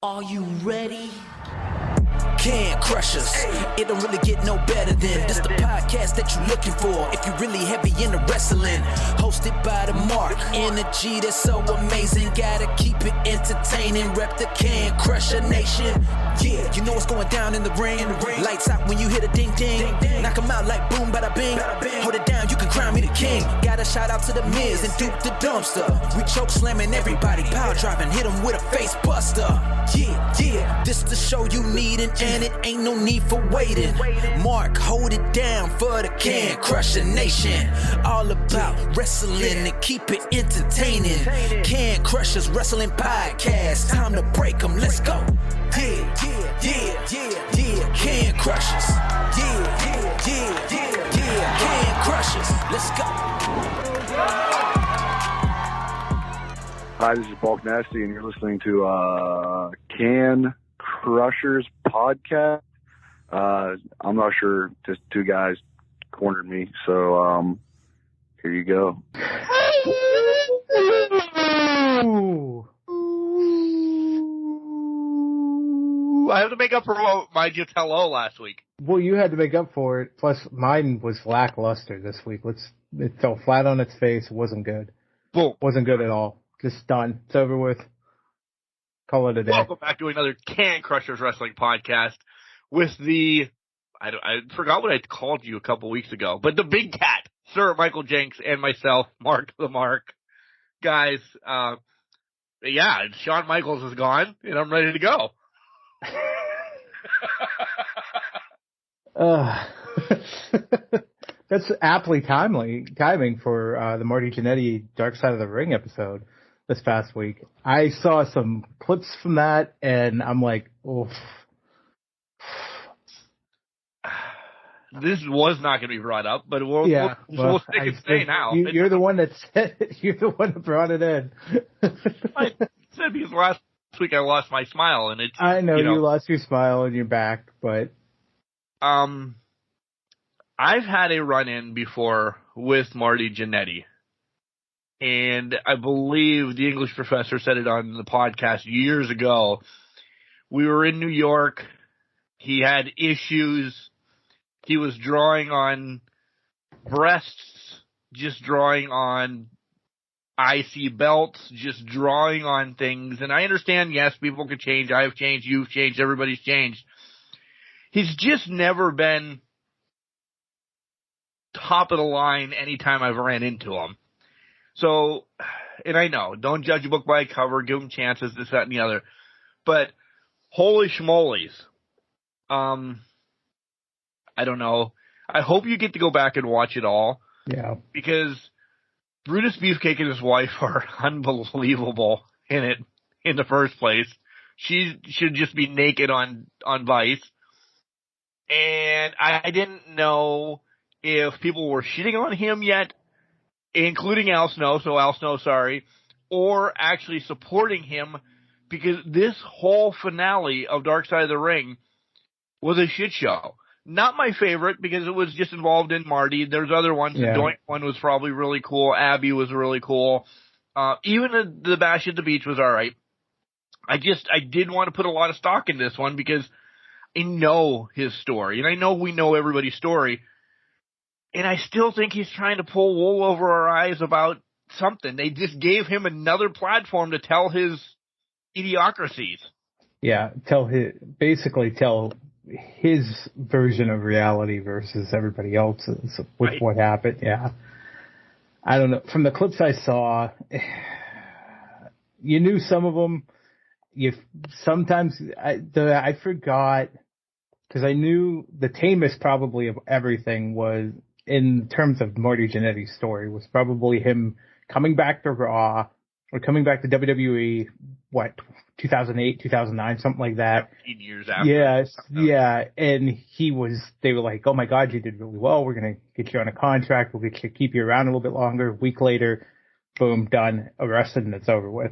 Are you ready? Can Crush Us. It don't really get no better than this the podcast that you're looking for if you're really heavy into wrestling. Hosted by the Mark. Energy that's so amazing. Gotta keep it entertaining. Rep the Can Crusher Nation. Yeah, you know what's going down in the ring. Lights out when you hit a ding ding. Knock them out like boom bada bing. Hold it down, you can crown me the king. Got a shout out to the Miz and Duke the Dumpster. We choke slamming everybody. Power driving, hit them with a face buster. Yeah, this the show you need and it ain't no need for waiting. Mark, hold it down for the Can Crusher Nation. All about wrestling and keep it entertaining. Can Crushers Wrestling Podcast. Time to break them, let's go. Yeah. Can Crushers. Yeah. Can Crushers, let's go. Hi, this is Bulk Nasty, and you're listening to Can Crushers Podcast. I'm not sure, just two guys cornered me, so here you go. I have to make up for what I just hello last week. Well, you had to make up for it. Plus, mine was lackluster this week. It fell flat on its face. It wasn't good. Boom. Wasn't good at all. Just done. It's over with. Call it a day. Welcome back to another Can Crushers Wrestling Podcast with the, I forgot what I called you a couple weeks ago, but the big cat, Sir Michael Jenks, and myself, Mark the Mark. Guys, Shawn Michaels is gone, and I'm ready to go. That's aptly timing for the Marty Jannetty Dark Side of the Ring episode this past week. I saw some clips from that, and I'm like, oof. This was not going to be brought up, but we'll stick and stay now. You're the one that said it. You're the one that brought it in. I said because last week I lost my smile, and it's. I know you lost your smile and your back, but I've had a run-in before with Marty Jannetty, and I believe the English professor said it on the podcast years ago. We were in New York. He had issues. He was drawing on breasts, just drawing on IC belts, just drawing on things. And I understand, yes, people could change. I have changed. You've changed. Everybody's changed. He's just never been top of the line anytime I've ran into him. So, and I know, don't judge a book by a cover, give him chances, this, that, and the other. But holy schmolies. I don't know. I hope you get to go back and watch it all. Yeah. Because Brutus Beefcake and his wife are unbelievable in it in the first place. She should just be naked on Vice. And I didn't know if people were shitting on him yet, including Al Snow, so Al Snow, sorry, or actually supporting him, because this whole finale of Dark Side of the Ring was a shit show. Not my favorite, because it was just involved in Marty. There's other ones. Yeah. The Doink one was probably really cool. Abby was really cool. Even the Bash at the Beach was all right. I did want to put a lot of stock in this one because I know his story, and I know we know everybody's story. And I still think he's trying to pull wool over our eyes about something. They just gave him another platform to tell his idiocracies. Yeah, tell his version of reality versus everybody else's with right. What happened. Yeah. I don't know. From the clips I saw, you knew some of them. I forgot, because I knew the tamest probably of everything was, in terms of Marty Jannetty's story, was probably him coming back to Raw or coming back to WWE, 2008, 2009, something like that. 15 years after. Yes, yeah. And they were like, oh my God, you did really well. We're going to get you on a contract. We'll keep you around a little bit longer. A week later, boom, done, arrested, and it's over with.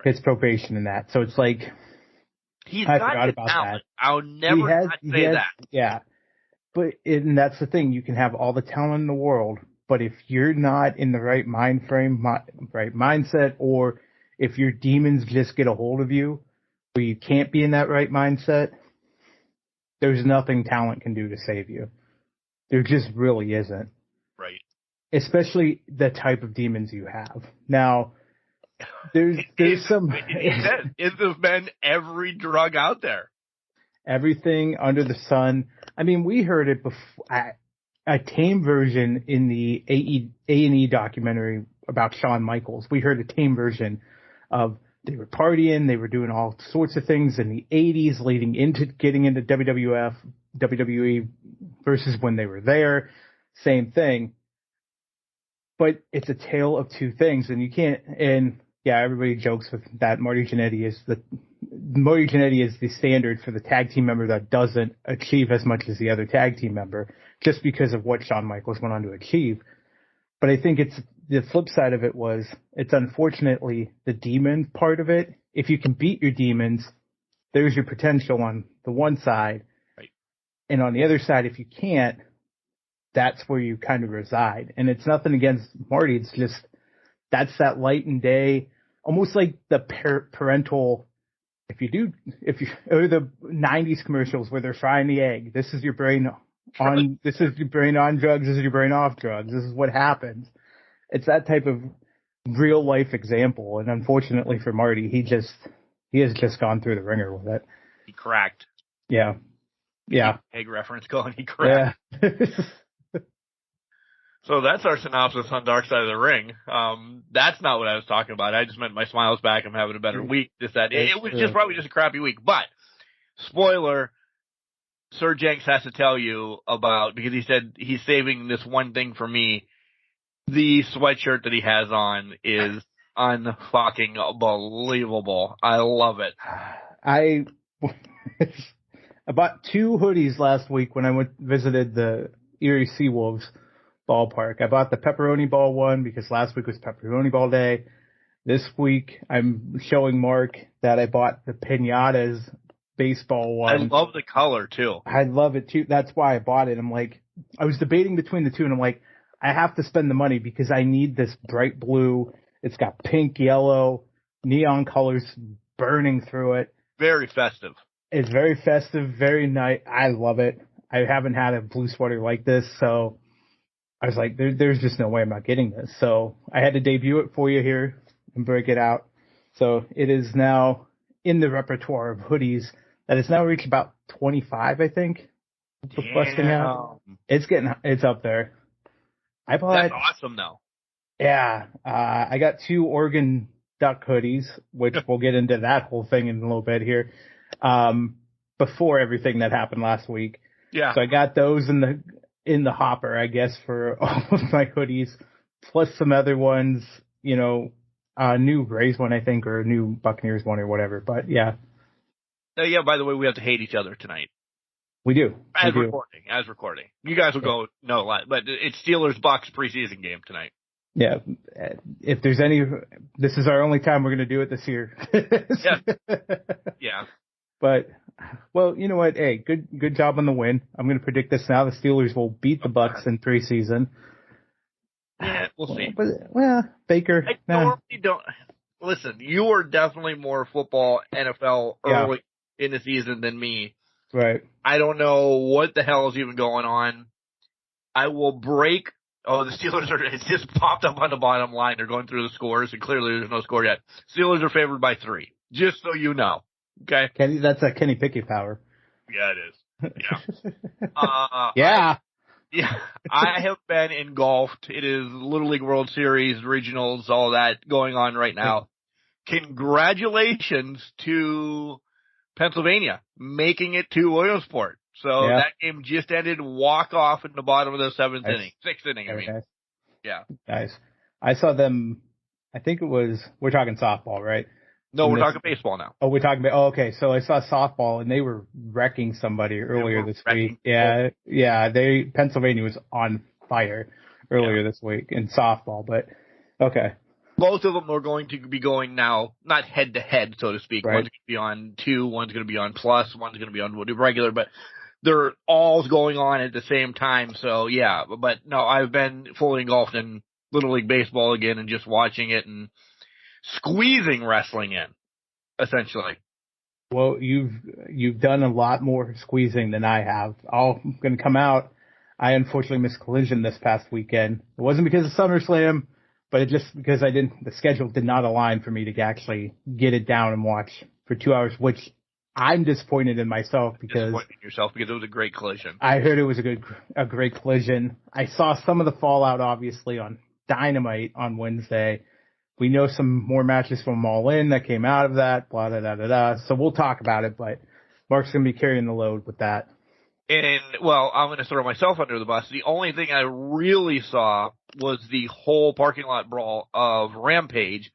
His probation and that. So it's like, I forgot about talent. That. I'll never say that. Yeah. And that's the thing. You can have all the talent in the world, but if you're not in the right mind frame, right mindset, or if your demons just get a hold of you, where you can't be in that right mindset, there's nothing talent can do to save you. There just really isn't. Right. Especially the type of demons you have. Now, there's some... It has been every drug out there. Everything under the sun. I mean, we heard it before, a tame version in the A&E documentary about Shawn Michaels. We heard a tame version of they were partying, they were doing all sorts of things in the 80s leading into getting into WWE versus when they were there. Same thing. But it's a tale of two things, and you can't, and yeah, everybody jokes with that Marty Jannetty is the standard for the tag team member that doesn't achieve as much as the other tag team member just because of what Shawn Michaels went on to achieve. But I think it's the flip side of it was it's unfortunately the demon part of it. If you can beat your demons, there's your potential on the one side. Right. And on the other side, if you can't, that's where you kind of reside. And it's nothing against Marty. It's just, that's that light and day, almost like the parental, or the 90s commercials where they're frying the egg. This is your brain on drugs. This is your brain off drugs. This is what happens. It's that type of real life example. And unfortunately for Marty, he has just gone through the ringer with it. He cracked. Yeah. Yeah. Egg reference going. He cracked. Yeah. So that's our synopsis on Dark Side of the Ring. That's not what I was talking about. I just meant my smile's back. I'm having a better week. It was just probably just a crappy week. But, spoiler, Sir Jenks has to tell you about, because he said he's saving this one thing for me. The sweatshirt that he has on is unfucking believable. I love it. I bought 2 hoodies last week when I visited the Erie Seawolves ballpark. I bought the pepperoni ball one because last week was pepperoni ball day. This week I'm showing Mark that I bought the Pinatas baseball one. I love the color too. I love it too. That's why I bought it. I'm like, I was debating between the two and I'm like, I have to spend the money because I need this bright blue. It's got pink, yellow, neon colors burning through it. Very festive. It's very festive, very nice. I love it. I haven't had a blue sweater like this, so I was like, there's just no way I'm not getting this. So I had to debut it for you here and break it out. So it is now in the repertoire of hoodies that has now reached about 25, I think. Busting out. It's up there. That's awesome though. Yeah. I got 2 Oregon Duck hoodies, which we'll get into that whole thing in a little bit here. Before everything that happened last week. Yeah. So I got those in the hopper, I guess, for all of my hoodies, plus some other ones, new Rays one, I think, or a new Buccaneers one or whatever. But yeah. Yeah, by the way, we have to hate each other tonight. We do. As recording. You guys will go no lot, but it's Steelers-Bucs preseason game tonight. Yeah. If there's this is our only time we're going to do it this year. Yeah. Yeah. But, well, you know what? Hey, good job on the win. I'm going to predict this now. The Steelers will beat the Bucs in preseason. Yeah, we'll see. Well, Baker. I normally don't. Listen, you are definitely more football, NFL early in the season than me. Right. I don't know what the hell is even going on. I will break. Oh, the Steelers it's just popped up on the bottom line. They're going through the scores, and clearly there's no score yet. Steelers are favored by 3, just so you know. Okay. That's a Kenny Pickett power. Yeah, it is. Yeah. Yeah. I have been engulfed. It is Little League World Series, regionals, all that going on right now. Congratulations to Pennsylvania making it to Williamsport. So that game just ended walk off in the bottom of the 6th inning. I mean, nice. Yeah. Nice. I saw them. I think we're talking softball, right? No, we're talking baseball now. Oh, we're talking about, okay. So I saw softball and they were wrecking somebody earlier this week. Yeah. Pennsylvania was on fire earlier this week in softball, but okay. Both of them are going to be going now, not head to head, so to speak. Right. One's going to be on 2, one's going to be on plus, one's going to be on regular, but they're all going on at the same time. So yeah, but no, I've been fully engulfed in Little League Baseball again and just watching it and squeezing wrestling in, essentially. Well, you've done a lot more squeezing than I have. I'm going to come out. I unfortunately missed Collision this past weekend. It wasn't because of SummerSlam, but it just because the schedule did not align for me to actually get it down and watch for 2 hours, which I'm disappointed in myself because disappointed in yourself because it was a great Collision. I heard it was a great Collision. I saw some of the fallout obviously on Dynamite on Wednesday. We know some more matches from All In that came out of that, blah, da, da, da, da. So we'll talk about it, but Mark's going to be carrying the load with that. And, well, I'm going to throw myself under the bus. The only thing I really saw was the whole parking lot brawl of Rampage.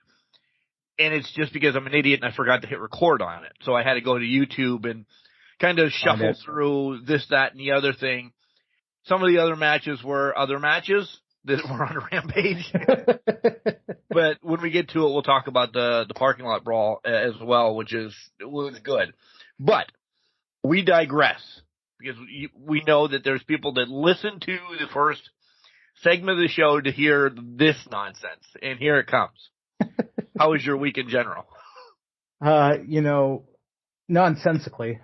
And it's just because I'm an idiot and I forgot to hit record on it. So I had to go to YouTube and kind of shuffle through this, that, and the other thing. Some of the other matches were other matches that were on Rampage. But when we get to it, we'll talk about the parking lot brawl as well, which was good. But we digress because we know that there's people that listen to the first segment of the show to hear this nonsense. And here it comes. How was your week in general? Nonsensically.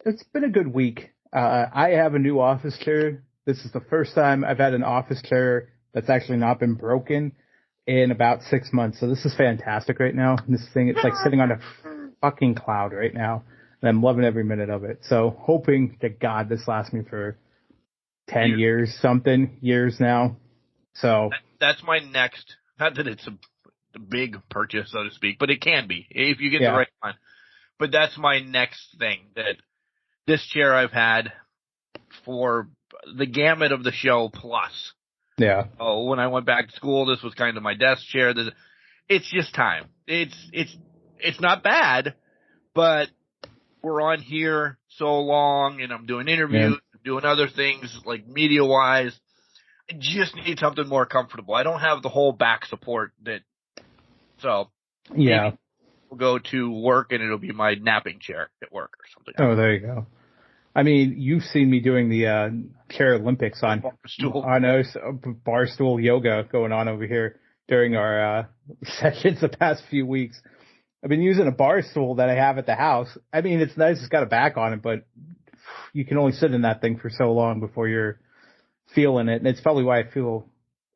It's been a good week. I have a new office chair. This is the first time I've had an office chair that's actually not been broken in about 6 months. So this is fantastic right now. This thing, it's like sitting on a fucking cloud right now. And I'm loving every minute of it. So hoping to God this lasts me for 10 years now. So that's my next, not that it's a big purchase, so to speak, but it can be if you get the right one. But that's my next thing, that this chair I've had for the gamut of the show plus. Yeah. Oh, when I went back to school, this was kind of my desk chair. It's just time. It's not bad, but we're on here so long, and I'm doing interviews, doing other things like media-wise. I just need something more comfortable. I don't have the whole back support so maybe we'll go to work and it'll be my napping chair at work or something. Oh, there you go. I mean, you've seen me doing the Chair Olympics on barstool yoga going on over here during our sessions the past few weeks. I've been using a bar stool that I have at the house. I mean, it's nice. It's got a back on it, but you can only sit in that thing for so long before you're feeling it. And it's probably why I feel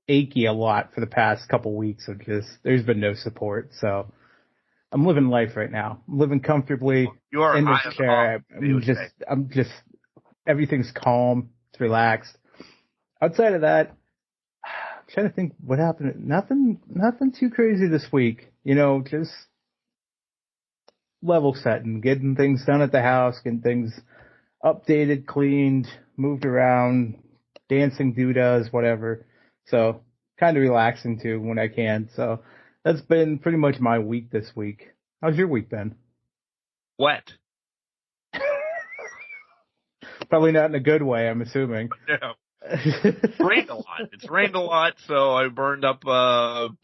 achy a lot for the past couple weeks of there's been no support. So I'm living life right now. I'm living comfortably in this chair. I'm just, everything's calm. It's relaxed. Outside of that, I'm trying to think what happened. Nothing too crazy this week. Just level setting, getting things done at the house, getting things updated, cleaned, moved around, dancing doodads, whatever. So kind of relaxing too when I can. So that's been pretty much my week this week. How's your week been? Wet. Probably not in a good way, I'm assuming. No. It's rained a lot, so I burned up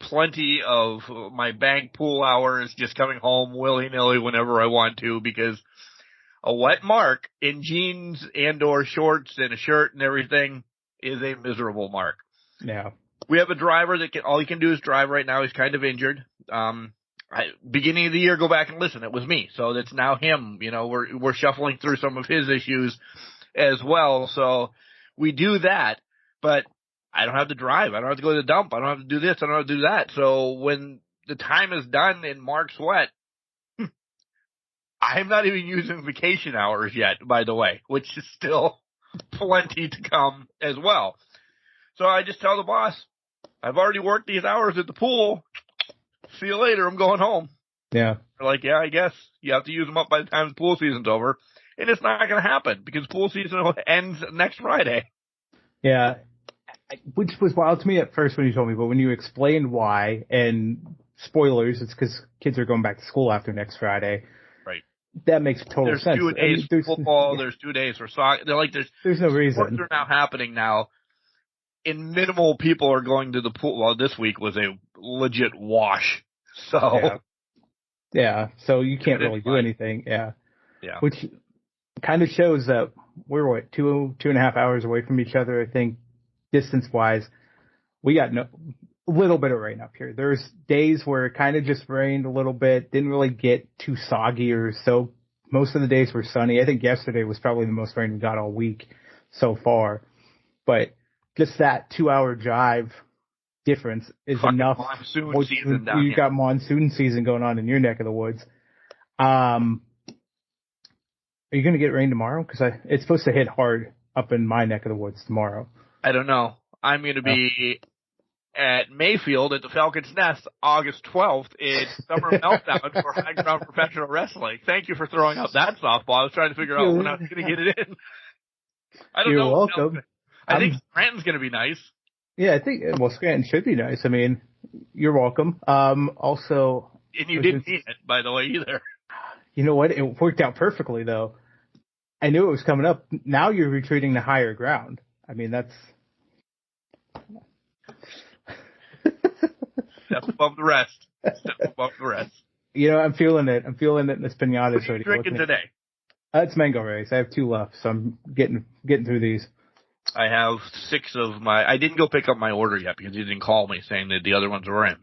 plenty of my bank pool hours just coming home willy-nilly whenever I want to, because a wet Mark in jeans and or shorts and a shirt and everything is a miserable Mark. Yeah. We have a driver that all he can do is drive right now. He's kind of injured. Beginning of the year, go back and listen. It was me. So that's now him. We're shuffling through some of his issues as well. So we do that, but I don't have to drive. I don't have to go to the dump. I don't have to do this. I don't have to do that. So when the time is done and Mark's wet, I'm not even using vacation hours yet, by the way, which is still plenty to come as well. So I just tell the boss, I've already worked these hours at the pool. See you later. I'm going home. Yeah. They're like, yeah, I guess you have to use them up by the time the pool season's over. And it's not going to happen because pool season ends next Friday. Yeah. Which was wild to me at first when you told me, but when you explained why, and spoilers, it's because kids are going back to school after next Friday. Right. That makes total sense. There's 2 days for football. There's 2 days for soccer. There's no reason. Sports are now happening now. And minimal people are going to the pool. Well, this week was a legit wash. So. Yeah. So you can't really do anything. Yeah. Yeah. Which kind of shows that we're 2.5 hours away from each other. I think distance wise, we got a little bit of rain up here. There's days where it kind of just rained a little bit, didn't really get too soggy or so. Most of the days were sunny. I think yesterday was probably the most rain we got all week so far. But just that 2-hour drive difference is Fucking enough. monsoon season down You here. got monsoon season going on in your neck of the woods. Are you going to get rain tomorrow? Because it's supposed to hit hard up in my neck of the woods tomorrow. I don't know. I'm going to be at Mayfield at the Falcons Nest August 12th. It's Summer Meltdown for High Ground Professional Wrestling. Thank you for throwing out that softball. I was trying to figure out when I was going to get it in. I don't You're know. welcome. I think Scranton's going to be nice. Yeah, I think, well, Scranton should be nice. I mean, you're welcome. Also. And you didn't need it, by the way, either. You know what? It worked out perfectly, though. I knew it was coming up. Now you're retreating to higher ground. I mean, that's. Step above the rest. Step above the rest. You know, I'm feeling it. I'm feeling it in this pinata. What are you drinking today? It's mango race. I have 2 left, so I'm getting through these. I have 6 of my. I didn't go pick up my order yet because you didn't call me saying that the other ones were in.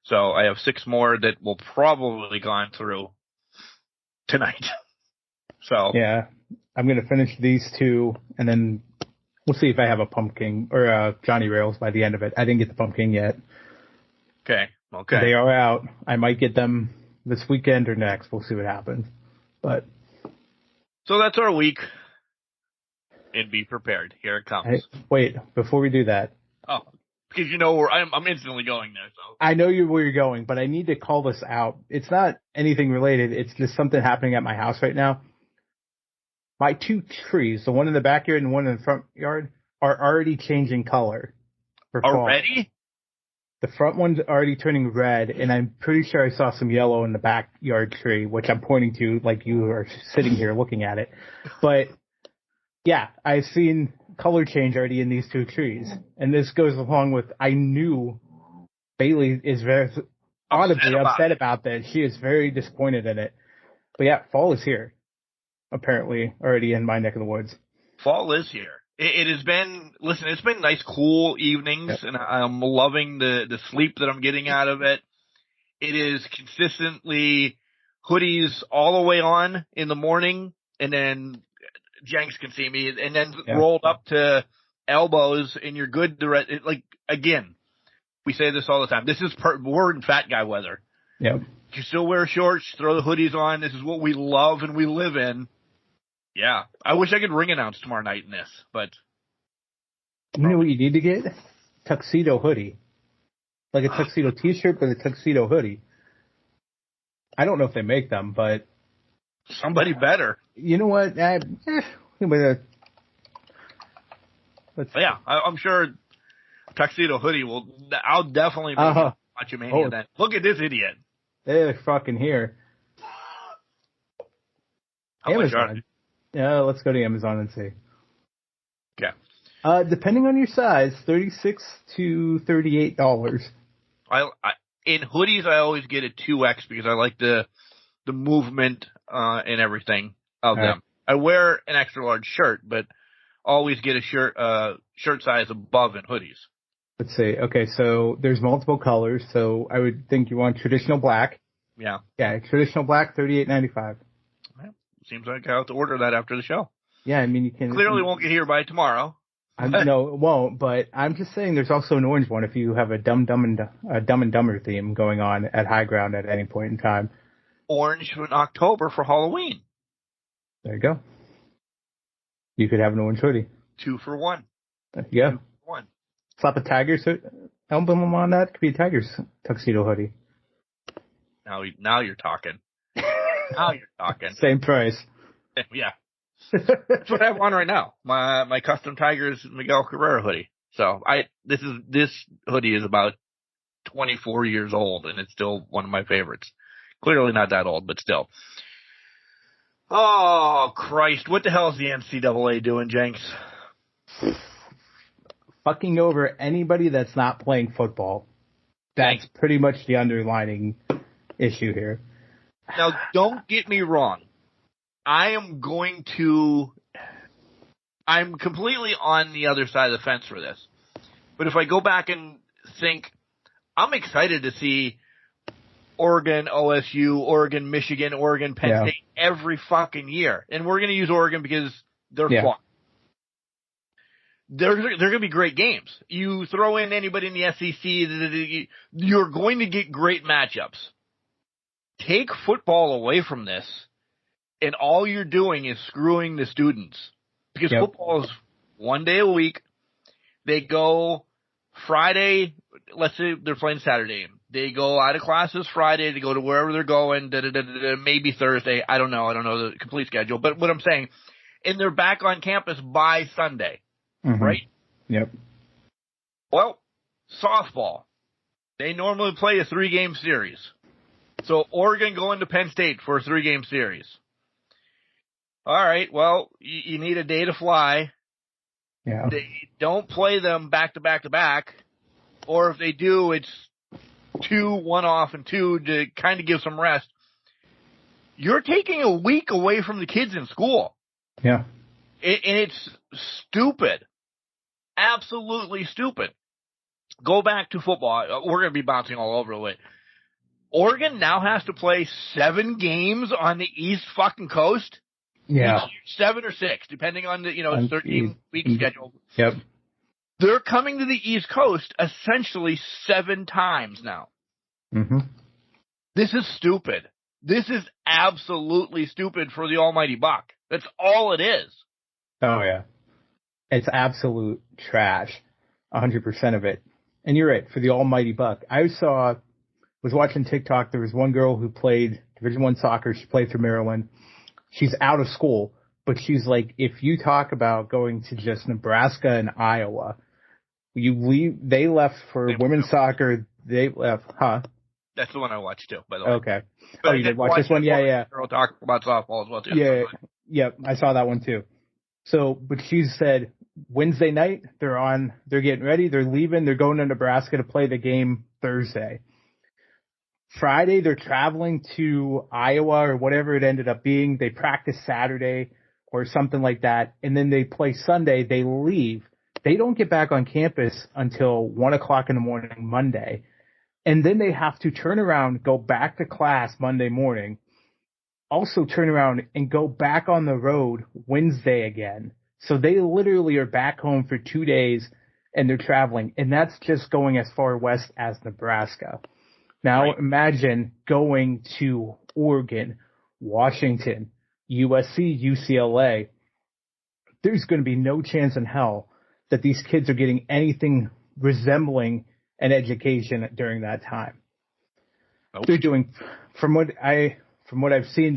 So I have 6 more that will probably gone through tonight. So yeah, I'm gonna finish these 2, and then we'll see if I have a pumpkin or a Johnny Rails by the end of it. I didn't get the pumpkin yet. Okay. They are out. I might get them this weekend or next. We'll see what happens. But so that's our week. And be prepared. Here it comes. Hey, wait, before we do that. Oh, because you know where I'm instantly going there. So I know where you're going, but I need to call this out. It's not anything related. It's just something happening at my house right now. My 2 trees, the one in the backyard and the one in the front yard, are already changing color. For fall. Already? The front one's already turning red, and I'm pretty sure I saw some yellow in the backyard tree, which I'm pointing to like you are sitting here looking at it. But yeah, I've seen color change already in these 2 trees. And this goes along with, I knew Bailey is very audibly upset about this. She is very disappointed in it. But yeah, fall is here. Apparently already in my neck of the woods. Fall is here. It has been, listen, it's been nice, cool evenings, and I'm loving the sleep that I'm getting out of it. It is consistently hoodies all the way on in the morning, and then Jenks can see me, and then rolled up to elbows, and you're good to like, again, we say this all the time. This is we're in fat guy weather. Yep. You still wear shorts, throw the hoodies on. This is what we love and we live in. Yeah. I wish I could ring announce tomorrow night in this, but. You know what you need to get? Tuxedo hoodie. Like a tuxedo t-shirt, but a tuxedo hoodie. I don't know if they make them, but. Somebody better. You know what? I'm sure tuxedo hoodie will. I'll definitely be watching Mania then. Look at this idiot. They're fucking here. Amazon. Yeah, let's go to Amazon and see. Okay. Depending on your size, $36 to $38. I in hoodies I always get a 2X because I like the movement and everything of them. I wear an extra large shirt, but always get a shirt size above in hoodies. Let's see. Okay, so there's multiple colors. So I would think you want traditional black. Yeah. Yeah, traditional black, $38.95. Well, seems like I'll have to order that after the show. Yeah, I mean you can clearly won't get here by tomorrow. No, it won't. But I'm just saying, there's also an orange one if you have a Dumb and Dumber theme going on at High Ground at any point in time. Orange in October for Halloween. There you go. You could have an orange hoodie. 2 for 1. Yeah. 2 for 1. Slap a Tigers emblem on that. Could be a Tigers tuxedo hoodie. Now you're talking. Now you're talking. Same price. Yeah. That's what I have on right now. My custom Tigers Miguel Cabrera hoodie. So this hoodie is about 24 years old and it's still one of my favorites. Clearly not that old, but still. Oh Christ! What the hell is the NCAA doing, Jenks? Fucking over anybody that's not playing football. That's pretty much the underlining issue here. Now, don't get me wrong. I'm completely on the other side of the fence for this. But if I go back and think I'm excited to see Oregon, OSU, Oregon, Michigan, Oregon, Penn State every fucking year. And we're going to use Oregon because they're fun. They're going to be great games. You throw in anybody in the SEC, you're going to get great matchups. Take football away from this, and all you're doing is screwing the students. Because football is 1 day a week. They go Friday, let's say they're playing Saturday. They go out of classes Friday to go to wherever they're going, maybe Thursday. I don't know the complete schedule. But what I'm saying, and they're back on campus by Sunday, right? Yep. Well, softball. They normally play a 3-game series. So Oregon going to Penn State for a 3-game series. All right, well, you need a day to fly. Yeah. They don't play them back to back to back. Or if they do, it's 2, 1 off, and 2 to kind of give some rest. You're taking a week away from the kids in school. Yeah. And it's stupid. Absolutely stupid. Go back to football. We're going to be bouncing all over the way. Oregon now has to play 7 games on the East fucking coast. Yeah. 7 or 6, depending on the 13-week schedule. Yep. They're coming to the East Coast essentially 7 times now. Mm-hmm. This is stupid. This is absolutely stupid for the almighty buck. That's all it is. Oh, yeah. It's absolute trash. 100% of it. And you're right, for the almighty buck. I was watching TikTok. There was one girl who played Division I soccer. She played for Maryland. She's out of school, but she's like, if you talk about going to just Nebraska and Iowa, they left for women's soccer. They left, huh? That's the one I watched too, by the way. Okay. But you did watch this one? Yeah. We'll talk about softball as well too. Yeah. Yep. I saw that one too. So, but she said Wednesday night, they're getting ready. They're leaving. They're going to Nebraska to play the game Thursday. Friday, they're traveling to Iowa or whatever it ended up being. They practice Saturday or something like that. And then they play Sunday. They leave. They don't get back on campus until 1 o'clock in the morning, Monday. And then they have to turn around, go back to class Monday morning, also turn around and go back on the road Wednesday again. So they literally are back home for 2 days and they're traveling. And that's just going as far west as Nebraska. Now imagine going to Oregon, Washington, USC, UCLA. There's going to be no chance in hell that these kids are getting anything resembling an education during that time. Nope. They're doing, from what I've seen,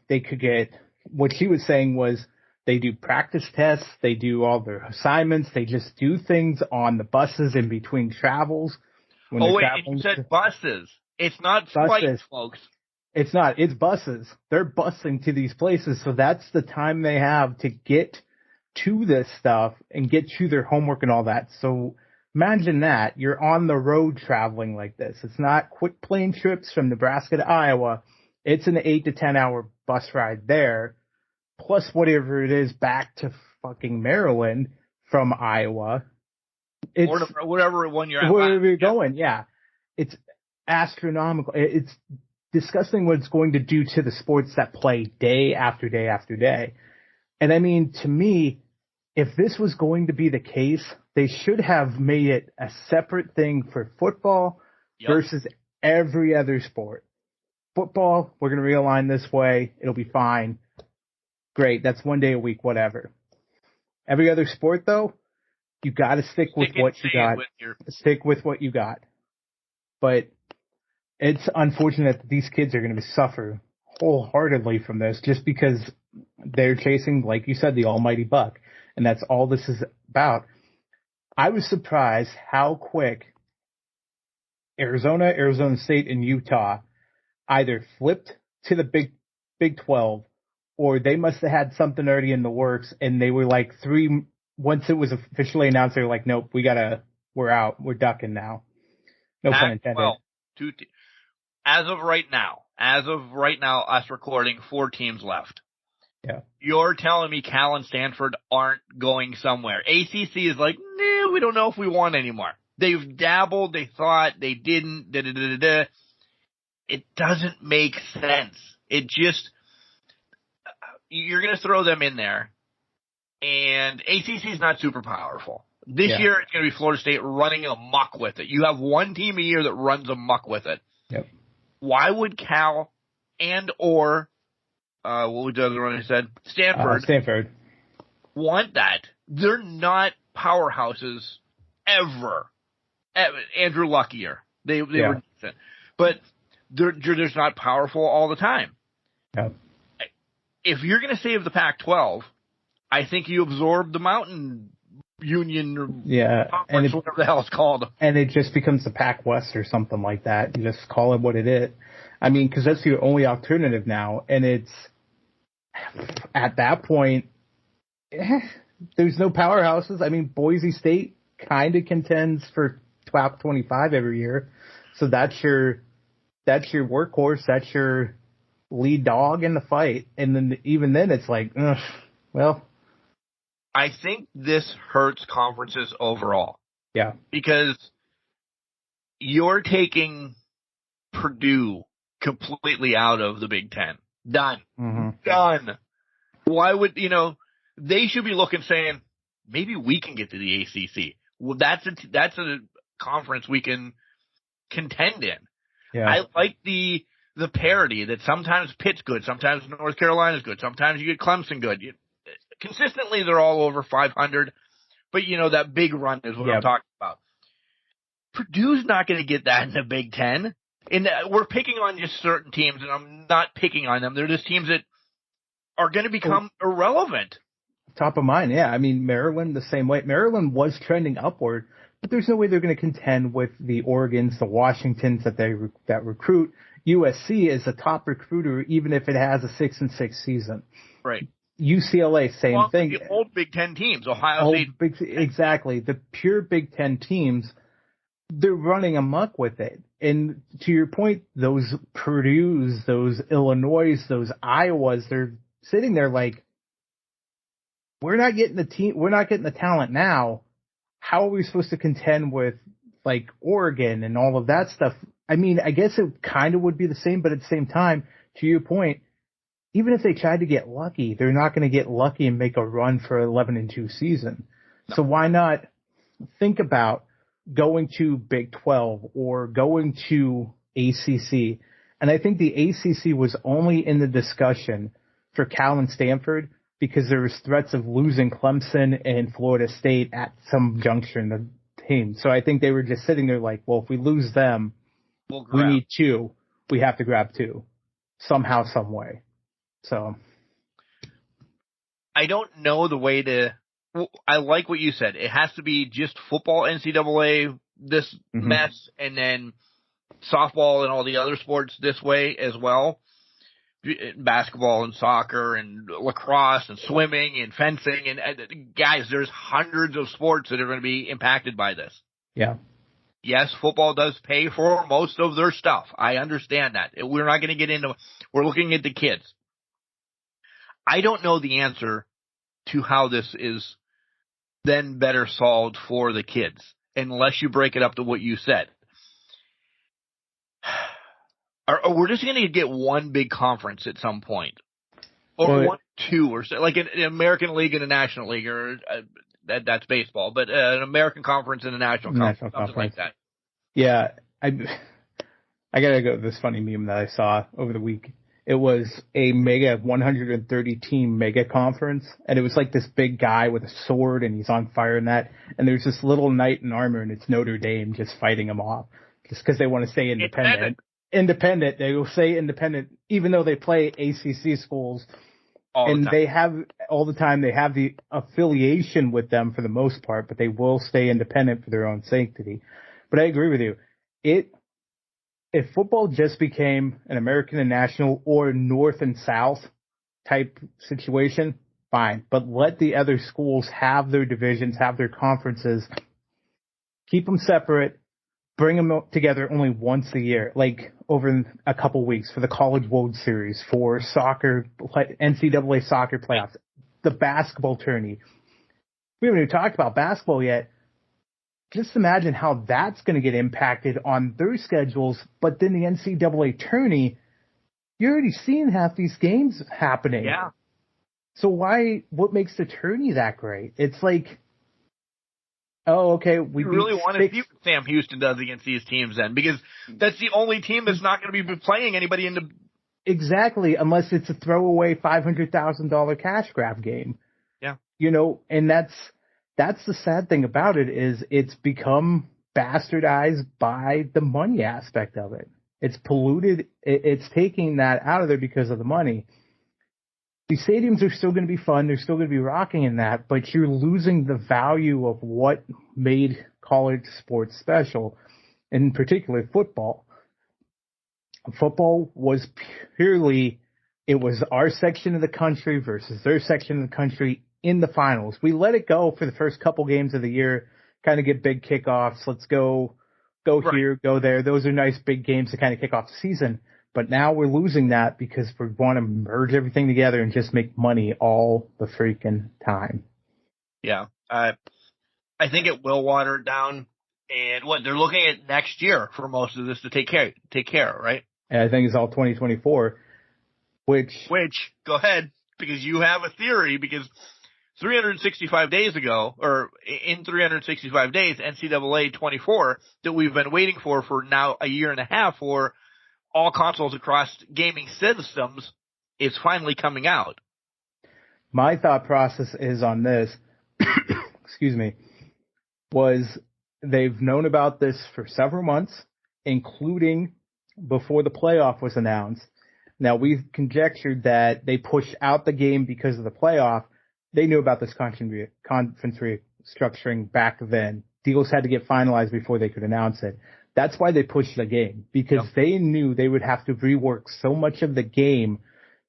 they could get, what she was saying was they do practice tests, they do all their assignments, they just do things on the buses in between travels. And you said buses. It's not flights, folks. It's not. It's buses. They're busing to these places, so that's the time they have to get to this stuff and get to their homework and all that. So imagine that. You're on the road traveling like this. It's not quick plane trips from Nebraska to Iowa. It's an 8 to 10 hour bus ride there, plus whatever it is back to fucking Maryland from Iowa. Or whatever one you're at. Wherever you're going, yeah. It's astronomical. It's disgusting what it's going to do to the sports that play day after day after day. And I mean, to me, if this was going to be the case, they should have made it a separate thing for football versus every other sport. Football, we're going to realign this way. It'll be fine. Great. That's 1 day a week, whatever. Every other sport, though, you got to stick with what you got. Stick with what you got. But it's unfortunate that these kids are going to suffer wholeheartedly from this just because they're chasing, like you said, the almighty buck. And that's all this is about. I was surprised how quick Arizona, Arizona State, and Utah either flipped to the Big 12 or they must have had something already in the works and they were like once it was officially announced, they were like, nope, we're out. We're ducking now. No pun intended. Well, as of right now, us recording, 4 teams left. Yeah. You're telling me Cal and Stanford aren't going somewhere. ACC is like, nah, we don't know if we want anymore. They've dabbled, they thought, they didn't, da-da-da-da-da. It doesn't make sense. It just, you're going to throw them in there, and ACC is not super powerful. This year, it's going to be Florida State running amok with it. You have one team a year that runs amok with it. Yep. Why would Cal and or, what was the other one I said? Stanford. Want that? They're not powerhouses ever. Andrew Luckier. They were decent. But they're just not powerful all the time. Yep. If you're going to save the Pac-12, I think you absorb the Mountain Union or conference, whatever the hell it's called. And it just becomes the Pac-West or something like that. You just call it what it is. I mean, because that's your only alternative now. And it's, at that point, there's no powerhouses. I mean, Boise State kind of contends for top 25 every year. So that's your workhorse. That's your lead dog in the fight. And then even then it's like, well. I think this hurts conferences overall. Yeah. Because you're taking Purdue completely out of the Big Ten. Done. Mm-hmm. Done. Why would, they should be looking saying, maybe we can get to the ACC. Well, that's a conference we can contend in. Yeah. I like the parity that sometimes Pitt's good, sometimes North Carolina's good, sometimes you get Clemson good. Consistently, they're all over 500, but that big run is what I'm talking about. Purdue's not going to get that in the Big Ten, and we're picking on just certain teams, and I'm not picking on them. They're just teams that are going to become irrelevant. Top of mind, yeah. I mean, Maryland the same way. Maryland was trending upward, but there's no way they're going to contend with the Oregons, the Washingtons that recruit. USC is a top recruiter, even if it has a 6-6 season. Right. UCLA, same thing. The old Big Ten teams, Ohio State. Exactly. The pure Big Ten teams, they're running amok with it. And to your point, those Purdue's, those Illinois, those Iowas, they're sitting there like, we're not getting the talent now. How are we supposed to contend with like Oregon and all of that stuff? I mean, I guess it kind of would be the same, but at the same time, to your point, even if they tried to get lucky, they're not going to get lucky and make a run for 11-2 season. No. So why not think about going to Big 12 or going to ACC? And I think the ACC was only in the discussion for Cal and Stanford because there was threats of losing Clemson and Florida State at some juncture in the team. So I think they were just sitting there like, well, if we lose them, we need 2. We have to grab 2 somehow, some way. So I don't know the way to. I like what you said. It has to be just football, NCAA, this mess, and then softball and all the other sports this way as well. Basketball and soccer and lacrosse and swimming and fencing and guys, there's hundreds of sports that are going to be impacted by this. Yeah. Yes, football does pay for most of their stuff. I understand that. We're not going to get into. We're looking at the kids. I don't know the answer to how this is then better solved for the kids, unless you break it up to what you said. We're just going to get one big conference at some point, or 1, 2, or so, like an American League and a National League, or that's baseball, but an American conference and a national conference, something like that. Yeah, I gotta go with this funny meme that I saw over the week. It was a mega 130 team mega conference, and it was like this big guy with a sword, and he's on fire in that. And there's this little knight in armor, and it's Notre Dame just fighting him off, just because they want to stay independent. They will say independent, even though they play ACC schools, they have all the time. They have the affiliation with them for the most part, but they will stay independent for their own sanctity. But I agree with you. If football just became an American and National or North and South type situation, fine. But let the other schools have their divisions, have their conferences, keep them separate, bring them together only once a year, like over a couple weeks for the College World Series, for soccer, NCAA soccer playoffs, the basketball tourney. We haven't even talked about basketball yet. just imagine how that's going to get impacted on their schedules. But then the NCAA tourney, you're already seeing half these games happening. Yeah. So what makes the tourney that great? It's like, oh, okay, we really want to see what Sam Houston does against these teams then, because that's the only team that's not going to be playing anybody in the... Exactly, unless it's a throwaway $500,000 cash grab game. Yeah. And that's the sad thing about it, is it's become bastardized by the money aspect of it. It's polluted. It's taking that out of there because of the money. These stadiums are still going to be fun. They're still going to be rocking in that, but you're losing the value of what made college sports special, in particular football. Football was it was our section of the country versus their section of the country in the finals. We let it go for the first couple games of the year, kind of get big kickoffs. Let's go right here, go there. Those are nice big games to kind of kick off the season. But now we're losing that because we want to merge everything together and just make money all the freaking time. Yeah. I think it will water it down. And they're looking at next year for most of this to take care, right? And I think it's all 2024, which go ahead, because you have a theory, because 365 days ago, or in 365 days, NCAA 24 that we've been waiting for now a year and a half for all consoles across gaming systems is finally coming out. My thought process is on this, excuse me, was they've known about this for several months, including before the playoff was announced. Now, we've conjectured that they pushed out the game because of the playoff. They knew about this conference restructuring back then. Deals had to get finalized before they could announce it. That's why they pushed the game, because they knew they would have to rework so much of the game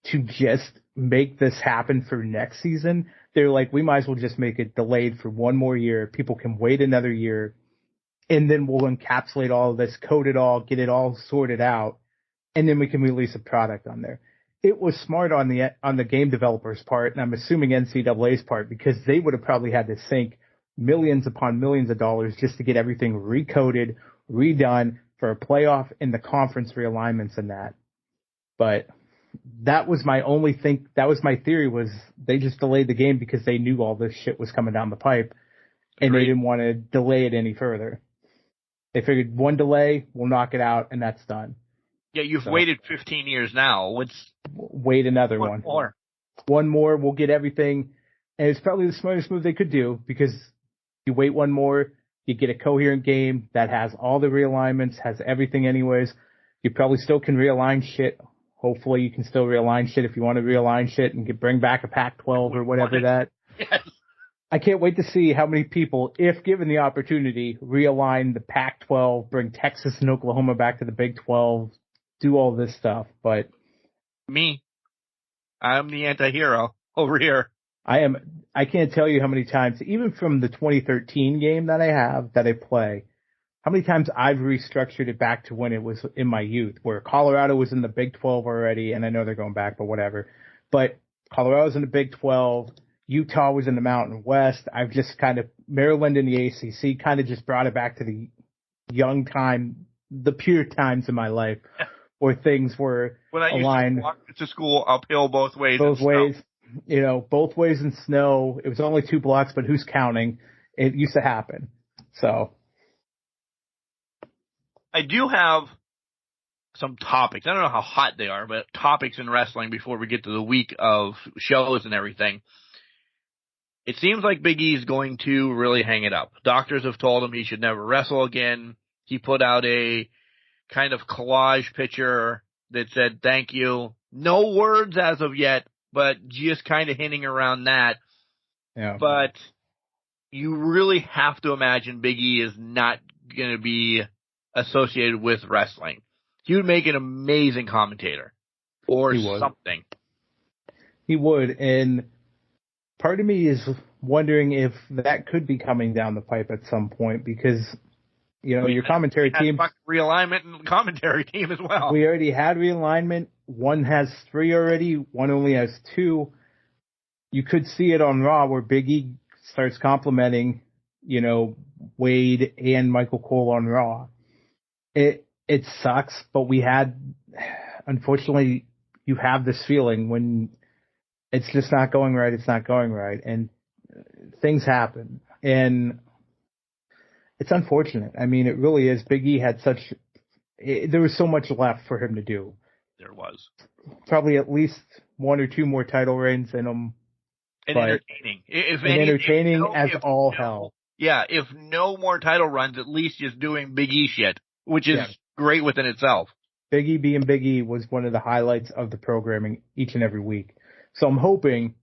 to just make this happen for next season. They're like, we might as well just make it delayed for one more year. People can wait another year, and then we'll encapsulate all of this, code it all, get it all sorted out, and then we can release a product on there. It was smart on the game developers' part, and I'm assuming NCAA's part, because they would have probably had to sink millions upon millions of dollars just to get everything recoded, redone for a playoff and the conference realignments and that. But that was my only thing. That was my theory, was they just delayed the game because they knew all this shit was coming down the pipe, and they didn't want to delay it any further. They figured one delay, we'll knock it out, and that's done. Yeah, you've waited 15 years now. Wait another one. One more, we'll get everything. And it's probably the smartest move they could do, because you wait one more, you get a coherent game that has all the realignments, has everything anyways. You probably still can realign shit. Hopefully you can still realign shit if you want to realign shit and bring back a Pac-12 or whatever that. Yes. I can't wait to see how many people, if given the opportunity, realign the Pac-12, bring Texas and Oklahoma back to the Big 12, do all this stuff. But I'm the anti-hero over here. I can't tell you how many times, even from the 2013 game that I play, how many times I've restructured it back to when it was in my youth, where Colorado was in the Big 12 already, and I know they're going back, but whatever. But Colorado's in the Big 12, Utah was in the Mountain West. I've just Maryland in the ACC kind of just brought it back to the young time, the pure times in my life, where things were when I aligned. Used to walk to school uphill both ways. Both ways. Both ways in snow. It was only 2 blocks, but who's counting? It used to happen. So I do have some topics. I don't know how hot they are, but topics in wrestling before we get to the week of shows and everything. It seems like Big E is going to really hang it up. Doctors have told him he should never wrestle again. He put out a kind of collage picture that said, thank you. No words as of yet, but just kind of hinting around that. Yeah. But you really have to imagine Big E is not going to be associated with wrestling. He would make an amazing commentator or something. He would. And part of me is wondering if that could be coming down the pipe at some point, because, your commentary team. Realignment and commentary team as well. We already had realignment. One has 3 already. One only has 2. You could see it on Raw where Big E starts complimenting Wade and Michael Cole on Raw. It sucks, but unfortunately, you have this feeling when it's just not going right, it's not going right, and things happen. And it's unfortunate. I mean, it really is. Big E had there was so much left for him to do. There was. Probably at least one or two more title reigns in him. And entertaining. All hell. Yeah, if no more title runs, at least just doing Big E shit, which is great within itself. Big E being Big E was one of the highlights of the programming each and every week. So I'm hoping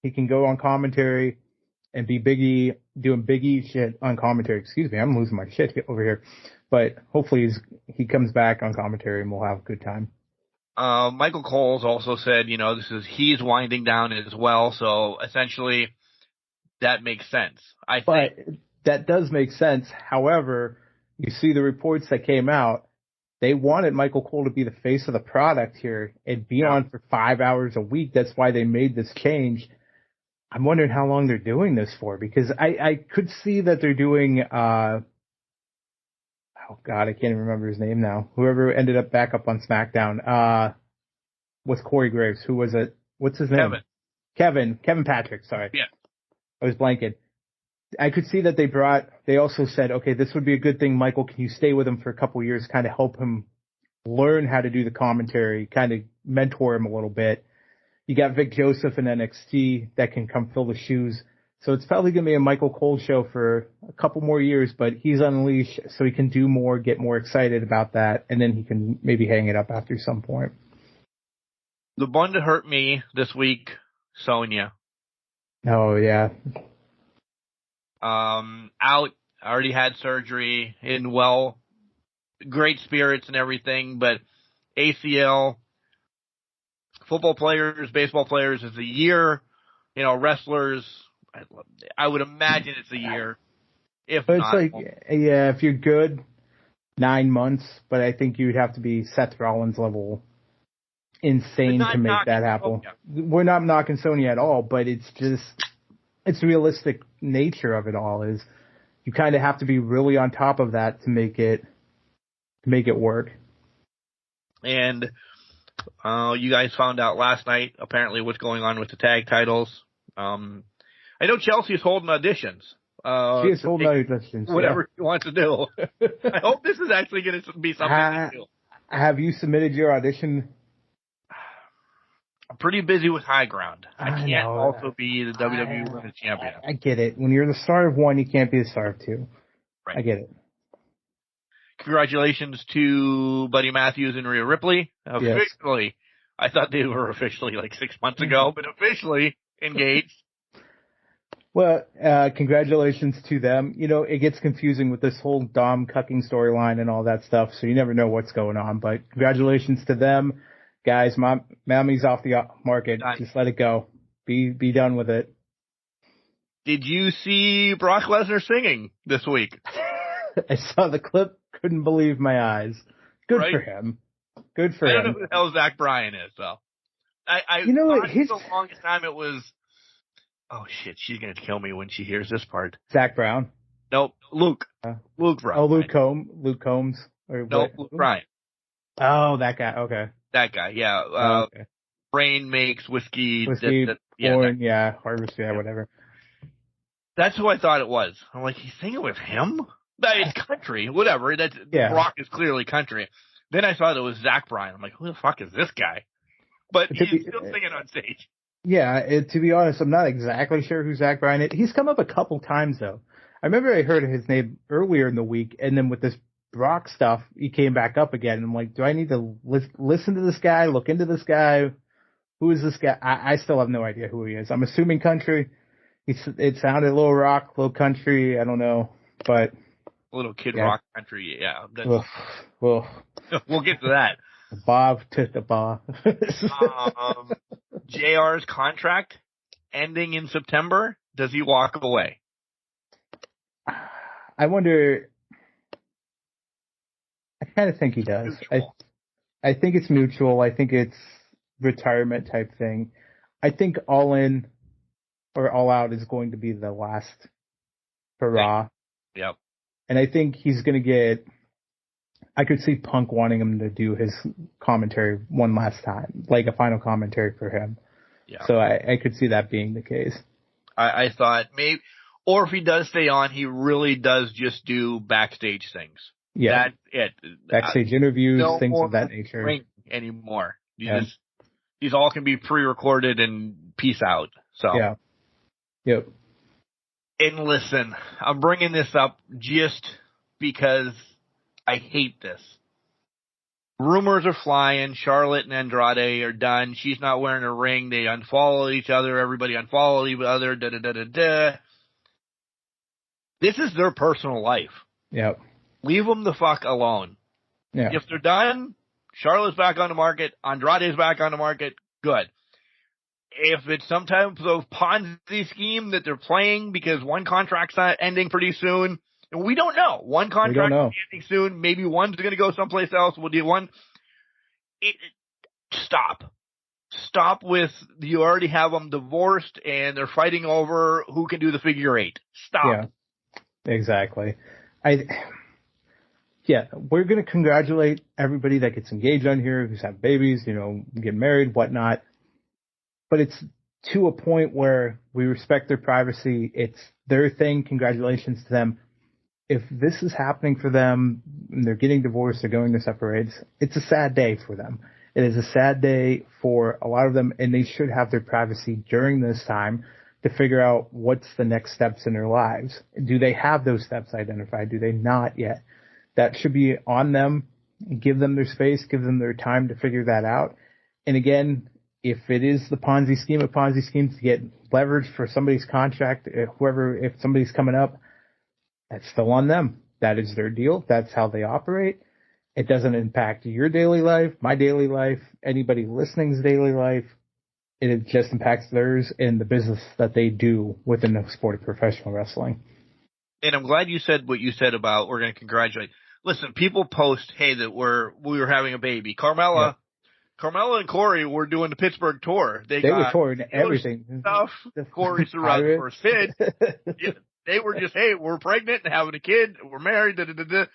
he can go on commentary and be Big E, doing Big E shit on commentary. Excuse me, I'm losing my shit over here. But hopefully he comes back on commentary and we'll have a good time. Michael Cole's also said, he's winding down as well. So essentially that makes sense. But that does make sense. However, you see the reports that came out. They wanted Michael Cole to be the face of the product here and be on for 5 hours a week. That's why they made this change. I'm wondering how long they're doing this for, because I could see that they're doing, oh God, I can't even remember his name now. Whoever ended up back up on SmackDown, with Corey Graves. Who was it? What's his name? Kevin Patrick, sorry. Yeah. I was blanking. I could see that they also said, okay, this would be a good thing. Michael, can you stay with him for a couple of years, kind of help him learn how to do the commentary, kind of mentor him a little bit. You got Vic Joseph in NXT that can come fill the shoes. So it's probably going to be a Michael Cole show for a couple more years, but he's unleashed so he can do more, get more excited about that, and then he can maybe hang it up after some point. The one that hurt me this week, Sonya. Oh, yeah. Out, already had surgery, great spirits and everything, but ACL, football players, baseball players is a year, wrestlers, I would imagine it's a year. If you're good, 9 months, but I think you'd have to be Seth Rollins level insane to make that happen. We're not knocking Sonya at all, but it's the realistic nature of it all is you kind of have to be really on top of that to make it work. And you guys found out last night apparently what's going on with the tag titles. I know Chelsea's holding auditions. She is holding auditions. Whatever she wants to do. I hope this is actually going to be something to do. Have you submitted your audition? I'm pretty busy with High Ground. I can't also be the WWE Women's Champion. I get it. When you're the star of one, you can't be the star of two. Right. I get it. Congratulations to Buddy Matthews and Rhea Ripley. Officially, yes. I thought they were officially like 6 months ago, but officially engaged. Well, congratulations to them. It gets confusing with this whole Dom cucking storyline and all that stuff, so you never know what's going on. But congratulations to them. Guys, Mommy's off the market. Done. Just let it go. Be done with it. Did you see Brock Lesnar singing this week? I saw the clip. Couldn't believe my eyes. Good for him. Good for him. I don't know who the hell Zach Bryan is, though. For the longest time it was, oh shit, she's going to kill me when she hears this part. Zach Brown? Nope, Luke. Luke Bryan. Oh, Luke Combs? Or nope, Luke Bryan. Oh, that guy, okay. That guy, yeah. Okay. Brain makes whiskey. Corn, harvest, whatever. That's who I thought it was. I'm like, he's singing with him? It's country, whatever. Brock is clearly country. Then I saw that it was Zach Bryan. I'm like, who the fuck is this guy? But he's still singing on stage. Yeah, to be honest, I'm not exactly sure who Zach Bryan is. He's come up a couple times, though. I remember I heard his name earlier in the week, and then with this Brock stuff, he came back up again. And I'm like, do I need to listen to this guy, look into this guy? Who is this guy? I still have no idea who he is. I'm assuming country. It sounded a little rock, a little country. I don't know, but a little kid rock country. Yeah. Well, we'll get to that. Bob took the ball. JR's contract ending in September. Does he walk away? I wonder. I kind of think he does. I think it's mutual. I think it's retirement type thing. I think All In or All Out is going to be the last for Raw. Yep. And I think he's going to get, I could see Punk wanting him to do his commentary one last time, like a final commentary for him. Yeah. So I could see that being the case. I thought maybe, or if he does stay on, he really does just do backstage things. Yeah. That's it. Backstage interviews, no things more of that nature. ring anymore. These all can be pre-recorded and peace out. So. Yeah. Yep. And listen, I'm bringing this up just because I hate this. Rumors are flying. Charlotte and Andrade are done. She's not wearing a ring. They unfollow each other. Everybody unfollow each other. Da-da-da-da-da. This is their personal life. Yep. Leave them the fuck alone. Yeah. If they're done, Charlotte's back on the market. Andrade's back on the market. Good. If it's some type of Ponzi scheme that they're playing because one contract's ending pretty soon, and we don't know. One contract is ending soon. Maybe one's going to go someplace else. We'll do one. Stop. Stop with, you already have them divorced and they're fighting over who can do the figure eight. Stop. Yeah, exactly. We're going to congratulate everybody that gets engaged on here, who's had babies, get married, whatnot. But it's to a point where we respect their privacy. It's their thing. Congratulations to them. If this is happening for them and they're getting divorced, they're going to separate, it's a sad day for them. It is a sad day for a lot of them, and they should have their privacy during this time to figure out what's the next steps in their lives. Do they have those steps identified? Do they not yet? That should be on them. Give them their space, give them their time to figure that out. And again, if it is the Ponzi scheme of Ponzi schemes to get leverage for somebody's contract, if somebody's coming up, that's still on them. That is their deal. That's how they operate. It doesn't impact your daily life, my daily life, anybody listening's daily life. It just impacts theirs and the business that they do within the sport of professional wrestling. And I'm glad you said what you said about we're going to congratulate. Listen, people post, hey, that we were having a baby. Carmella and Corey were doing the Pittsburgh tour. They were touring everything. Stuff. Corey surrounded for his kid. They were just, hey, we're pregnant and having a kid. We're married. Da, da, da, da.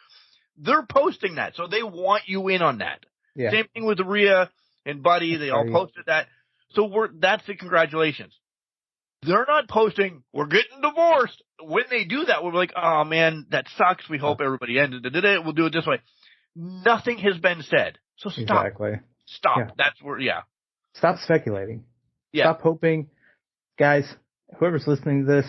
They're posting that, so they want you in on that. Yeah. Same thing with Rhea and Buddy. They all posted that. So that's the congratulations. They're not posting, we're getting divorced. When they do that, we're like, oh, man, that sucks. We hope everybody ended it. We'll do it this way. Nothing has been said. So stop. Exactly. Stop. Yeah. That's where, Stop speculating. Yeah. Stop hoping. Guys, whoever's listening to this,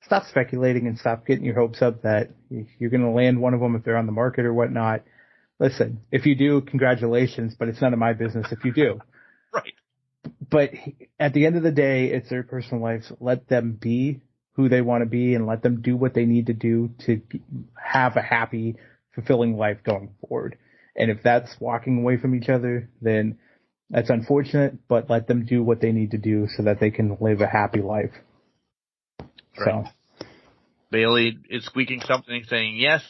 stop speculating and stop getting your hopes up that you're going to land one of them if they're on the market or whatnot. Listen, if you do, congratulations, but it's none of my business if you do. Right. But at the end of the day, it's their personal lives. Let them be who they want to be and let them do what they need to do to have a happy, fulfilling life going forward. And if that's walking away from each other, then that's unfortunate, but let them do what they need to do so that they can live a happy life. Right. So Bailey is squeaking something saying yes.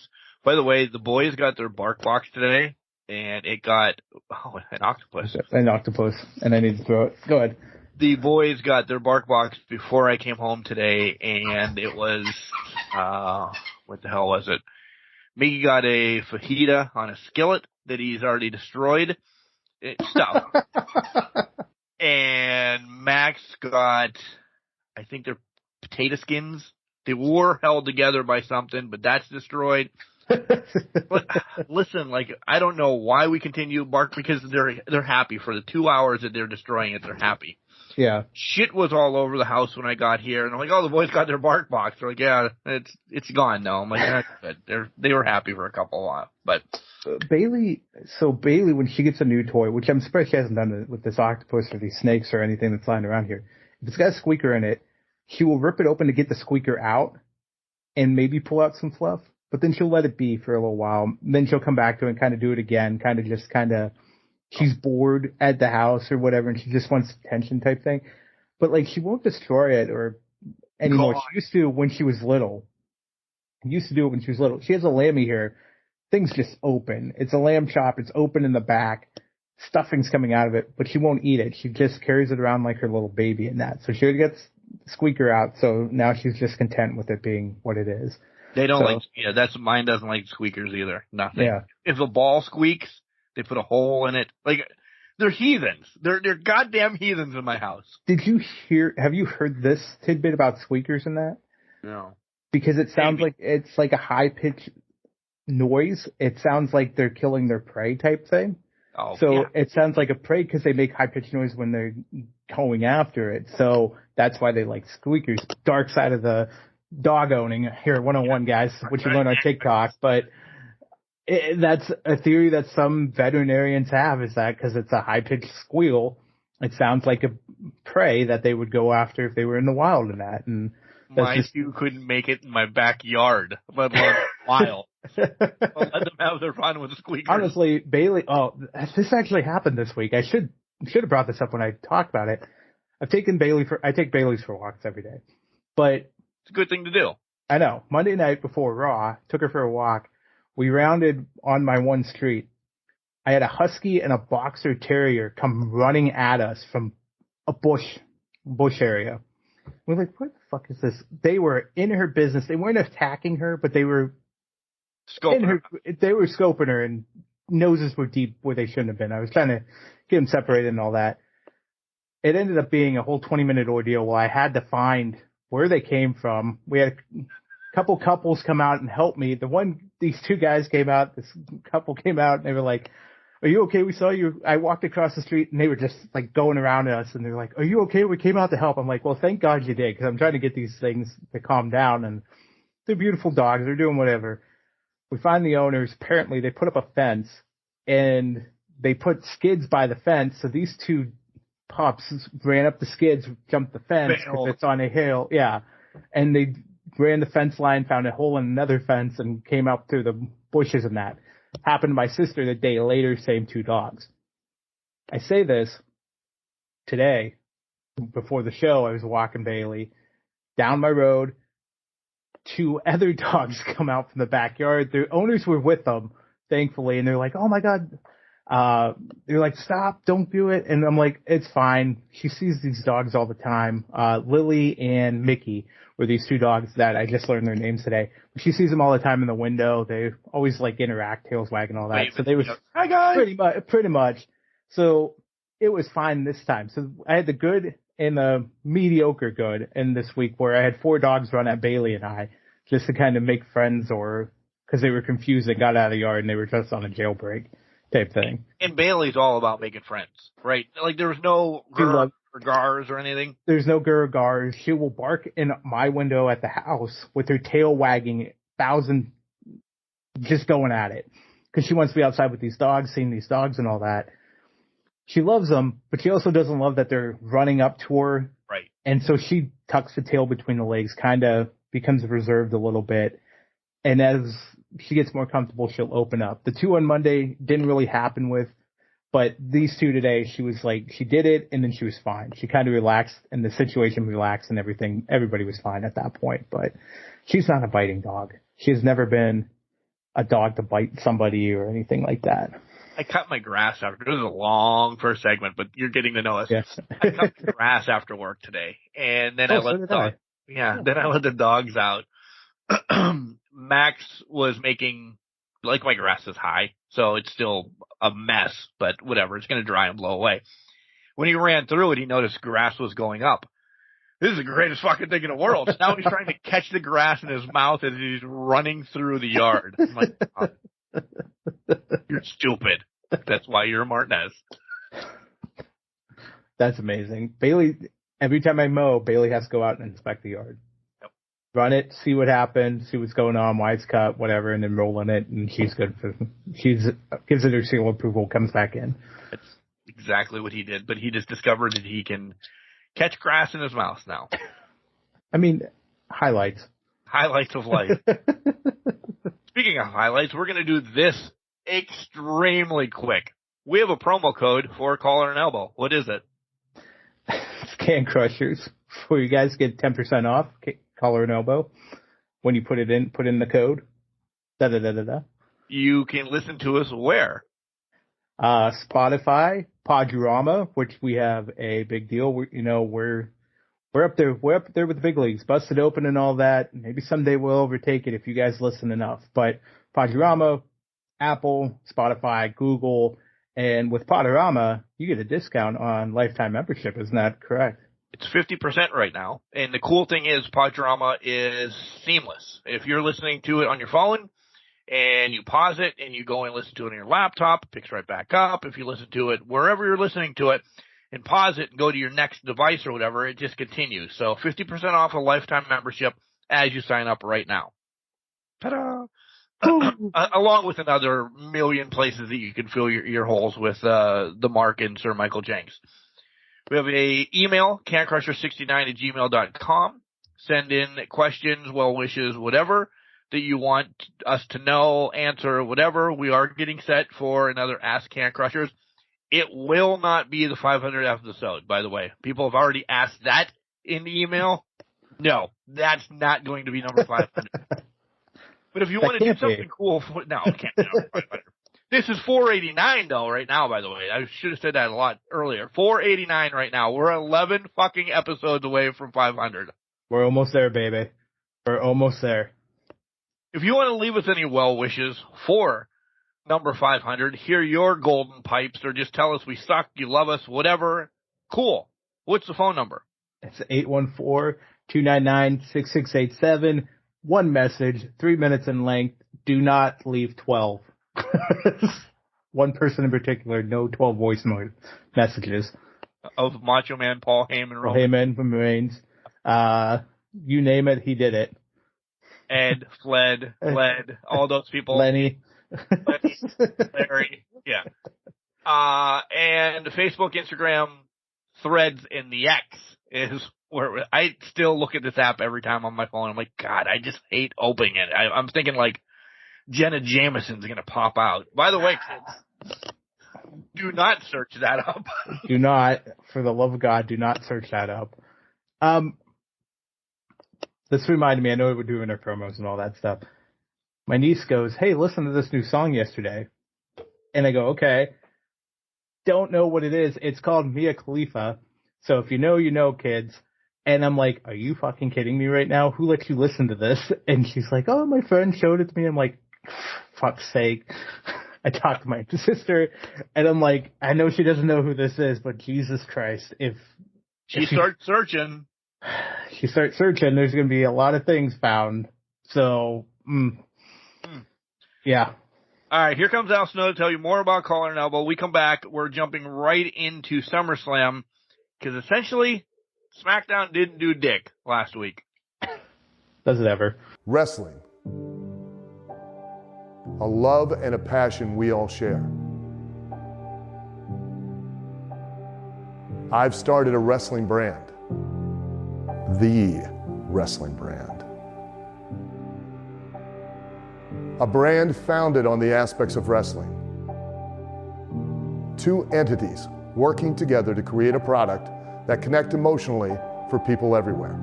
By the way, the boys got their bark box today, and it got an octopus. An octopus, and I need to throw it. Go ahead. The boys got their bark box before I came home today, and it was what the hell was it? Mickey got a fajita on a skillet that he's already destroyed. Stuff. And Max got, I think they're potato skins. They were held together by something, but that's destroyed. But listen, I don't know why we continue bark because they're happy for the 2 hours that they're destroying it. They're happy. Yeah. Shit was all over the house when I got here, and I'm like, oh, the boys got their bark box. They're like, yeah, it's gone now. I'm like, that's good. They were happy for a couple of while, but Bailey, when she gets a new toy, which I'm surprised she hasn't done it with this octopus or these snakes or anything that's flying around here. If it's got a squeaker in it, she will rip it open to get the squeaker out and maybe pull out some fluff, but then she'll let it be for a little while. Then she'll come back to it and kind of do it again, she's bored at the house or whatever, and she just wants attention type thing. But she won't destroy it or anymore. She used to when she was little. Used to do it when she was little. She has a lammy here. Things just open. It's a lamb chop. It's open in the back. Stuffing's coming out of it, but she won't eat it. She just carries it around like her little baby and that. So she gets squeaker out, so now she's just content with it being what it is. They don't that's mine doesn't like squeakers either. Nothing. Yeah. If a ball squeaks, they put a hole in it. Like, they're heathens. They're goddamn heathens in my house. Have you heard this tidbit about squeakers and that? No. Because it sounds like it's like a high-pitched noise. It sounds like they're killing their prey type thing. Oh, so yeah. It sounds like a prey because they make high-pitched noise when they're going after it. So that's why they like squeakers. Dark side of the dog owning here, 101 guys, which you learn on TikTok. But that's a theory that some veterinarians have, is that because it's a high-pitched squeal, it sounds like a prey that they would go after if they were in the wild and that. And my shoe couldn't make it in my backyard, let alone wild. I'll let them have their fun with the squeakers. Honestly, Bailey, this actually happened this week. I should have brought this up when I talked about it. I take Bailey's for walks every day. But it's a good thing to do. I know. Monday night before Raw, took her for a walk. We rounded on my one street. I had a husky and a boxer terrier come running at us from a bush area. We're like, what the fuck is this? They were in her business. They weren't attacking her, but they were scoping her, and noses were deep where they shouldn't have been. I was trying to get them separated and all that. It ended up being a whole 20-minute ordeal where I had to find where they came from. We had a couple couples come out and help me. These two guys came out, this couple came out, and they were like, "Are you okay? We saw you." I walked across the street and they were just like going around us, and they're like, "Are you okay? We came out to help." I'm like, "Well, thank God you did, because I'm trying to get these things to calm down, and they're beautiful dogs. They're doing whatever." We find the owners. Apparently they put up a fence and they put skids by the fence. So these two pups ran up the skids, jumped the fence because it's on a hill. Yeah. And they ran the fence line, found a hole in another fence, and came up through the bushes and that. Happened to my sister the day later, same two dogs. I say this today, before the show, I was walking Bailey down my road. Two other dogs come out from the backyard. Their owners were with them, thankfully, and they're like, "Oh my God." They're like, "Stop, don't do it." And I'm like, "It's fine." She sees these dogs all the time. Lily and Mickey were these two dogs that I just learned their names today. She sees them all the time in the window. They always like interact, tails wagging, all that. So they was "Hi guys." Pretty much. So it was fine this time. So I had the good and the mediocre good in this week, where I had 4 dogs run at Bailey and I, just to kind of make friends, or because they were confused and got out of the yard and they were just on a jailbreak type thing. And Bailey's all about making friends, right? Like, there was no or gars or anything. There's no gars. She will bark in my window at the house with her tail wagging, just going at it, because she wants to be outside with these dogs, seeing these dogs and all that. She loves them, but she also doesn't love that they're running up to her. Right. And so she tucks the tail between the legs, kind of becomes reserved a little bit. And as she gets more comfortable, she'll open up. The 2 on Monday didn't really happen with, but these 2 today, she was like, she did it, and then she was fine. She kind of relaxed, and the situation relaxed and everything. Everybody was fine at that point, but she's not a biting dog. She has never been a dog to bite somebody or anything like that. I cut my grass after. This is a long first segment, but you're getting to know us. Yes. I cut the grass after work today, and then I let the dogs out. Max was making, like, my grass is high, so it's still a mess, but whatever. It's going to dry and blow away. When he ran through it, he noticed grass was going up. This is the greatest fucking thing in the world. So now he's trying to catch the grass in his mouth as he's running through the yard. I'm like, "Oh, you're stupid. That's why you're a Martinez." That's amazing. Bailey, every time I mow, Bailey has to go out and inspect the yard. Yep. Run it, see what happened, see what's going on, why it's cut, whatever, and then roll in it, and she's good gives it her seal of approval, comes back in. That's exactly what he did, but he just discovered that he can catch grass in his mouth now. I mean, highlights. Highlights of life. Speaking of highlights, we're going to do this extremely quick. We have a promo code for Collar and Elbow. What is it? It's Can Crushers, where you guys get 10% off Collar and Elbow when you put in the code. You can listen to us where? Spotify, Podurama, which we have a big deal. We're We're up there with the big leagues, busted open and all that. Maybe someday we'll overtake it if you guys listen enough. But Podurama, Apple, Spotify, Google, and with Podurama, you get a discount on lifetime membership. Isn't that correct? It's 50% right now. And the cool thing is Podurama is seamless. If you're listening to it on your phone and you pause it and you go and listen to it on your laptop, it picks right back up. If you listen to it wherever you're listening to it, and pause it and go to your next device or whatever, it just continues. So 50% off a lifetime membership as you sign up right now. Ta-da! Along with another million places that you can fill your ear holes with the Mark and Sir Michael Jenks. We have a email, cancrusher69@gmail.com. Send in questions, well wishes, whatever that you want us to know, answer, whatever. We are getting set for another Ask Can Crushers. It will not be the 500th episode, by the way. People have already asked that in the email. No, that's not going to be number 500. But if you want to do something cool, no, it can't be number 500. This is 489 though right now, by the way. I should have said that a lot earlier. 489 right now. We're 11 fucking episodes away from 500. We're almost there, baby. We're almost there. If you want to leave us any well wishes for number 500, hear your golden pipes, or just tell us we suck, you love us, whatever. Cool. What's the phone number? It's 814-299-6687. One message, 3 minutes in length. Do not leave 12. One person in particular, no 12 voice messages. Of Macho Man Paul Heyman. Paul Heyman from Reigns. You name it, he did it. Ed, Fled, all those people. Lenny, Larry, yeah. And Facebook, Instagram, Threads, and the X is where I still look at this app every time on my phone. I'm like, God, I just hate opening it. I'm thinking like Jenna Jameson's going to pop out. By the way, kids, do not search that up. Do not, for the love of God, do not search that up. This reminded me, I know we're doing our promos and all that stuff. My niece goes, hey, listen to this new song yesterday. And I go, okay. Don't know what it is. It's called Mia Khalifa. So if you know, you know, kids. And I'm like, are you fucking kidding me right now? Who lets you listen to this? And she's like, oh, my friend showed it to me. I'm like, fuck's sake. I talked to my sister, and I'm like, I know she doesn't know who this is, but Jesus Christ, if she starts searching, there's going to be a lot of things found. So, yeah. All right, here comes Al Snow to tell you more about Collar and Elbow. We come back, we're jumping right into SummerSlam, because essentially, SmackDown didn't do dick last week. Does it ever? Wrestling. A love and a passion we all share. I've started a wrestling brand. The wrestling brand. A brand founded on the aspects of wrestling. Two entities working together to create a product that connect emotionally for people everywhere.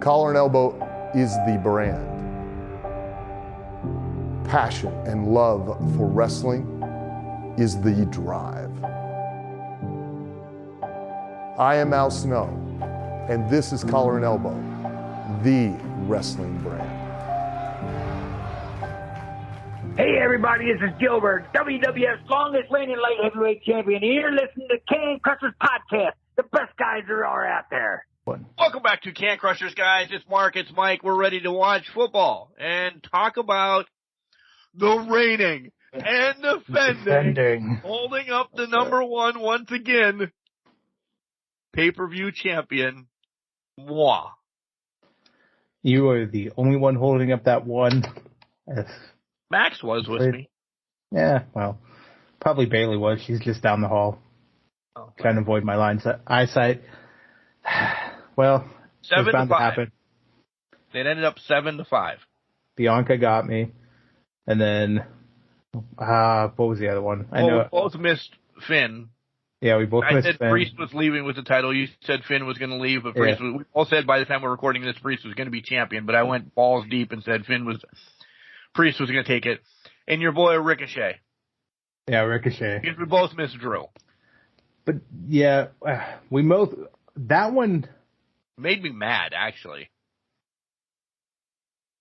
Collar and Elbow is the brand. Passion and love for wrestling is the drive. I am Al Snow, and this is Collar and Elbow, the wrestling brand. Hey everybody, this is Gilbert, WWF's longest reigning light heavyweight champion. And you're listening to Can Crushers Podcast, the best guys there are out there. Welcome back to Can Crushers, guys. It's Mark, it's Mike. We're ready to watch football and talk about the reigning and defending, holding up the number one once again, pay-per-view champion, moi. You are the only one holding up that one. Max was with me. Yeah, well, probably Bailey was. She's just down the hall. Oh, trying to avoid my eyesight. Well, 7-5. It ended up 7-5. Bianca got me, and then what was the other one? We both missed Finn. Yeah, we both missed Finn. I said Priest was leaving with the title. You said Finn was going to leave, but Priest was, we all said by the time we're recording this, Priest was going to be champion. But I went balls deep and said Priest was going to take it, and your boy Ricochet. Yeah, Ricochet. Because we both missed Drew. But yeah, that one made me mad, actually.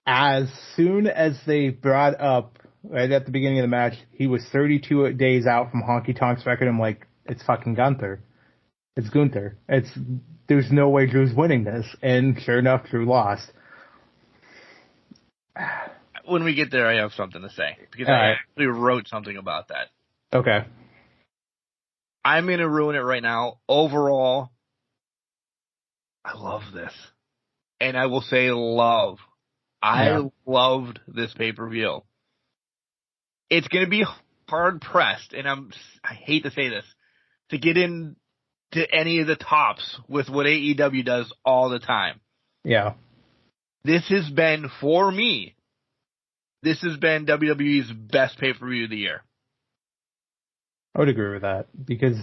As soon as they brought up right at the beginning of the match, he was 32 days out from Honky Tonk's record. I'm like, it's fucking Gunther. It's Gunther. There's no way Drew's winning this. And sure enough, Drew lost. When we get there, I have something to say. Because I actually wrote something about that. Okay. I'm going to ruin it right now. Overall, I love this. And I will say love. I loved this pay-per-view. It's going to be hard-pressed, and I hate to say this, to get into any of the tops with what AEW does all the time. Yeah. This has been, for me, WWE's best pay-per-view of the year. I would agree with that, because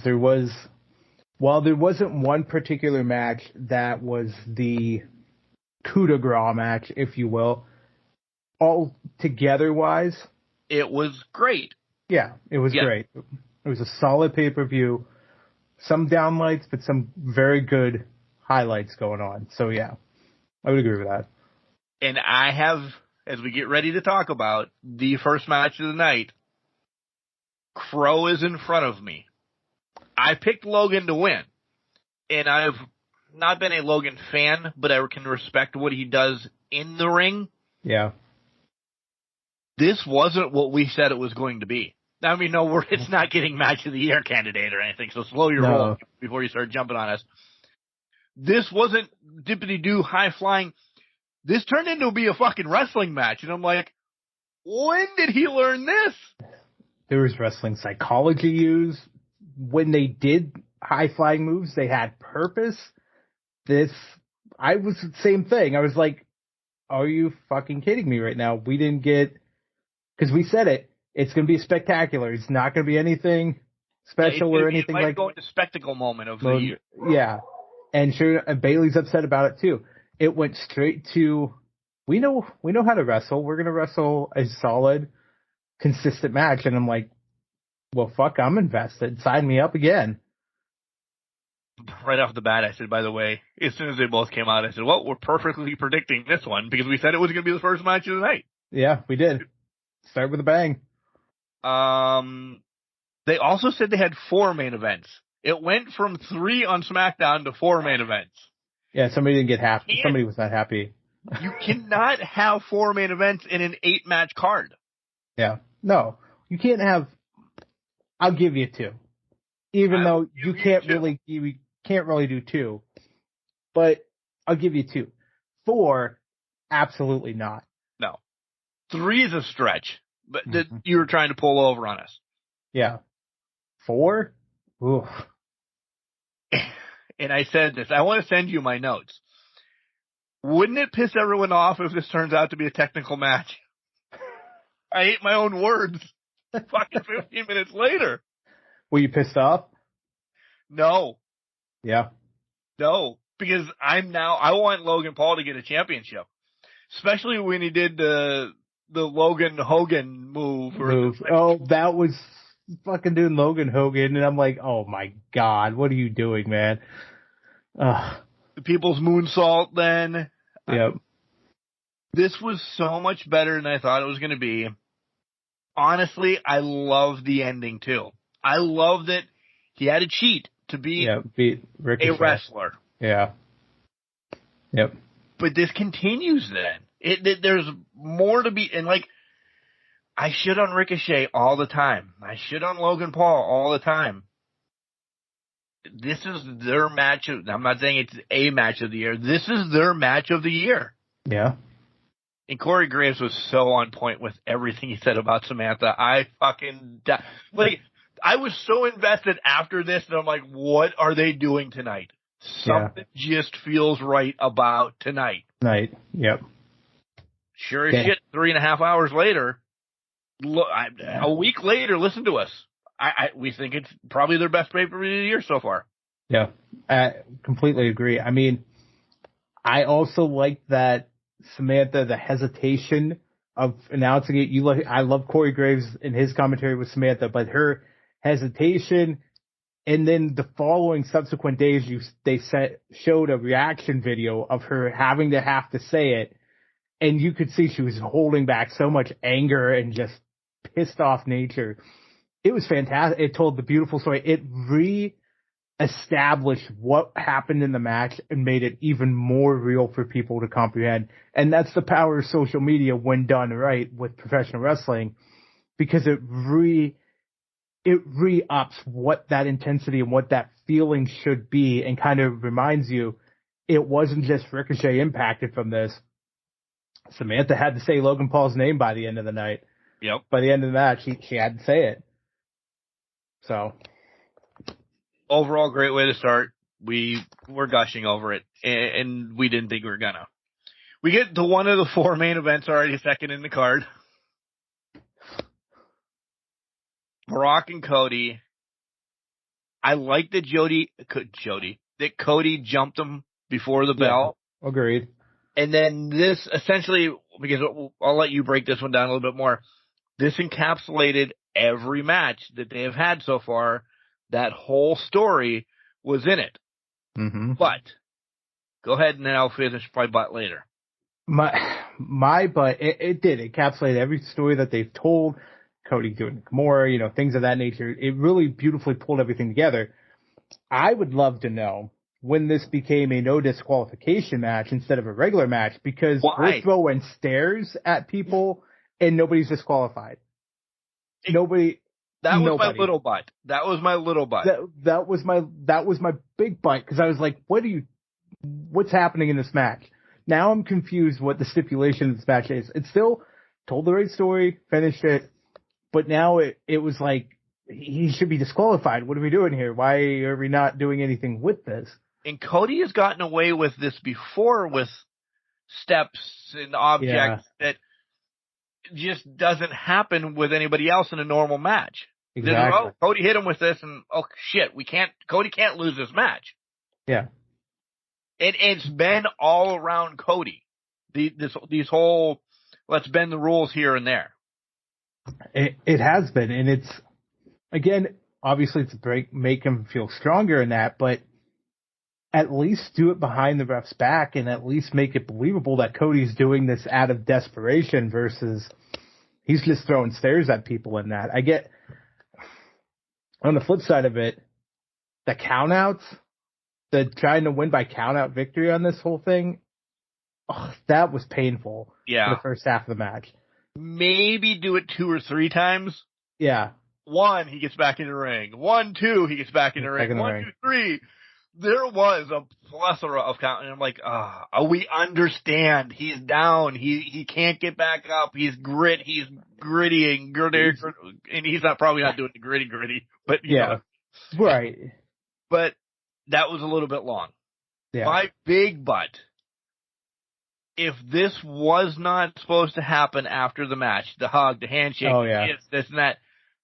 while there wasn't one particular match that was the coup de grace match, if you will, all together wise, it was great. Yeah, it was great. It was a solid pay-per-view. Some downlights, but some very good highlights going on. So yeah, I would agree with that. And I have, as we get ready to talk about the first match of the night, Crow is in front of me. I picked Logan to win, and I've not been a Logan fan, but I can respect what he does in the ring. Yeah. This wasn't what we said it was going to be. I mean, no, it's not getting match of the year candidate or anything, so slow your roll before you start jumping on us. This wasn't dippity-doo, high-flying. This turned into be a fucking wrestling match, and I'm like, when did he learn this? There was wrestling psychology used. When they did high-flying moves, they had purpose. I was the same thing. I was like, are you fucking kidding me right now? We didn't get, because we said it's going to be spectacular. It's not going to be anything special or anything like. It might go into spectacle moment of the year. Yeah, and sure, Bailey's upset about it too. It went straight to, we know how to wrestle. We're going to wrestle a solid, consistent match, and I'm like, well, fuck, I'm invested. Sign me up again. Right off the bat, I said, by the way, as soon as they both came out, I said, well, we're perfectly predicting this one because we said it was going to be the first match of the night. Yeah, we did. Start with a bang. They also said they had 4 main events. It went from 3 on SmackDown to 4 main events. Yeah, somebody didn't get happy. Somebody was not happy. You cannot have 4 main events in an 8-match card. Yeah. No, you can't have, I'll give you 2. Even though you can't really do 2, but I'll give you 2. 4, absolutely not. No. 3 is a stretch, but you were trying to pull over on us. Yeah. 4? Oof. And I said this, I want to send you my notes. Wouldn't it piss everyone off if this turns out to be a technical match? I ate my own words. Fucking 15 minutes later. Were you pissed off? No. Yeah. No, because I want Logan Paul to get a championship, especially when he did the Logan Hogan move. Oh, that was fucking doing Logan Hogan, and I'm like, oh my god, what are you doing, man? The People's Moonsault. Then, yep. This was so much better than I thought it was going to be. Honestly, I love the ending too. I love that he had to cheat to beat Ricochet. A wrestler. Yeah. Yep. But this continues then. There's more to be, and like, I shit on Ricochet all the time. I shit on Logan Paul all the time. This is their match I'm not saying it's a match of the year. This is their match of the year. Yeah. And Corey Graves was so on point with everything he said about Samantha. I fucking like, I was so invested after this that I'm like, what are they doing tonight? Something just feels right about tonight. Yep. Sure as shit, 3.5 hours later, a week later, listen to us. We think it's probably their best pay-per-view of the year so far. Yeah, I completely agree. I mean, I also like that Samantha, the hesitation of announcing it. I love Corey Graves in his commentary with Samantha, but her hesitation, And then the following subsequent days, showed a reaction video of her having to say it. And you could see she was holding back so much anger and just pissed off nature. It was fantastic. It told the beautiful story. It re-established what happened in the match and made it even more real for people to comprehend. And that's the power of social media when done right with professional wrestling, because it re-ups what that intensity and what that feeling should be, and kind of reminds you it wasn't just Ricochet impacted from this. Samantha had to say Logan Paul's name by the end of the night. Yep. By the end of the match, she had to say it. So, overall, great way to start. We were gushing over it, and we didn't think we were gonna. We get to one of the 4 main events already, second in the card. Brock and Cody. I like that that Cody jumped him before the bell. Agreed. And then this essentially, because I'll let you break this one down a little bit more, this encapsulated every match that they have had so far. That whole story was in it. Mm-hmm. But, go ahead and then I'll finish my butt later. My butt, it did encapsulate every story that they've told. Cody doing more, things of that nature. It really beautifully pulled everything together. I would love to know when this became a no disqualification match instead of a regular match, because we're throwing stairs at people and nobody's disqualified. Nobody. That was my little butt. That was my little butt. That was my big butt, because I was like, what's happening in this match? Now I'm confused what the stipulation of this match is. It still told the right story, finished it, but now it was like, he should be disqualified. What are we doing here? Why are we not doing anything with this? And Cody has gotten away with this before with steps and objects that just doesn't happen with anybody else in a normal match. Exactly. Cody hit him with this, and shit, Cody can't lose this match. Yeah. It's been all around Cody. These whole, let's bend the rules here and there. It has been, and it's, again, obviously to make him feel stronger in that, but at least do it behind the ref's back and at least make it believable that Cody's doing this out of desperation versus he's just throwing stairs at people in that. I get, on the flip side of it, the countouts, the trying to win by countout victory on this whole thing, that was painful for the first half of the match. Maybe do it 2 or 3 times. Yeah. 1, he gets back in the ring. 1, 2, he gets back in the ring. 1, 2, 3. There was a plethora of count, and I'm like, we understand. He's down. He can't get back up. He's gritty, and he's probably not doing the gritty, but you know. Right. But that was a little bit long. Yeah. My big butt. If this was not supposed to happen after the match, the hug, the handshake, this and that,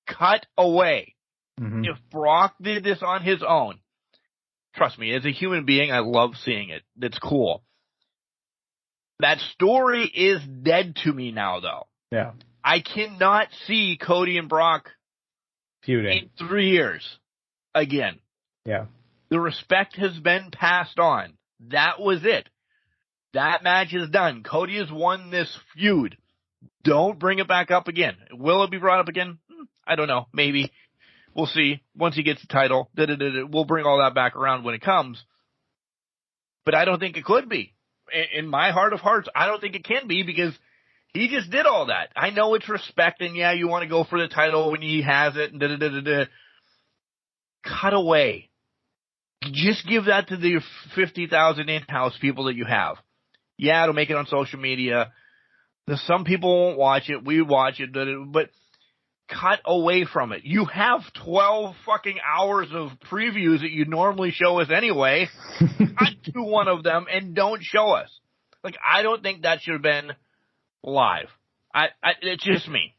cut away. Mm-hmm. If Brock did this on his own, trust me, as a human being, I love seeing it. It's cool. That story is dead to me now, though. Yeah. I cannot see Cody and Brock feuding in 3 years again. Yeah. The respect has been passed on. That was it. That match is done. Cody has won this feud. Don't bring it back up again. Will it be brought up again? I don't know. Maybe. We'll see. Once he gets the title, we'll bring all that back around when it comes. But I don't think it could be. In my heart of hearts, I don't think it can be, because he just did all that. I know it's respect, and you want to go for the title when he has it, and Cut away. Just give that to the 50,000 in-house people that you have. Yeah, it'll make it on social media. Some people won't watch it. We watch it, but cut away from it. You have 12 fucking hours of previews that you normally show us anyway. Cut to one of them and don't show us. Like, I don't think that should have been live. It's just me.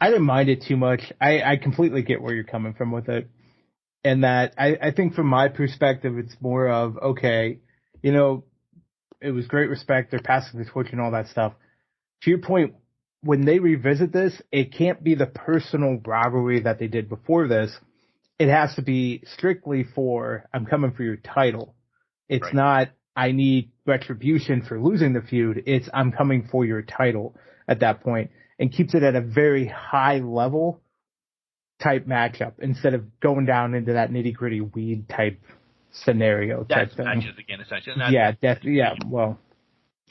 I didn't mind it too much. I completely get where you're coming from with it. And that I think from my perspective, it's more of, okay, it was great respect. They're passing the torch and all that stuff. To your point, when they revisit this, it can't be the personal rivalry that they did before this. it has to be strictly for, I'm coming for your title. It's not, I need retribution for losing the feud. It's, I'm coming for your title at that point, and keeps it at a very high level type matchup instead of going down into that nitty gritty weed type scenario. That's type thing. matches again, essentially. Yeah, definitely. Yeah, well,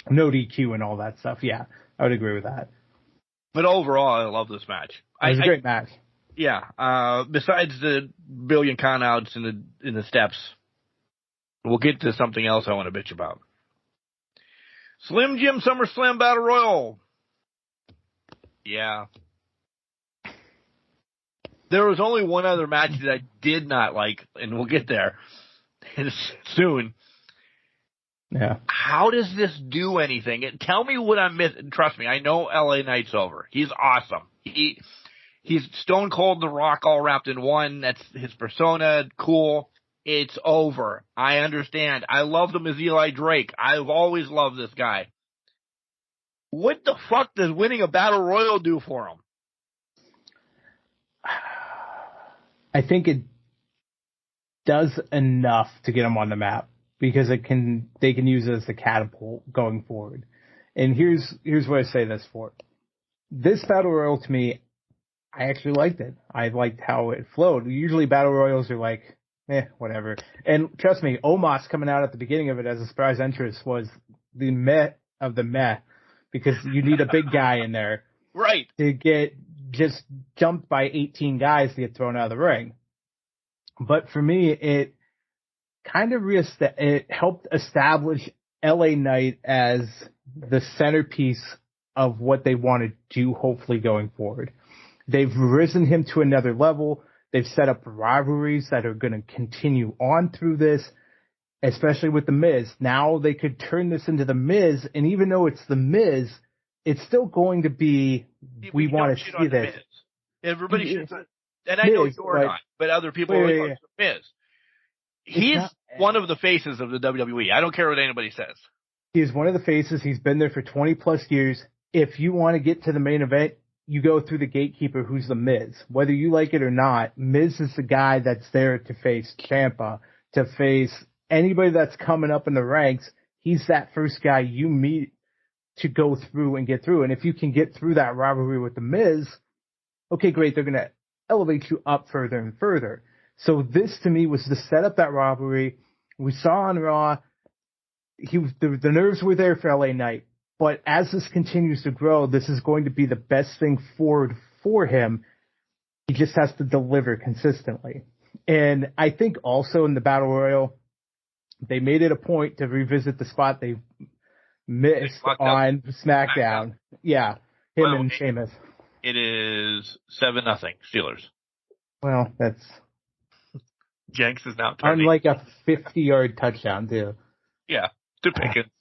no DQ and all that stuff. Yeah, I would agree with that. But overall, I love this match. It was a great match. Yeah. Besides the billion countouts in the steps, we'll get to something else I want to bitch about. Slim Jim SummerSlam Battle Royal. Yeah. There was only one other match that I did not like, and we'll get there soon. Yeah. How does this do anything? Tell me what I'm missing. Trust me, I know LA Knight's over. He's awesome. He's Stone Cold The Rock all wrapped in one. That's his persona. Cool. It's over. I understand. I loved him as Eli Drake. I've always loved this guy. What the fuck does winning a Battle Royal do for him? I think it does enough to get him on the map, because they can use it as a catapult going forward. And here's what I say this for. This Battle Royal, to me, I actually liked it. I liked how it flowed. Usually Battle Royals are like, whatever. And trust me, Omos coming out at the beginning of it as a surprise entrance was the meh of the meh, because you need a big guy in there. Right. To get just jumped by 18 guys to get thrown out of the ring. But for me, it kind of it helped establish LA Knight as the centerpiece of what they want to do, hopefully going forward. They've risen him to another level. They've set up rivalries that are going to continue on through this, especially with The Miz. Now they could turn this into The Miz, and even though it's The Miz, it's still going to be, we want to see this. Everybody should, and I know you're not, but other people are like, Miz. He's one of the faces of the WWE. I don't care what anybody says. He's one of the faces. He's been there for 20 plus years. If you want to get to the main event, you go through the gatekeeper, who's The Miz. Whether you like it or not, Miz is the guy that's there to face Ciampa, to face anybody that's coming up in the ranks. He's that first guy you meet to go through and get through. And if you can get through that rivalry with The Miz, okay, great. They're going to elevate you up further and further. So this, to me, was to set up that rivalry. We saw on Raw, the nerves were there for LA Knight. But as this continues to grow, this is going to be the best thing forward for him. He just has to deliver consistently. And I think also in the Battle Royal, they made it a point to revisit the spot they missed on SmackDown. Yeah, him and Sheamus. It is 7-0 Steelers. Well, that's... Jenks is now turning. On like a 50-yard touchdown, too. Yeah, to Pickens.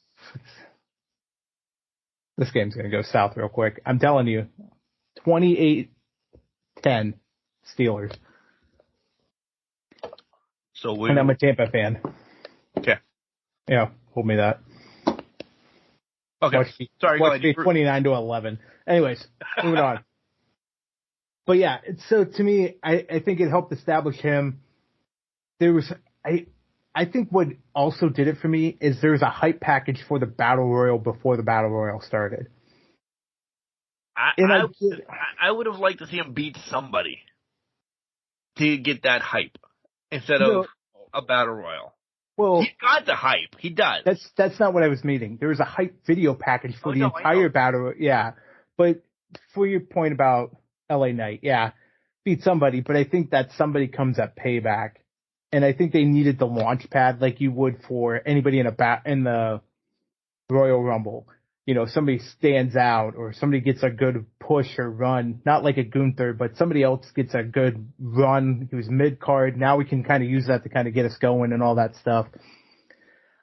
This game's going to go south real quick. I'm telling you, 28-10 Steelers. And I'm a Tampa fan. Okay. Yeah, hold me that. Okay. Sorry, go ahead. 29-11. Anyways, moving on. But yeah, so to me, I think it helped establish him. I think what also did it for me is there's a hype package for the Battle Royal before the Battle Royal started. I would have liked to see him beat somebody to get that hype instead of a Battle Royal. Well, he's got the hype. He does. That's not what I was meaning. There was a hype video package for the entire Battle. Yeah, but for your point about LA Knight, yeah, beat somebody, but I think that somebody comes at Payback. And I think they needed the launch pad like you would for anybody in the Royal Rumble. You know, somebody stands out or somebody gets a good push or run, not like a Gunther, but somebody else gets a good run. He was mid-card. Now we can kind of use that to kind of get us going and all that stuff.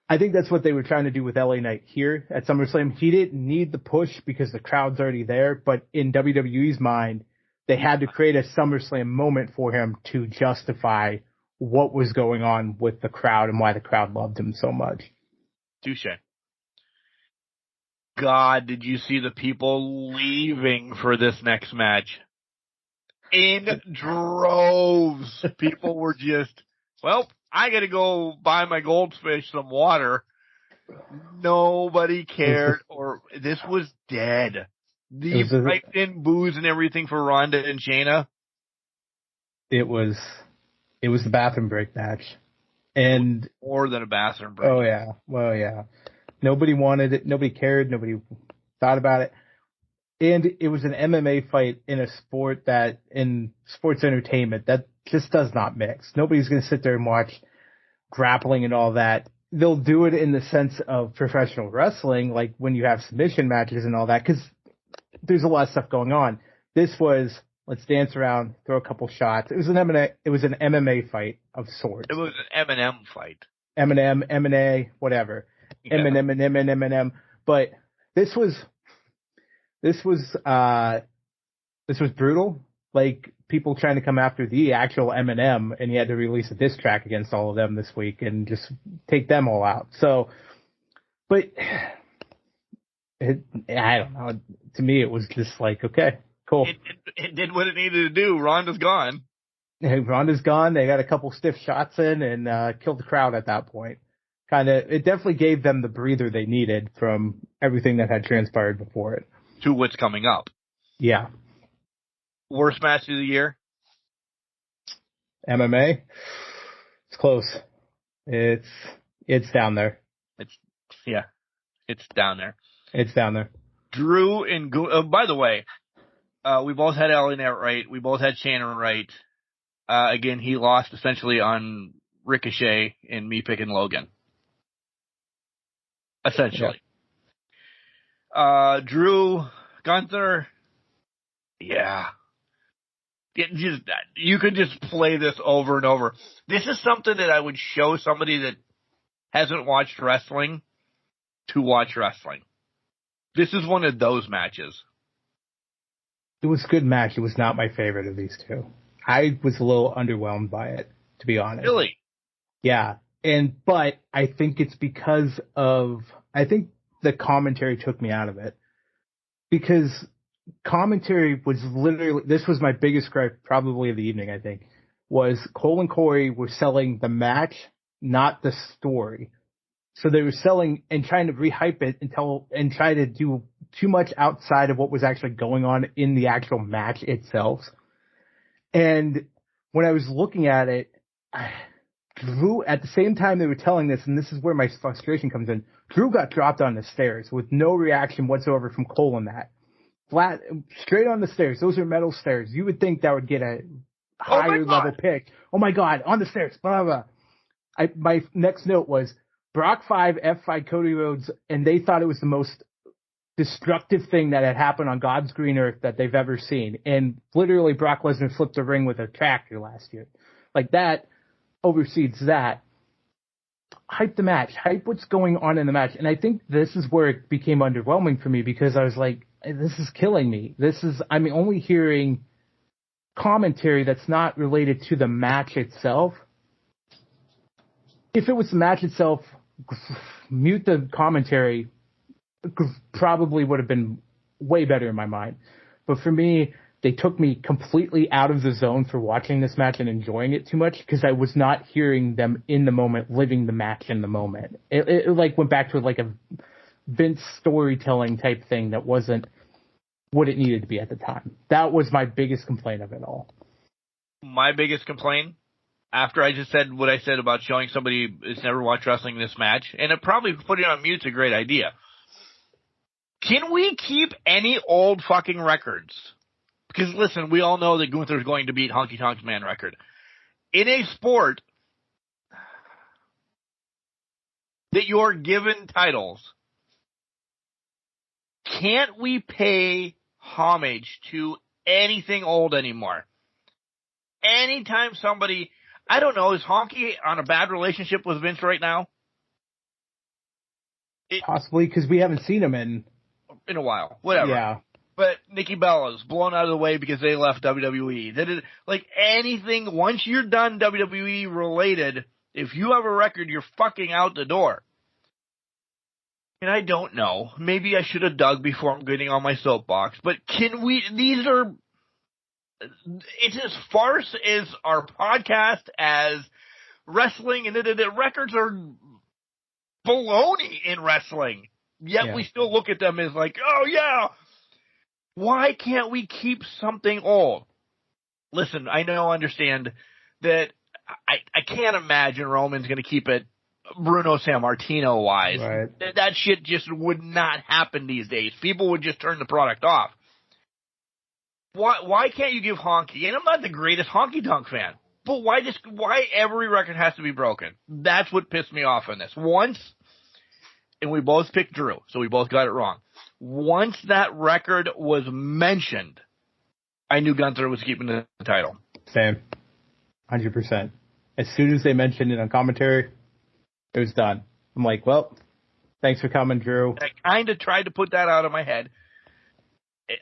I think that's what they were trying to do with LA Knight here at SummerSlam. He didn't need the push because the crowd's already there, but in WWE's mind, they had to create a SummerSlam moment for him to justify what was going on with the crowd and why the crowd loved him so much. Touche. God, did you see the people leaving for this next match? In droves. People were just, well, I got to go buy my goldfish some water. Nobody cared, or this was dead. The piped in booze and everything for Ronda and Shayna. It was the bathroom break match. And more than a bathroom break. Oh yeah. Well, yeah. Nobody wanted it. Nobody cared. Nobody thought about it. And it was an MMA fight in a sport that, in sports entertainment, that just does not mix. Nobody's going to sit there and watch grappling and all that. They'll do it in the sense of professional wrestling, like when you have submission matches and all that, because there's a lot of stuff going on. This was, let's dance around, throw a couple shots. It was an MMA fight of sorts. It was an Eminem fight. MMA, whatever. Yeah. Eminem. But this was brutal. Like, people trying to come after the actual Eminem, and he had to release a diss track against all of them this week and just take them all out. So, but I don't know. To me, it was just like, okay, cool. It did what it needed to do. Ronda's gone. Hey, Ronda's gone. They got a couple stiff shots in and killed the crowd at that point. It definitely gave them the breather they needed from everything that had transpired before it. To what's coming up. Yeah. Worst match of the year? MMA? It's close. It's down there. It's down there. It's down there. Drew and by the way, we both had Elliot right. We both had Shannon right. Again, he lost essentially on Ricochet and me picking Logan. Essentially. Yeah. Drew, Gunther, yeah. You could just play this over and over. This is something that I would show somebody that hasn't watched wrestling to watch wrestling. This is one of those matches. It was a good match. It was not my favorite of these two. I was a little underwhelmed by it, to be honest. Really? Yeah. But I think it's because I think the commentary took me out of it. Because commentary was literally, this was my biggest gripe probably of the evening, I think, was Cole and Corey were selling the match, not the story. So they were selling and trying to rehype it and try to do too much outside of what was actually going on in the actual match itself. And when I was looking at it, Drew, at the same time they were telling this, and this is where my frustration comes in, Drew got dropped on the stairs with no reaction whatsoever from Cole in that. Flat, straight on the stairs. Those are metal stairs. You would think that would get a higher level pick. Oh my God, on the stairs, blah, blah, blah. My next note was Brock 5, F5 Cody Rhodes, and they thought it was the most destructive thing that had happened on God's green earth that they've ever seen. And literally Brock Lesnar flipped the ring with a tractor last year. Like that oversees that. Hype the match. Hype what's going on in the match. And I think this is where it became underwhelming for me because I was like, this is killing me. I'm only hearing commentary that's not related to the match itself. If it was the match itself, mute the commentary probably would have been way better in my mind. But for me, they took me completely out of the zone for watching this match and enjoying it too much because I was not hearing them in the moment, living the match in the moment. It like went back to like a Vince storytelling type thing that wasn't what it needed to be at the time. That was my biggest complaint of it all. My biggest complaint, after I just said what I said about showing somebody who's never watched wrestling this match, and it probably putting it on mute's a great idea. Can we keep any old fucking records? Because listen, we all know that Gunther's going to beat Honky Tonk's man record. In a sport that you're given titles, can't we pay homage to anything old anymore? Anytime somebody, I don't know, is Honky on a bad relationship with Vince right now? Possibly, because we haven't seen him in a while. Whatever. Yeah. But Nikki Bella's blown out of the way because they left WWE. That is, like anything, once you're done WWE related, if you have a record, you're fucking out the door. And I don't know. Maybe I should have dug before I'm getting on my soapbox. But can we, these are it's as farce as our podcast, as wrestling, and the records are baloney in wrestling. Yet we still look at them as like, oh yeah, why can't we keep something old? Listen, I understand that I can't imagine Roman's going to keep it Bruno Sammartino wise. Right. That shit just would not happen these days. People would just turn the product off. Why can't you give Honky? And I'm not the greatest Honky Tonk fan, but why every record has to be broken? That's what pissed me off on this. Once, and we both picked Drew, so we both got it wrong. Once that record was mentioned, I knew Gunther was keeping the title. Same. 100%. As soon as they mentioned it on commentary, it was done. I'm like, well, thanks for coming, Drew. I kind of tried to put that out of my head.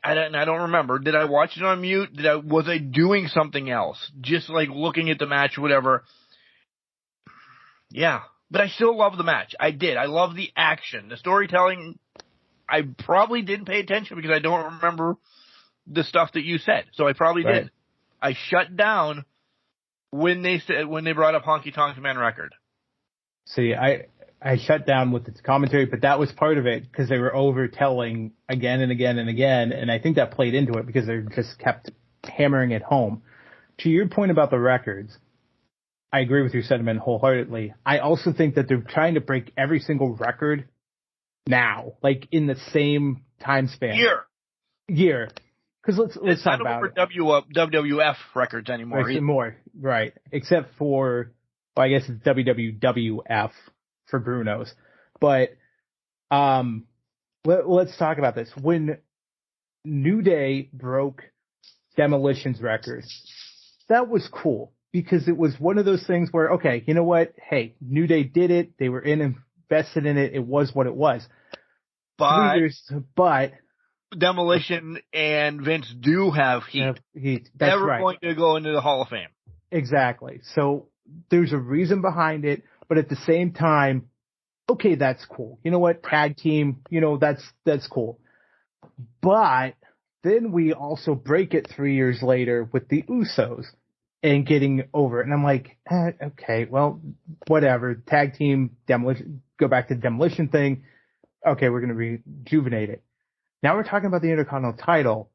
I don't remember. Did I watch it on mute? Was I doing something else? Just like looking at the match or whatever. Yeah. But I still love the match. I did. I love the action. The storytelling, I probably didn't pay attention because I don't remember the stuff that you said. So I probably did. I shut down when they brought up Honky Tonk Man record. See, I shut down with its commentary, but that was part of it because they were overtelling again and again and again, and I think that played into it because they just kept hammering it home. To your point about the records, I agree with your sentiment wholeheartedly. I also think that they're trying to break every single record now, like in the same time span. Year. Because let's talk about it. It's not WWF records anymore. More, right. Except for, well, I guess it's WWF for Bruno's. But let's talk about this. When New Day broke Demolition's record, that was cool because it was one of those things where, okay, you know what? Hey, New Day did it. They were invested in it. It was what it was. But Demolition and Vince do have heat. That's Never going to go into the Hall of Fame. Exactly. So there's a reason behind it, but at the same time, okay, that's cool. You know what? Tag team, that's cool. But then we also break it 3 years later with the Usos and getting over it. And I'm like, okay, well, whatever. Tag team, Demolition, go back to the Demolition thing. Okay, we're going to rejuvenate it. Now we're talking about the Intercontinental title,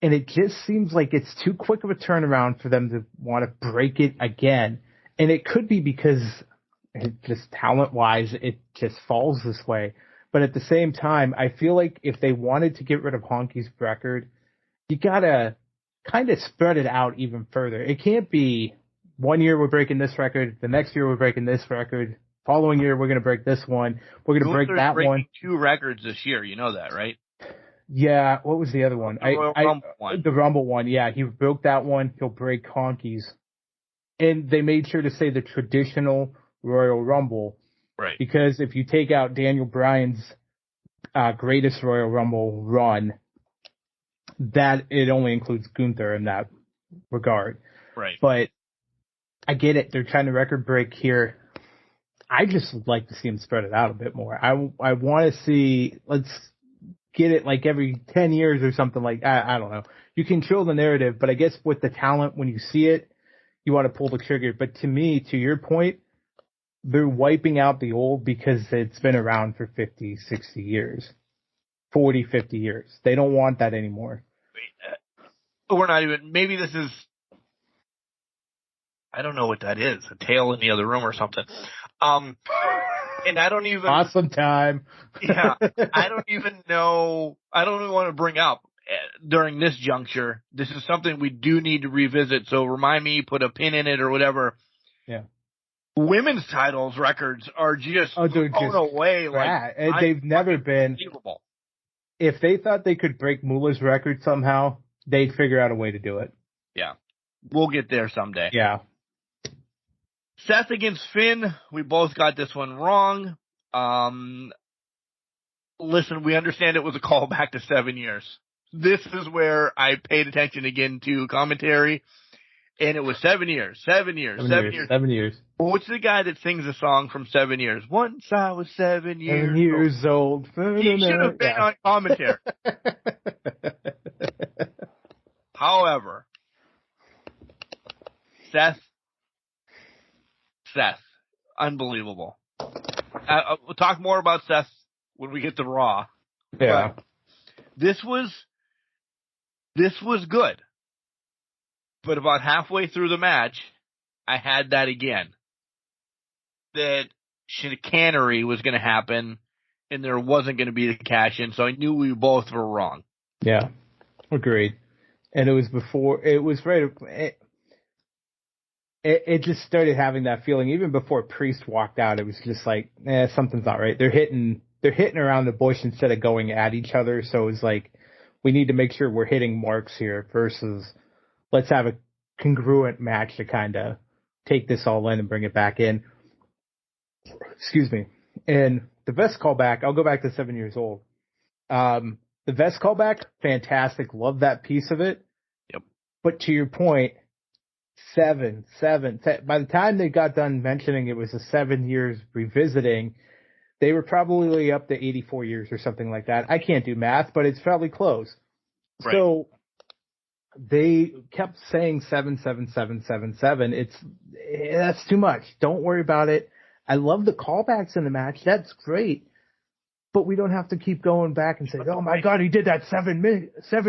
and it just seems like it's too quick of a turnaround for them to want to break it again. And it could be because just talent-wise, it just falls this way. But at the same time, I feel like if they wanted to get rid of Honky's record, you got to kind of spread it out even further. It can't be 1 year we're breaking this record, the next year we're breaking this record, following year we're going to break this one, we're going to break that one. 2 records this year, you know that, right? Yeah, what was the other one? The Rumble one. Yeah, he broke that one. He'll break Honky's. And they made sure to say the traditional Royal Rumble. Right. Because if you take out Daniel Bryan's greatest Royal Rumble run, that it only includes Gunther in that regard. Right. But I get it. They're trying to record break here. I just would like to see them spread it out a bit more. I want to see, let's get it like every 10 years or something like I don't know. You control the narrative, but I guess with the talent, when you see it, you want to pull the trigger. But to me, to your point, they're wiping out the old because it's been around for 50, 60 years, 40, 50 years. They don't want that anymore. We're not even, maybe this is, I don't know what that is, a tail in the other room or something. And I don't even. Awesome time. Yeah. I don't even know. I don't even want to bring up during this juncture. This is something we do need to revisit. So remind me, put a pin in it or whatever. Yeah. Women's titles records are just thrown away. Like, they've never been. Unbelievable. If they thought they could break Moolah's record somehow, they'd figure out a way to do it. Yeah. We'll get there someday. Yeah. Seth against Finn, we both got this one wrong. Listen, we understand it was a callback to 7 years. This is where I paid attention again to commentary, and it was 7 years. 7 years. 7 years. 7 years. Well, what's the guy that sings a song from 7 years? Once I was 7 years, 7 years old. He should have been on commentary. However, Seth, unbelievable. We'll talk more about Seth when we get to Raw. Yeah. But this was good. But about halfway through the match, I had that again. That chicanery was going to happen, and there wasn't going to be the cash-in, so I knew we both were wrong. Yeah, agreed. And it was right. It just started having that feeling even before Priest walked out. It was just like, something's not right. They're hitting around the bush instead of going at each other. So it was like, we need to make sure we're hitting marks here versus let's have a congruent match to kind of take this all in and bring it back in. Excuse me. And the vest callback, I'll go back to 7 years old. The vest callback, fantastic. Love that piece of it. Yep. But to your point, seven. By the time they got done mentioning it was a 7 years revisiting, they were probably up to 84 years or something like that. I can't do math, but it's probably close. Right. So they kept saying 7. That's too much. Don't worry about it. I love the callbacks in the match. That's great. But we don't have to keep going back and say, oh my God, he did that 7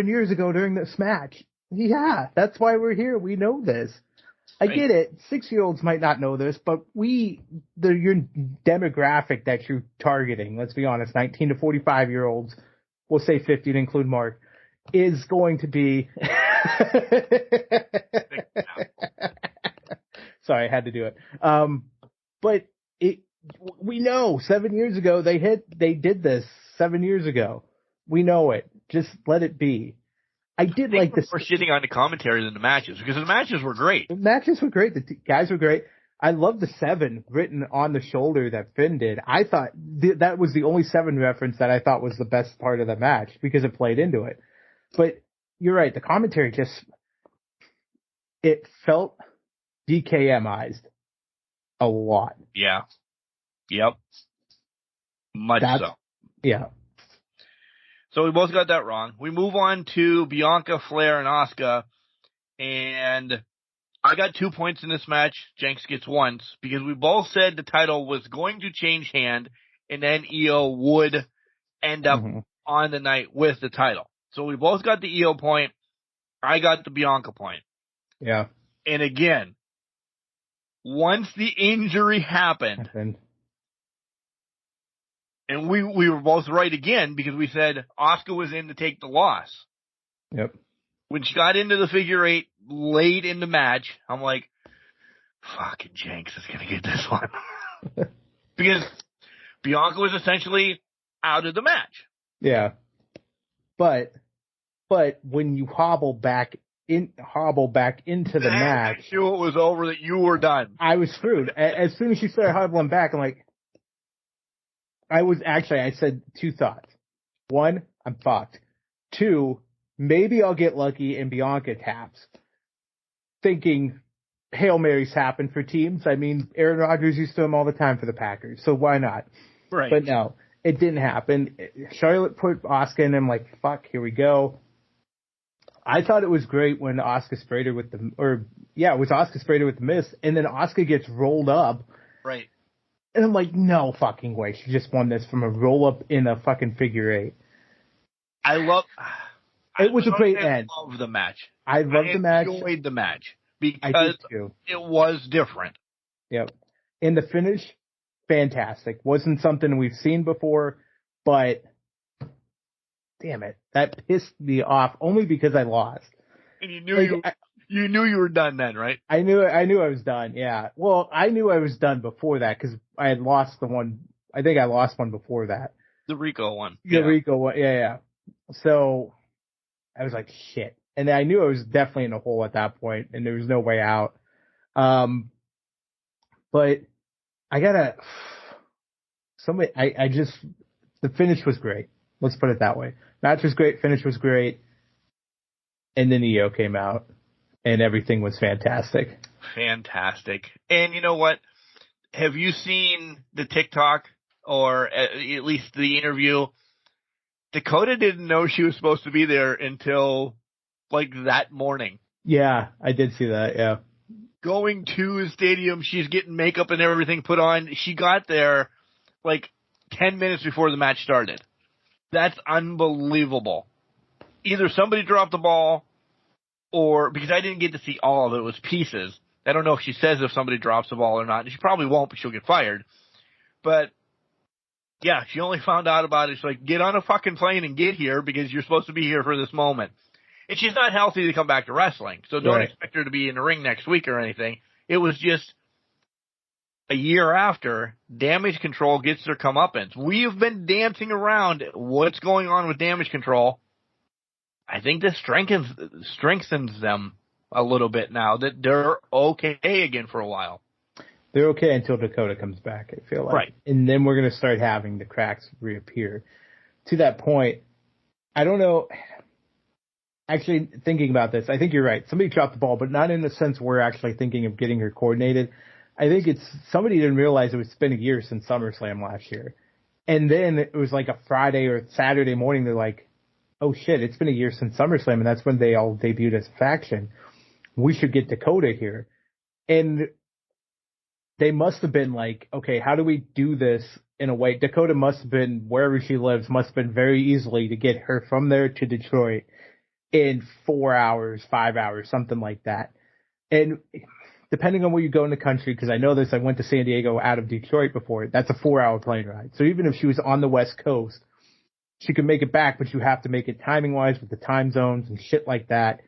years ago during this match. Yeah, that's why we're here. We know this. I get it. 6-year-olds might not know this, but your demographic that you're targeting, let's be honest, 19 to 45-year-olds, we'll say 50 to include Mark, is going to be. Sorry, I had to do it. But we know 7 years ago they did this 7 years ago. We know it. Just let it be. I did like this. We're shitting on the commentary than the matches because the matches were great. The matches were great. The guys were great. I love the 7 written on the shoulder that Finn did. I thought that was the only 7 reference that I thought was the best part of the match because it played into it. But you're right. The commentary it felt DKMized a lot. Yeah. Yep. Much so. Yeah. So we both got that wrong. We move on to Bianca, Flair, and Asuka. And I got 2 points in this match. Jenks gets 1 because we both said the title was going to change hand and then Io would end up on the night with the title. So we both got the Io point. I got the Bianca point. Yeah. And again, once the injury happened. And we were both right again because we said Asuka was in to take the loss. Yep. When she got into the figure 8 late in the match, I'm like, fucking Jenks is going to get this one. Because Bianca was essentially out of the match. Yeah. But when you hobble back into the match. I knew it was over, that you were done. I was screwed. As soon as she started hobbling back, I'm like, I said 2 thoughts. 1, I'm fucked. 2, maybe I'll get lucky and Bianca taps. Thinking Hail Marys happen for teams. I mean, Aaron Rodgers used to them all the time for the Packers, so why not? Right. But no, it didn't happen. Charlotte put Asuka in, and I'm like, fuck, here we go. I thought it was great when Asuka sprayed her with Asuka sprayed her with the mist, and then Asuka gets rolled up. Right. And I'm like, no fucking way. She just won this from a roll-up in a fucking figure 8. It was a great end. I love the match. I loved the match. I enjoyed the match because it was different. Yep. And the finish, fantastic. Wasn't something we've seen before, but damn it, that pissed me off only because I lost. And you knew you knew you were done then, right? I knew I was done. Yeah. Well, I knew I was done before that because I had lost the one. I think I lost one before that. The Rico one. The Rico one. Yeah. So I was like, shit. And I knew I was definitely in a hole at that point, and there was no way out. But I gotta. The finish was great. Let's put it that way. Match was great. Finish was great. And then Io came out. And everything was fantastic. Fantastic. And you know what? Have you seen the TikTok or at least the interview? Dakota didn't know she was supposed to be there until like that morning. Yeah, I did see that. Yeah. going to the stadium, she's getting makeup and everything put on. She got there like 10 minutes before the match started. That's unbelievable. Either somebody dropped the ball, or because I didn't get to see all of it, it was pieces. I don't know if she says if somebody drops the ball or not. She probably won't, but she'll get fired. But yeah, she only found out about it. She's like, get on a fucking plane and get here because you're supposed to be here for this moment. And she's not healthy to come back to wrestling, so don't expect her to be in the ring next week or anything. It was just a year after, Damage Control gets their comeuppance. We have been dancing around what's going on with Damage Control. I think this strengthens them a little bit now that they're okay again for a while. They're okay until Dakota comes back, I feel like. Right. And then we're going to start having the cracks reappear. To that point, I don't know. Actually, thinking about this, I think you're right. Somebody dropped the ball, but not in the sense we're actually thinking of getting her coordinated. I think it's somebody didn't realize it's been a year since SummerSlam last year. And then it was like a Friday or Saturday morning. They're like, oh shit, it's been a year since SummerSlam. And that's when they all debuted as a faction. We should get Dakota here. And they must have been like, okay, how do we do this in a way? Dakota must have been, wherever she lives, must have been very easily to get her from there to Detroit in 4 hours, 5 hours, something like that. And depending on where you go in the country, because I know this, I went to San Diego out of Detroit before, that's a 4-hour plane ride. So even if she was on the West Coast, she could make it back, but you have to make it timing-wise with the time zones and shit like that.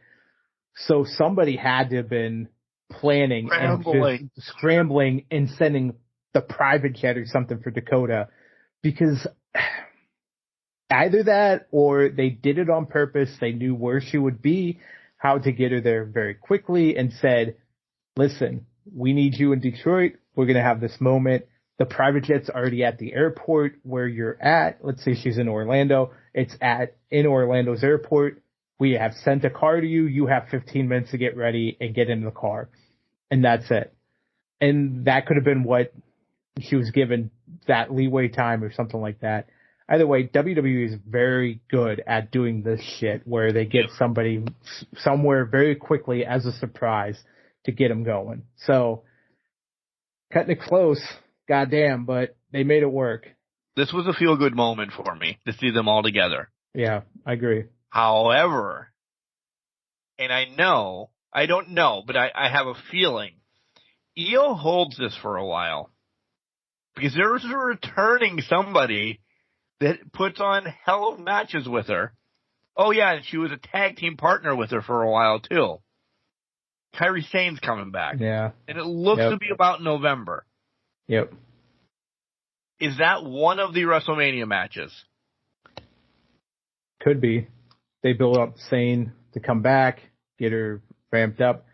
So somebody had to have been planning and just scrambling and sending the private jet or something for Dakota, because either that or they did it on purpose. They knew where she would be, how to get her there very quickly, and said, listen, we need you in Detroit. We're going to have this moment. The private jet's already at the airport where you're at. Let's say she's in Orlando. It's in Orlando's airport. We have sent a car to you. You have 15 minutes to get ready and get in the car. And that's it. And that could have been what she was given, that leeway time or something like that. Either way, WWE is very good at doing this shit where they get somebody somewhere very quickly as a surprise to get them going. So, cutting it close, goddamn, but they made it work. This was a feel-good moment for me to see them all together. Yeah, I agree. However, and I don't know, but I have a feeling, Io holds this for a while. Because there's a returning somebody that puts on hell of matches with her. Oh yeah, and she was a tag team partner with her for a while too. Kairi Sane's coming back. Yeah. And it looks to be about November. Yep. Is that one of the WrestleMania matches? Could be. They build up Sane to come back, get her ramped up.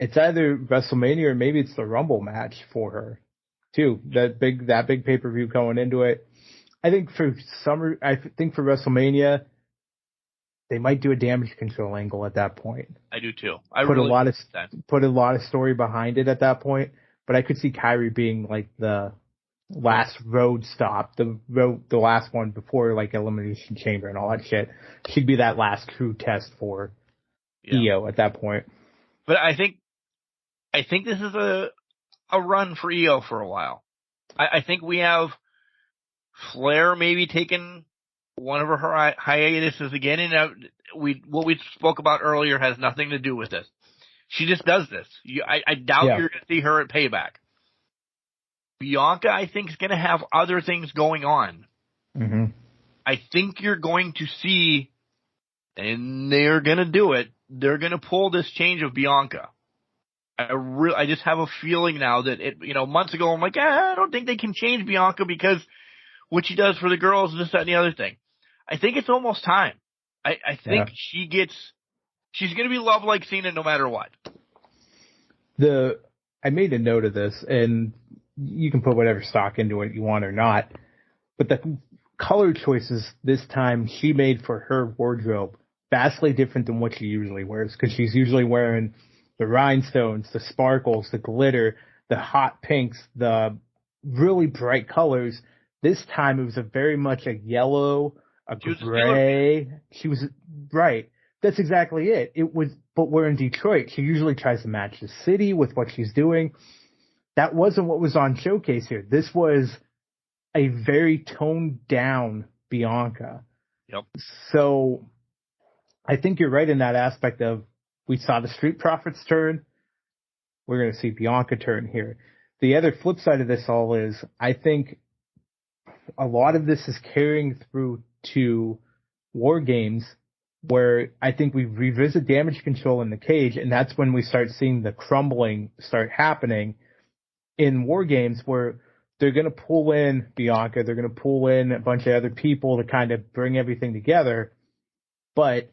It's either WrestleMania or maybe it's the Rumble match for her too. That big pay-per-view going into it. I think for WrestleMania, they might do a Damage Control angle at that point. I do too. Put a lot of story behind it at that point. But I could see Kairi being like the last road stop, the last one before like Elimination Chamber and all that shit. She'd be that last true test for Io at that point. But I think this is a run for Io for a while. I think we have Flair maybe taking one of her hiatuses again, and what we spoke about earlier has nothing to do with this. She just does this. I doubt you're going to see her at Payback. Bianca, I think, is going to have other things going on. Mm-hmm. I think you're going to see, and they're going to do it, they're going to pull this change of Bianca. I just have a feeling now that months ago I'm like, I don't think they can change Bianca because what she does for the girls, this, that, and the other thing. I think it's almost time. I think she's going to be loved like Cena no matter what. I made a note of this, and you can put whatever stock into it you want or not, but the color choices this time she made for her wardrobe vastly different than what she usually wears, because she's usually wearing the rhinestones, the sparkles, the glitter, the hot pinks, the really bright colors. This time it was very much a yellow, a gray. She was right. That's exactly it. It was but we're in Detroit. She usually tries to match the city with what she's doing. That wasn't what was on Showcase here. This was a very toned down Bianca. Yep. So I think you're right in that aspect of we saw the Street Profits turn. We're going to see Bianca turn here. The other flip side of this all is I think a lot of this is carrying through to War Games, where I think we revisit Damage Control in the cage, and that's when we start seeing the crumbling start happening in War Games, where they're going to pull in Bianca, they're going to pull in a bunch of other people to kind of bring everything together. But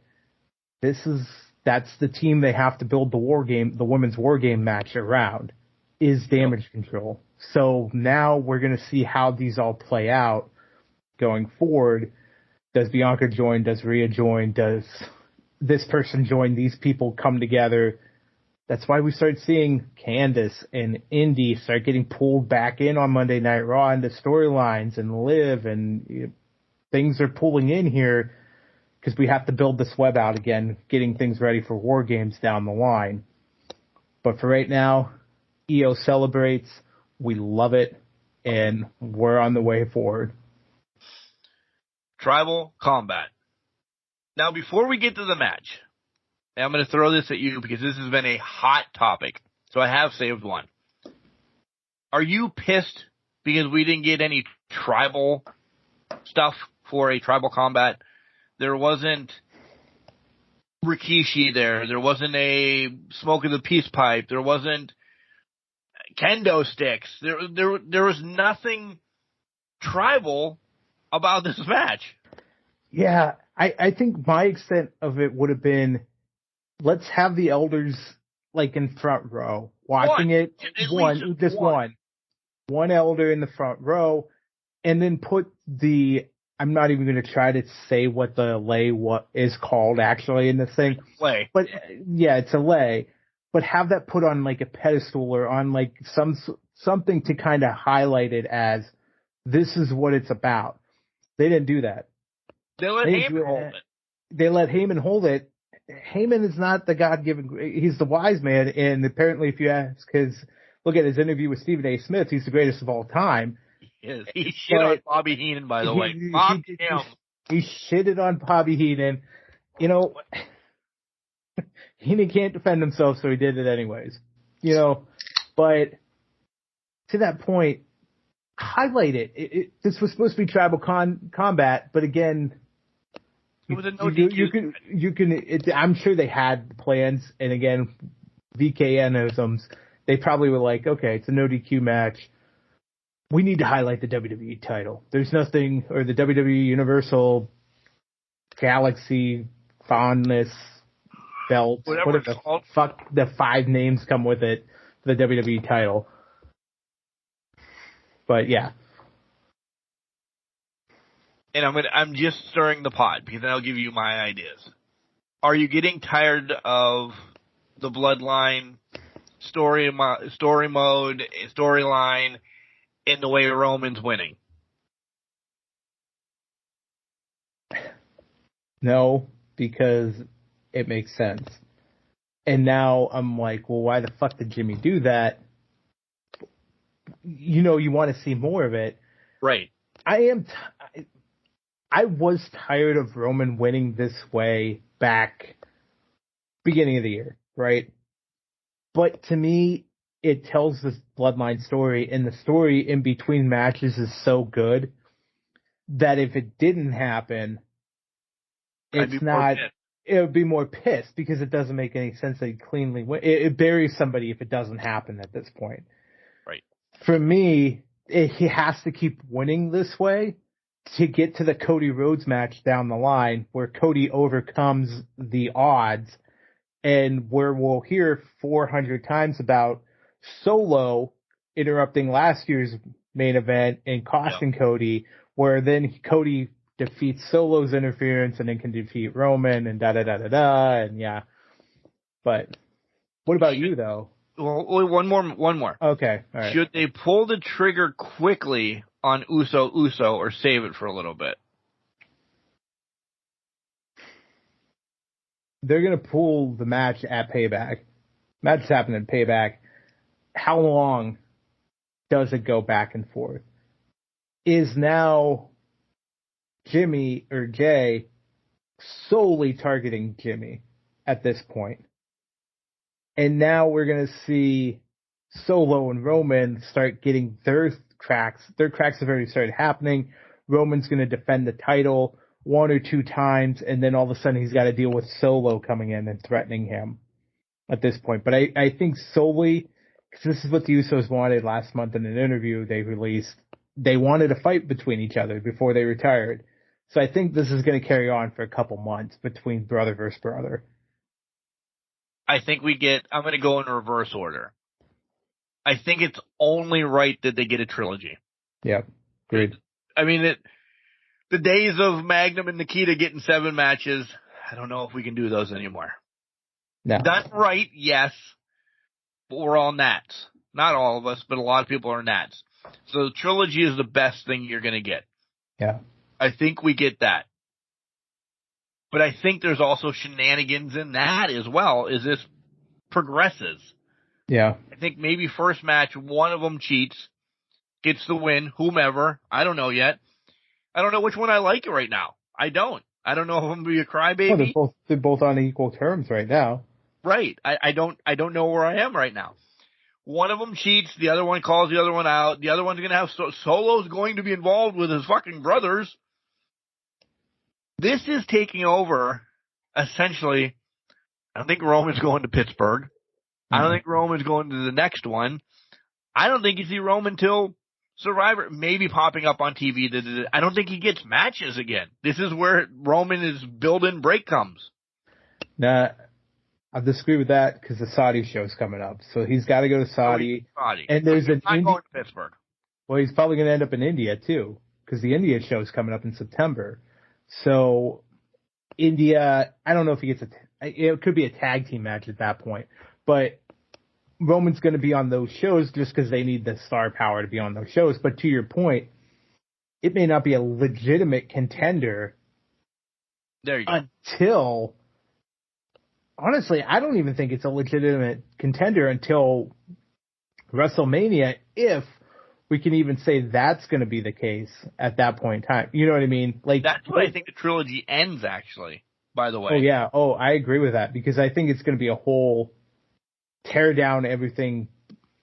that's the team they have to build the women's War Game match around, is Damage Control. So now we're going to see how these all play out going forward. Does Bianca join? Does Rhea join? Does this person join? These people come together. That's why we start seeing Candice and Indy start getting pulled back in on Monday Night Raw into storylines, and Liv, and things are pulling in here because we have to build this web out again, getting things ready for War Games down the line. But for right now, EO celebrates. We love it, and we're on the way forward. Tribal Combat. Now, before we get to the match, I'm going to throw this at you because this has been a hot topic, so I have saved one. Are you pissed because we didn't get any tribal stuff for a Tribal Combat? There wasn't Rikishi there. There wasn't a Smoke of the Peace Pipe. There wasn't kendo sticks. There was nothing tribal about this match. Yeah, I think my extent of it would have been, let's have the elders like in front row watching one elder in the front row, and then put I'm not even going to try to say what the lay is called actually in this thing. Lay. But yeah, it's a lay. But have that put on like a pedestal or on like something to kind of highlight it as this is what it's about. They didn't do that. They let Heyman hold it. They let Heyman hold it. Heyman is not the God-given. He's the wise man, and apparently, if you ask look at his interview with Stephen A. Smith, he's the greatest of all time. He shit on Bobby Heenan, by the way. He shitted on Bobby Heenan. Heenan can't defend himself, so he did it anyways. But to that point, highlight it. This was supposed to be Tribal Combat, but again, it was a no DQ. You can. I'm sure they had plans, and again, VKNisms. They probably were like, okay, it's a no DQ match. We need to highlight the WWE title. There's nothing, or the WWE Universal Galaxy Fondness belt, whatever the fuck the 5 names come with it for the WWE title. But yeah. And I'm just stirring the pot because then I'll give you my ideas. Are you getting tired of the Bloodline storyline in the way Roman's winning? No, because it makes sense. And now I'm like, well, why the fuck did Jimmy do that? You want to see more of it. Right. I was tired of Roman winning this way back beginning of the year, right? But to me, it tells this Bloodline story, and the story in between matches is so good that if it didn't happen, it would be more pissed because it doesn't make any sense that he cleanly win. It buries somebody if it doesn't happen at this point. Right. For me, he has to keep winning this way to get to the Cody Rhodes match down the line where Cody overcomes the odds, and where we'll hear 400 times about Solo interrupting last year's main event and costing Cody, where then Cody defeats Solo's interference and then can defeat Roman and da-da-da-da-da, and yeah. But what about you, though? Well, one more. Okay, all right. Should they pull the trigger quickly on Uso or save it for a little bit? they're going to pull the match at Payback. Match is happening at Payback. How long does it go back and forth? Is now Jimmy or Jay solely targeting Jimmy at this point? And now we're going to see Solo and Roman start getting their cracks. Their cracks have already started happening. Roman's going to defend the title 1 or 2 times, and then all of a sudden he's got to deal with Solo coming in and threatening him at this point. But I think solely, because this is what the Usos wanted last month in an interview they released, they wanted a fight between each other before they retired. So I think this is going to carry on for a couple months between brother versus brother. I think I'm going to go in reverse order. I think it's only right that they get a trilogy. Yeah, agreed. I mean, the days of Magnum and Nikita getting 7 matches, I don't know if we can do those anymore. No. Done right, yes, but we're all gnats. Not all of us, but a lot of people are gnats. So the trilogy is the best thing you're going to get. Yeah. I think we get that. But I think there's also shenanigans in that as well, as this progresses. Yeah. I think maybe first match, one of them cheats, gets the win, whomever. I don't know yet. I don't know which one I like right now. I don't know if I'm going to be a crybaby. Well, they're both on equal terms right now. Right. I don't know where I am right now. One of them cheats, the other one calls the other one out. The other one's going to have Solo's going to be involved with his fucking brothers. This is taking over, essentially. I don't think Roman's going to Pittsburgh. Mm-hmm. I don't think Roman's going to the next one. I don't think you see Roman till Survivor, maybe popping up on TV. I don't think he gets matches again. This is where Roman is building break comes. Nah, I disagree with that because the Saudi show's coming up. So he's got to go to Saudi. And there's an India. Going to Pittsburgh. Well, he's probably going to end up in India too because the India show's coming up in September. So India, I don't know if he gets it could be a tag team match at that point, but Roman's going to be on those shows just because they need the star power to be on those shows. But to your point, it may not be a legitimate contender. There you go. Until, honestly, I don't even think it's a legitimate contender until WrestleMania, if we can even say that's going to be the case at that point in time. You know what I mean? Like that's what I think the trilogy ends, actually, by the way. Oh, yeah. Oh, I agree with that because I think it's going to be a whole tear down everything,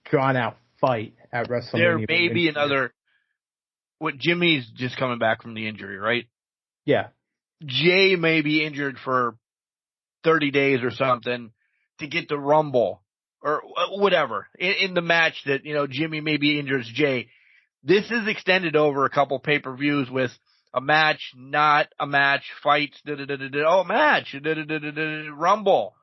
drawn out fight at WrestleMania. There may be another. What Jimmy's just coming back from the injury, right? Yeah. Jay may be injured for 30 days or something to get the Rumble or whatever in the match that, Jimmy maybe injures Jay. This is extended over a couple pay-per-views with a match, not a match, fights, match, Rumble.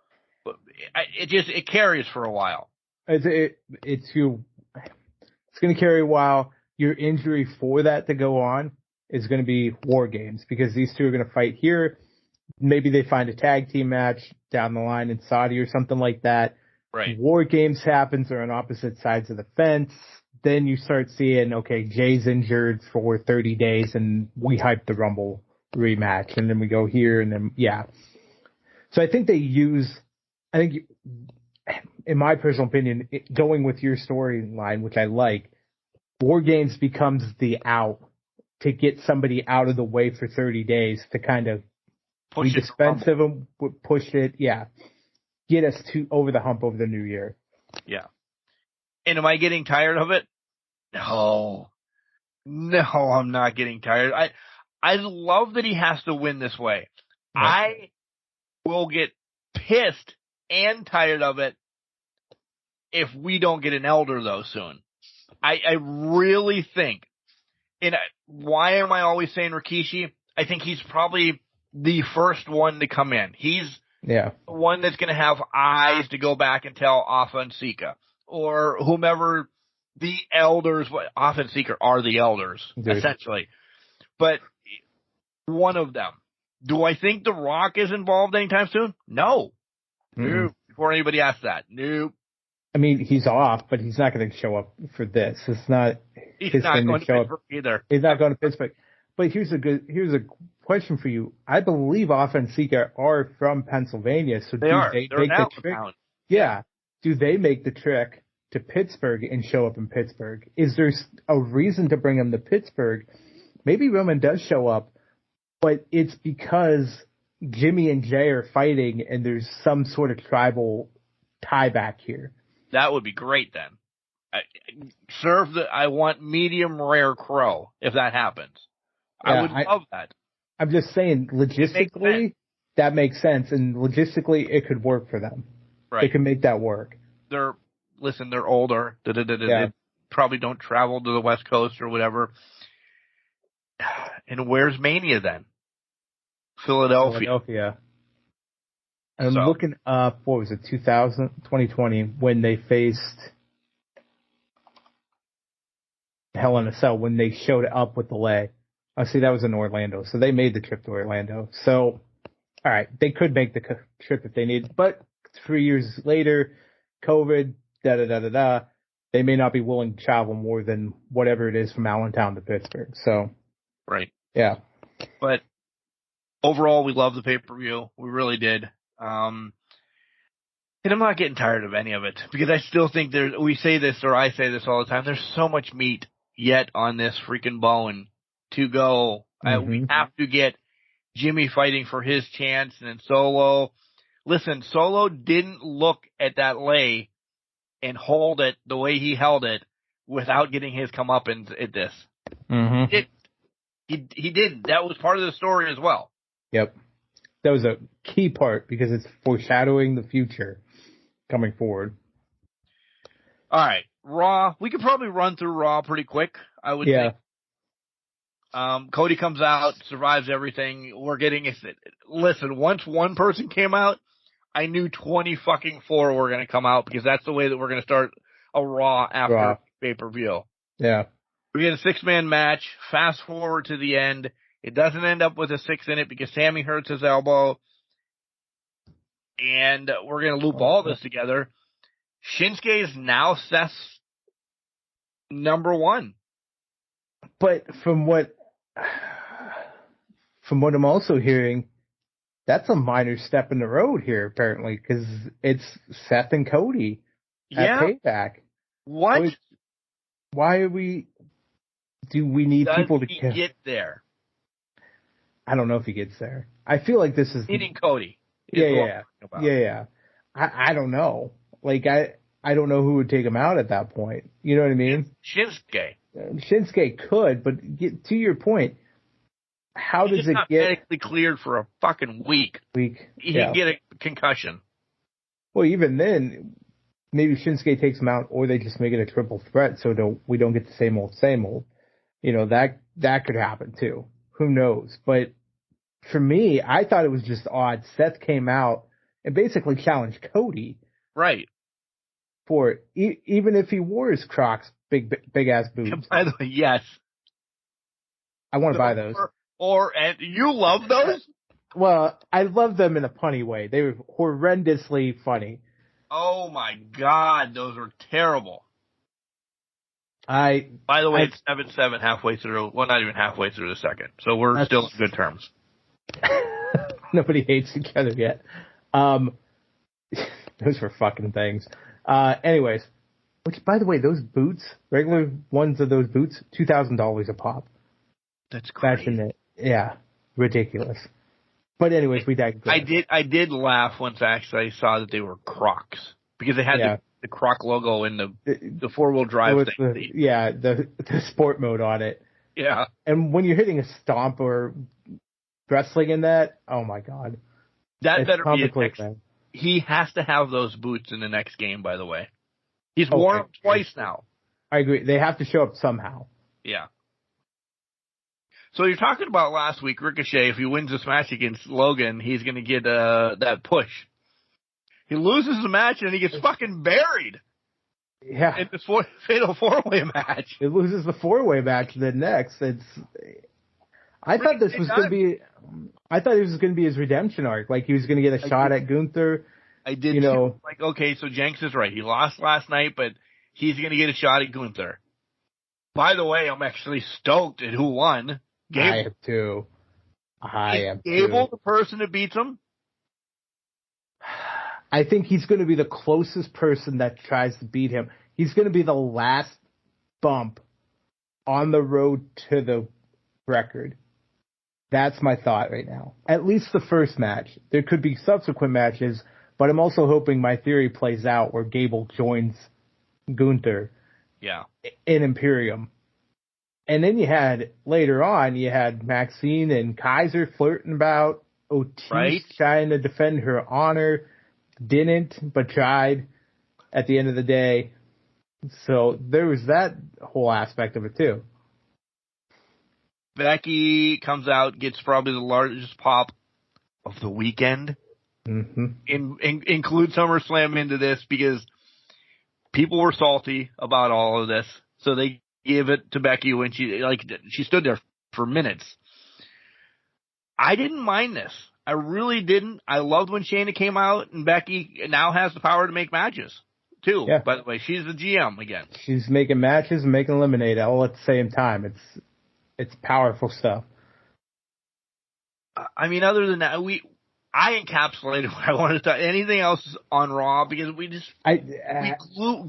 It carries for a while. It's going to carry a while. Your injury for that to go on is going to be War Games because these two are going to fight here. Maybe they find a tag team match down the line in Saudi or something like that. Right. War Games happens. They're on opposite sides of the fence. Then you start seeing, okay, Jay's injured for 30 days and we hype the Rumble rematch. And then we go here and then, yeah. So I think in my personal opinion, going with your storyline, which I like, War Games becomes the out to get somebody out of the way for 30 days to kind of be expensive and push it. Yeah. Get us over the hump over the new year. Yeah. And am I getting tired of it? No, I'm not getting tired. I love that he has to win this way. Right. I will get pissed and tired of it if we don't get an elder though soon. I really think, and why am I always saying Rikishi? I think he's probably the first one to come in. He's the one that's going to have eyes to go back and tell Afa and Sika or whomever the elders. Afa and Sika are the elders, essentially. But one of them. Do I think The Rock is involved anytime soon? No. Nope. Before anybody asks that. Nope. I mean, he's off, but he's not going to show up for this. It's not. He's not going to Pittsburgh either. He's not going to Pittsburgh. But here's a question for you. I believe Off and Sika are from Pennsylvania, so They're make an the trick? Allentown. Yeah. Do they make the trek to Pittsburgh and show up in Pittsburgh? Is there a reason to bring them to Pittsburgh? Maybe Roman does show up, but it's because Jimmy and Jay are fighting and there's some sort of tribal tie back here. That would be great then. I want medium rare crow if that happens. Yeah, I would love that. I'm just saying, logistically, that makes sense, and logistically, it could work for them. Right. They can make that work. They're older. They probably don't travel to the West Coast or whatever. And where's Mania then? Philadelphia. And I'm looking up, what was it, 2020, when they faced Hell in a Cell, when they showed up with the lay. Oh, see, that was in Orlando. So they made the trip to Orlando. So, all right, they could make the trip if they need, but 3 years later, COVID, they may not be willing to travel more than whatever it is from Allentown to Pittsburgh. So, right. Yeah. But overall, we love the pay-per-view. We really did. And I'm not getting tired of any of it because I still think we say this, or I say this all the time, there's so much meat yet on this freaking bone to go. Mm-hmm. We have to get Jimmy fighting for his chance, and then Solo. Listen, Solo didn't look at that lay and hold it the way he held it without getting his comeuppance at this. Mm-hmm. He didn't. That was part of the story as well. Yep. That was a key part because it's foreshadowing the future coming forward. All right. Raw. We could probably run through Raw pretty quick, I would think. Cody comes out, survives everything. We're getting listen, once one person came out, I knew 24 were going to come out because that's the way that we're going to start a Raw after pay-per-view. Yeah. We get a 6-man match. Fast forward to the end. It doesn't end up with a 6 in it because Sammy hurts his elbow. And we're going to loop all this together. Shinsuke is now Seth's number 1. But from what I'm also hearing, that's a minor step in the road here, apparently, because it's Seth and Cody at Payback. What? Do we need people to get there? I don't know if he gets there. I feel like this is meaning Cody. Yeah. I don't know. Like I don't know who would take him out at that point. You know what I mean? Shinsuke could, but to your point, how does it get medically cleared for a fucking week? He can get a concussion. Well, even then, maybe Shinsuke takes him out, or they just make it a triple threat, so we don't get the same old. You know, that could happen too. Who knows? But for me, I thought it was just odd. Seth came out and basically challenged Cody. Right. For it, even if he wore his Crocs, big ass boots. And by the way, yes. I want to buy those. And you love those? Well, I love them in a punny way. They were horrendously funny. Oh my God, those are terrible. By the way, it's 7-7 halfway through. Well, not even halfway through the second. So we're still in good terms. Nobody hates each other yet. Those were fucking things. Anyways, which, by the way, those boots, regular ones of those boots, $2,000 a pop. That's crazy. Yeah, ridiculous. But anyways, we digress. I did laugh once actually I saw that they were Crocs because they had the Croc logo in the 4-wheel drive thing. The sport mode on it. Yeah. And when you're hitting a stomp or wrestling in that, oh my God. That better be a next. He has to have those boots in the next game, by the way. He's worn them twice now. I agree. They have to show up somehow. Yeah. So you're talking about last week, Ricochet, if he wins this match against Logan, he's going to get that push. He loses the match and he gets fucking buried. Yeah. In this fatal 4-way match. It loses the 4-way match then next. I thought this was going to be his redemption arc. Like he was going to get a shot at Gunther. I did. Like, okay, so Jenks is right. He lost last night, but he's going to get a shot at Gunther. By the way, I'm actually stoked at who won Gable. I am too. Is Gable the person that beats him? I think he's going to be the closest person that tries to beat him. He's going to be the last bump on the road to the record. That's my thought right now. At least the first match. There could be subsequent matches, but I'm also hoping my theory plays out where Gable joins Gunther in Imperium. And then later on, you had Maxine and Kaiser flirting about Otis trying to defend her honor. Didn't, but tried at the end of the day. So there was that whole aspect of it too. Becky comes out, gets probably the largest pop of the weekend. Mm-hmm. Include SummerSlam into this because people were salty about all of this. So they gave it to Becky when she stood there for minutes. I didn't mind this. I really didn't. I loved when Shayna came out, and Becky now has the power to make matches, too. Yeah. By the way, she's the GM again. She's making matches and making lemonade all at the same time. It's powerful stuff. I mean, other than that, I encapsulated what I wanted to talk. Anything else on Raw because we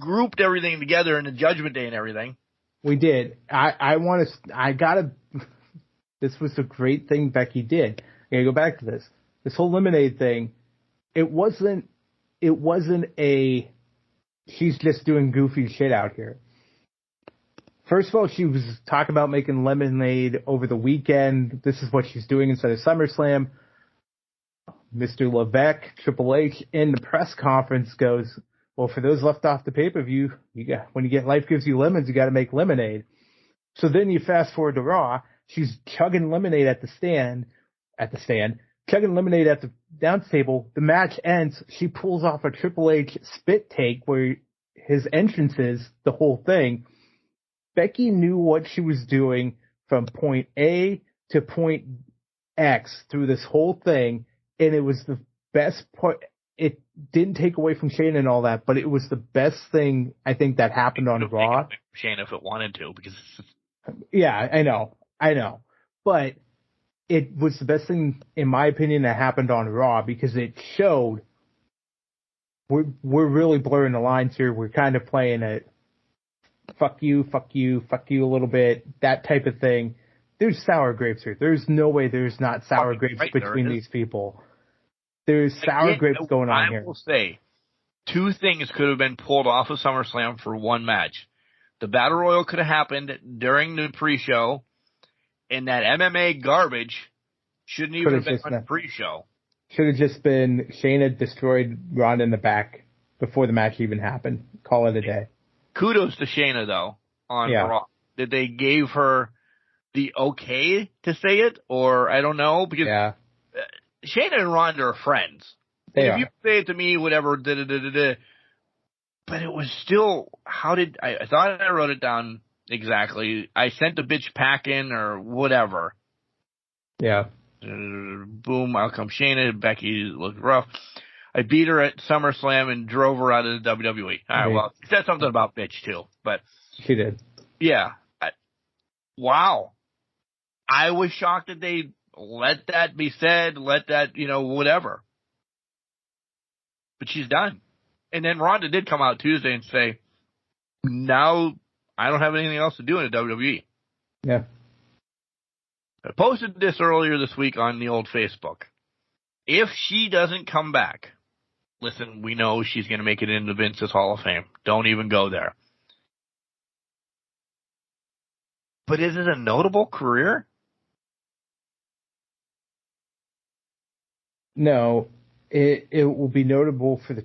grouped everything together in the Judgment Day and everything. We did. This was a great thing Becky did. I gotta go back to this. This whole lemonade thing, it wasn't she's just doing goofy shit out here. First of all, she was talking about making lemonade over the weekend. This is what she's doing instead of SummerSlam. Mr. Levesque, Triple H, in the press conference goes, well, for those left off the pay-per-view, when you get Life Gives You Lemons, you got to make lemonade. So then you fast forward to Raw. She's chugging lemonade at the stand, chugging lemonade at the announce table. The match ends. She pulls off a Triple H spit take where his entrance is, the whole thing. Becky knew what she was doing from point A to point X through this whole thing, and it was the best part. It didn't take away from Shayna and all that, but it was the best thing I think that happened on Raw. Shayna if it wanted to, because yeah, I know, but it was the best thing, in my opinion, that happened on Raw because it showed we're really blurring the lines here. We're kind of playing it fuck you a little bit, that type of thing. There's sour grapes here. There's no way there's not sour grapes between these people. There's sour grapes going on here. I will say, two things could have been pulled off of SummerSlam for one match. The Battle Royal could have happened during the pre-show, and that MMA garbage shouldn't even have been on the pre-show. Should have just been Shayna destroyed Ronda in the back before the match even happened. Call it a day. Kudos to Shayna, though, on Raw. That they gave her the okay to say it, or I don't know, because Shayna and Ronda are friends. If you say it to me, whatever, but it was still, I thought I wrote it down exactly. I sent the bitch packing or whatever. Yeah. Boom, out comes Shayna. Becky looked rough. I beat her at SummerSlam and drove her out of the WWE. All right, well, she said something about bitch, too. But she did. Yeah. Wow. I was shocked that they let that be said, let that, whatever. But she's done. And then Ronda did come out Tuesday and say, now I don't have anything else to do in the WWE. Yeah. I posted this earlier this week on the old Facebook. If she doesn't come back, listen, we know she's going to make it into Vince's Hall of Fame. Don't even go there. But is it a notable career? No. It will be notable for the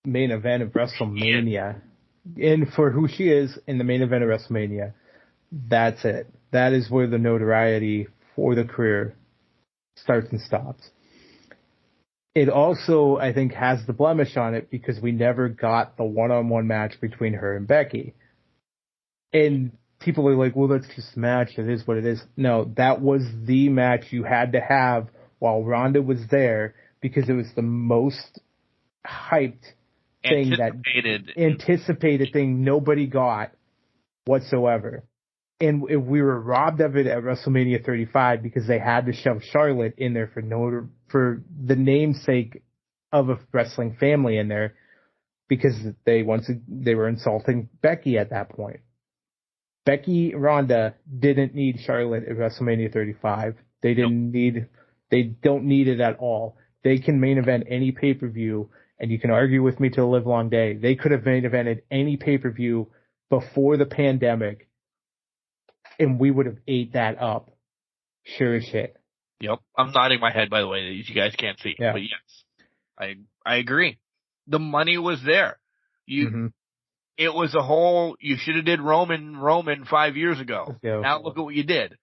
main event of WrestleMania. And for who she is in the main event of WrestleMania. That's it. That is where the notoriety for the career starts and stops. It also, I think, has the blemish on it because we never got the one-on-one match between her and Becky. And people are like, well, that's just a match. It is what it is. No, that was the match you had to have while Ronda was there because it was the most hyped thing, anticipated thing nobody got whatsoever. And we were robbed of it at WrestleMania 35 because they had to shove Charlotte in there for the namesake of a wrestling family in there, because they were insulting Becky at that point. Becky Ronda didn't need Charlotte at WrestleMania 35. They don't need it at all. They can main event any pay-per-view, and you can argue with me till the live long day. They could have main evented any pay-per-view before the pandemic, and we would have ate that up. Sure as shit. Yep. I'm nodding my head, by the way, that you guys can't see. Yeah. But yes, I agree. The money was there. It was a whole, you should have did Roman 5 years ago. Now look at what you did.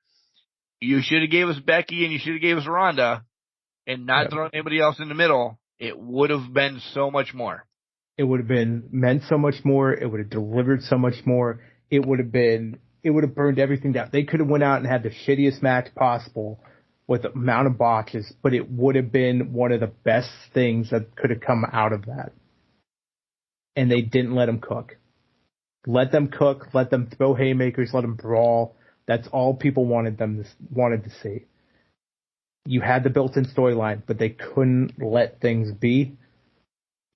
You should have gave us Becky and you should have gave us Ronda and not thrown anybody else in the middle. It would have been so much more. It would have meant so much more. It would have delivered so much more. It would have burned everything down. They could have went out and had the shittiest match possible with the amount of botches, but it would have been one of the best things that could have come out of that. And they didn't let them cook. Let them cook, let them throw haymakers, let them brawl. That's all people wanted to see. You had the built-in storyline, but they couldn't let things be.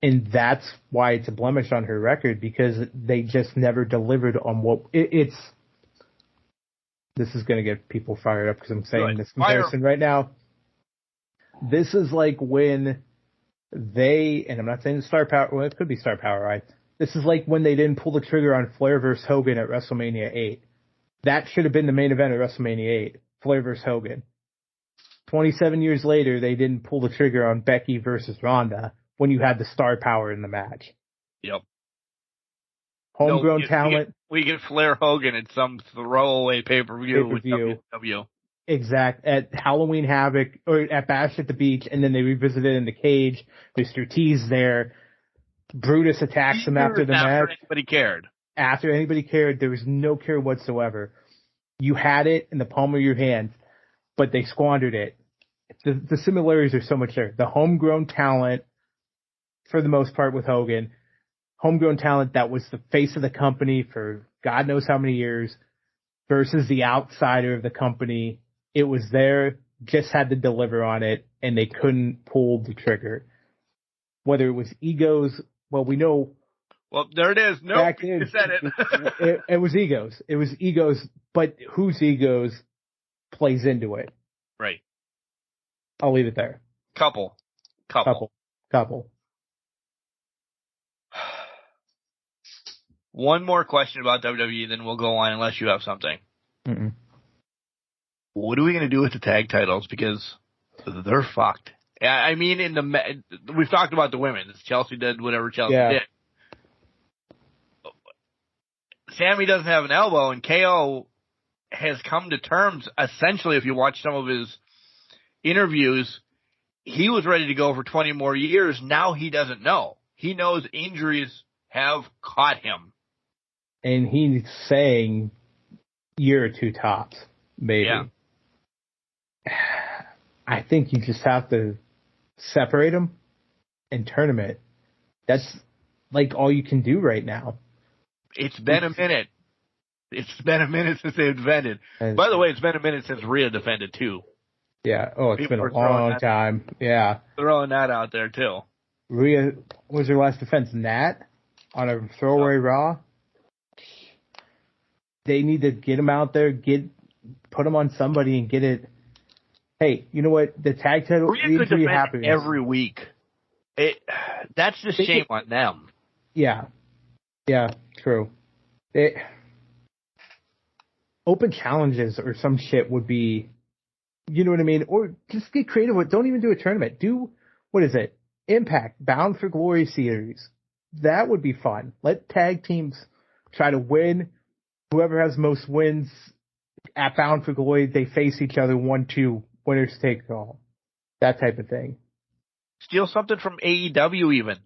And that's why it's a blemish on her record, because they just never delivered on what it's. This is going to get people fired up because I'm saying this comparison right now. This is like when and I'm not saying Star Power, well, it could be Star Power, right? This is like when they didn't pull the trigger on Flair versus Hogan at WrestleMania 8. That should have been the main event at WrestleMania 8, Flair versus Hogan. 27 years later, they didn't pull the trigger on Becky versus Ronda when you had the star power in the match. Yep. Homegrown talent. We get Flair Hogan at some throwaway pay-per-view with WWE. Exact. At Halloween Havoc, or at Bash at the Beach, and then they revisit it in the cage. Mr. T's there. Brutus attacks him after the match. After anybody cared, there was no care whatsoever. You had it in the palm of your hand, but they squandered it. The similarities are so much there. The homegrown talent, for the most part with Hogan, homegrown talent that was the face of the company for God knows how many years, versus the outsider of the company. It was there, just had to deliver on it, and they couldn't pull the trigger. Whether it was egos, well, we know. Well, there it is. No, nope, you said it. It was egos. It was egos, but whose egos plays into it? Right. I'll leave it there. Couple. One more question about WWE, then we'll go on unless you have something. Mm-mm. What are we going to do with the tag titles? Because they're fucked. I mean, we've talked about the women's. Chelsea did whatever Chelsea did. Sammy doesn't have an elbow, and KO has come to terms, essentially, if you watch some of his interviews, he was ready to go for 20 more years. Now he doesn't know. He knows injuries have caught him. And he's saying year or two tops, maybe. Yeah. I think you just have to separate them and tournament. That's like all you can do right now. It's been a minute. It's been a minute since they defended. By the way, it's been a minute since Rhea defended too. Yeah. Oh, it's been a long time. Yeah. Throwing that out there too. Rhea, what was her last defense? Nat on a throwaway Raw. They need to get him out there, put him on somebody and get it. Hey, you know what? The tag title Rhea could defend every week. That's the shame on them. Yeah. Yeah, true. Open challenges or some shit would be, you know what I mean? Or just get creative with, don't even do a tournament. Do, what is it? Impact, Bound for Glory series. That would be fun. Let tag teams try to win. Whoever has most wins at Bound for Glory, they face each other 1-2, winners take all. That type of thing. Steal something from AEW even.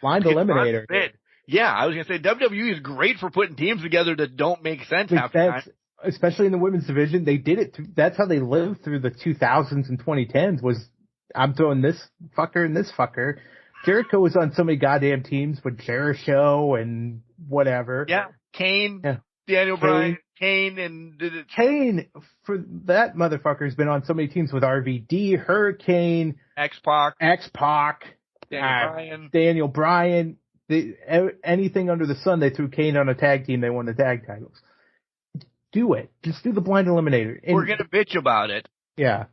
Blind Eliminator. Yeah, I was going to say WWE is great for putting teams together that don't make sense half the time. Especially in the women's division, they did it. That's how they lived through the 2000s and 2010s was, I'm throwing this fucker and this fucker. Jericho was on so many goddamn teams with Jericho and whatever. Yeah, Kane. Yeah. Daniel Bryan, Kane, and Kane, for that motherfucker, has been on so many teams with RVD, Hurricane, X-Pac, Daniel Bryan. Anything under the sun, they threw Kane on a tag team, they won the tag titles. Do it. Just do the blind eliminator. And, we're going to bitch about it. Yeah.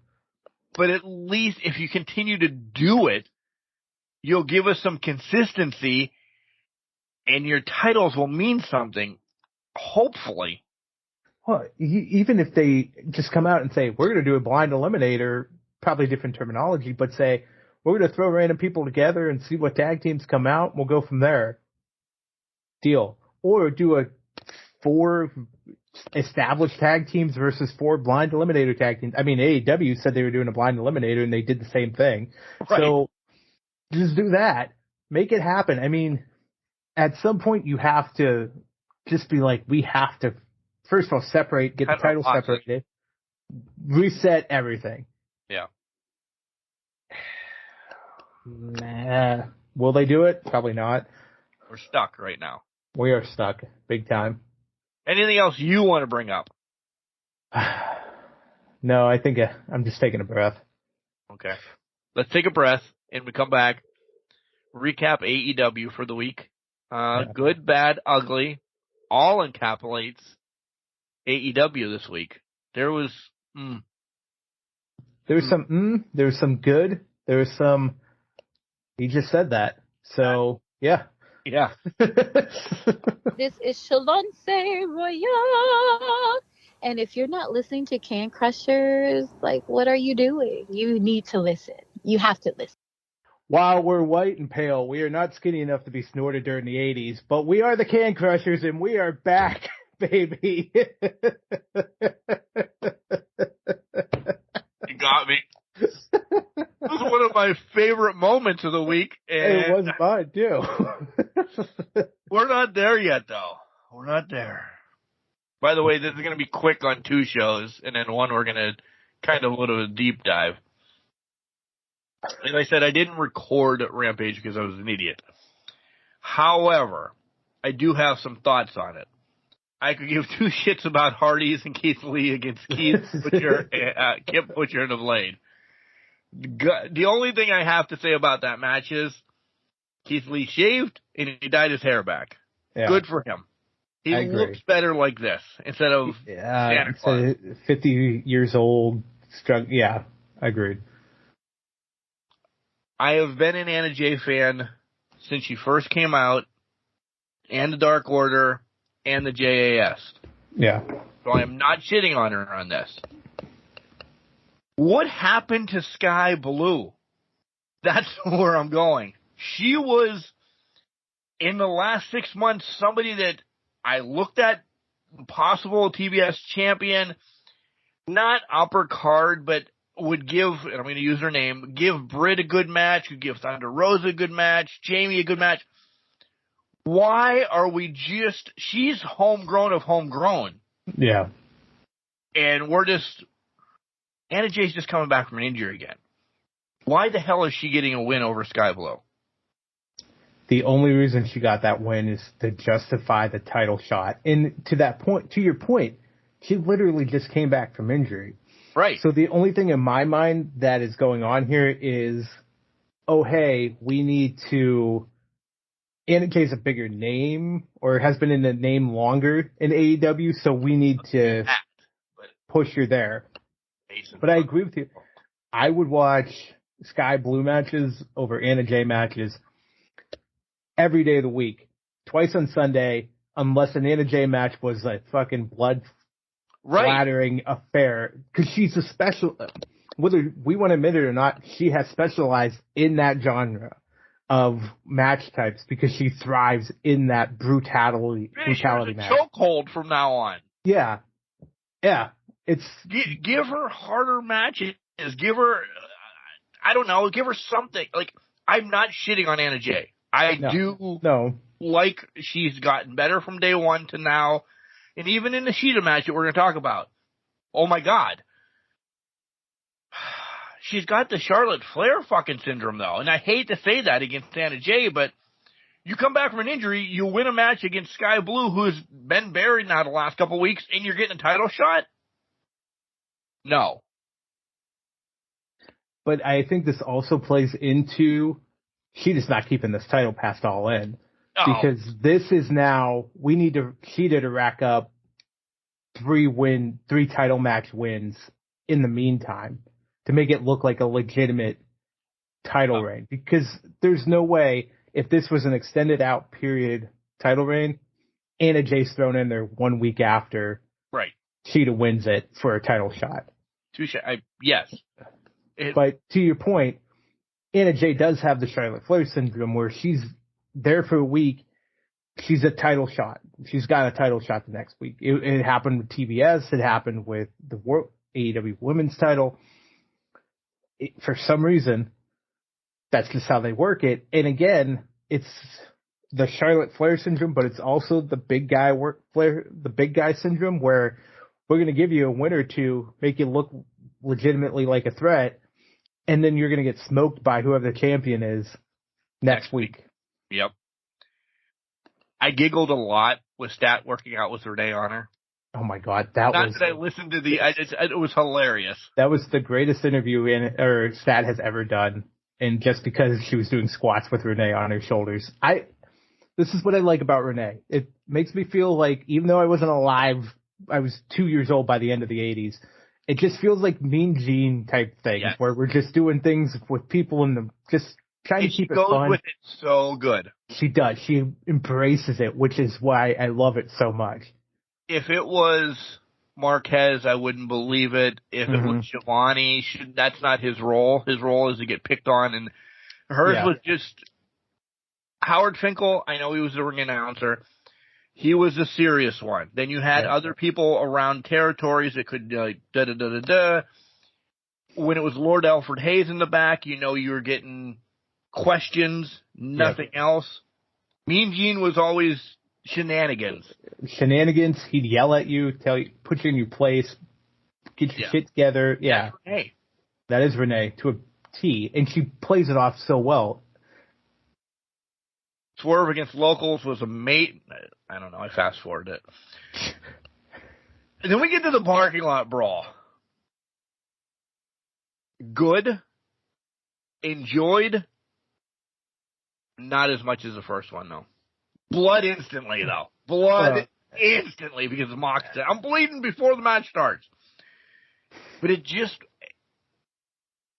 But at least if you continue to do it, you'll give us some consistency and your titles will mean something. Hopefully. Well, even if they just come out and say, we're going to do a blind eliminator, probably different terminology, but say, we're going to throw random people together and see what tag teams come out. We'll go from there. Deal. Or do 4 established tag teams versus 4 blind eliminator tag teams. I mean, AEW said they were doing a blind eliminator and they did the same thing. Right. So just do that. Make it happen. I mean, at some point you have to just be like, we have to, first of all, separate, get the titles separated, reset everything. Yeah. Nah. Will they do it? Probably not. We're stuck right now. We are stuck. Big time. Anything else you want to bring up? No, I think I'm just taking a breath. Okay. Let's take a breath and we come back. Recap AEW for the week. Good, bad, ugly. All encapsulates AEW this week. There was there was some good. There was some. He just said that. So yeah. Yeah. This is Shalonce Royale. And if you're not listening to Can Crushers, like, what are you doing? You need to listen. You have to listen. While we're white and pale, we are not skinny enough to be snorted during the 80s, but we are the Can Crushers and we are back, baby. You got me. This was one of my favorite moments of the week. And it was mine, too. We're not there yet, though. We're not there. By the way, this is going to be quick on 2 shows, and then one we're going to kind of a little deep dive. As I said, I didn't record Rampage because I was an idiot. However, I do have some thoughts on it. I could give 2 shits about Hardy's and Keith Lee against Kip Butcher and the Blade. The only thing I have to say about that match is Keith Lee shaved and he dyed his hair back. Yeah. Good for him. He looks better like this instead of Santa Claus. 50 years old. Yeah, I agreed. I have been an Anna Jay fan since she first came out, and the Dark Order, and the JAS. Yeah. So I am not shitting on her on this. What happened to Sky Blue? That's where I'm going. She was, in the last 6 months, somebody that I looked at, possible TBS champion, not upper card, but would give, and I'm going to use her name, give Britt a good match, would give Thunder Rosa a good match, Jamie a good match. Why are we just, she's homegrown of homegrown. Yeah. And we're just, Anna Jay's just coming back from an injury again. Why the hell is she getting a win over Sky Blue? The only reason she got that win is to justify the title shot. And to that point, to your point, she literally just came back from injury. Right. So the only thing in my mind that is going on here is, oh, hey, we need to, Anna Jay's a bigger name or has been in the name longer in AEW, so we need to push her there. But I agree with you. I would watch Sky Blue matches over Anna Jay matches every day of the week, twice on Sunday, unless an Anna Jay match was a fucking blood flattering affair. Because she's a special, whether we want to admit it or not, she has specialized in that genre of match types because she thrives in that brutality match. Chokehold from now on. Yeah. Yeah. It's give her harder matches. Give her, I don't know, give her something. Like, I'm not shitting on Anna Jay. I do like she's gotten better from day one to now. And even in the Sheeta match that we're going to talk about, oh my God. She's got the Charlotte Flair fucking syndrome, though. And I hate to say that against Anna Jay, but You come back from an injury, you win a match against Sky Blue, who has been buried now the last couple of weeks, and you're getting a title shot? No. But I think this also plays into she is not keeping this title past All In. Oh. Because this is now, we need Sheeta to rack up 3 title match wins in the meantime to make it look like a legitimate title reign. Because there's no way, if this was an extended out period title reign, Anna Jay's thrown in there 1 week after. Right. Sheeta wins it for a title shot. Touche. Yes. But to your point, Anna Jay does have the Charlotte Flair syndrome where she's there for a week. She's a title shot. She's got a title shot the next week. It happened with TBS. It happened with the AEW Women's title. For some reason, that's just how they work it. And again, it's the Charlotte Flair syndrome, but it's also the big guy syndrome, where we're going to give you a win or two, make you look legitimately like a threat, and then you're going to get smoked by whoever the champion is next week. Yep. I giggled a lot with Stat working out with Renee Honor. Oh my God, Not that I listened to it was hilarious. That was the greatest interview Stat has ever done, and just because she was doing squats with Renee on her shoulders. This is what I like about Renee. It makes me feel like, even though I wasn't alive, I was 2 years old by the end of the 80s. It just feels like Mean Gene type things, where we're just doing things with people just trying to keep it fun. She goes with it so good. She does. She embraces it, which is why I love it so much. If it was Marquez, I wouldn't believe it. If it was Shivani, that's not his role. His role is to get picked on, and hers was just Howard Finkel. I know he was the ring announcer. He was the serious one. Then you had other people around territories that could da-da-da-da-da. When it was Lord Alfred Hayes in the back, you were getting questions, nothing else. Mean Gene was always shenanigans. He'd yell at you, put you in your place, get your shit together. Yeah. Hey. That is Renee to a T, and she plays it off so well. Swerve against Locals was a mate. I don't know. I fast forwarded it. And then we get to the parking lot brawl. Good. Enjoyed. Not as much as the first one, though. Blood instantly, though. Instantly, because Mox said, I'm bleeding before the match starts. But it just,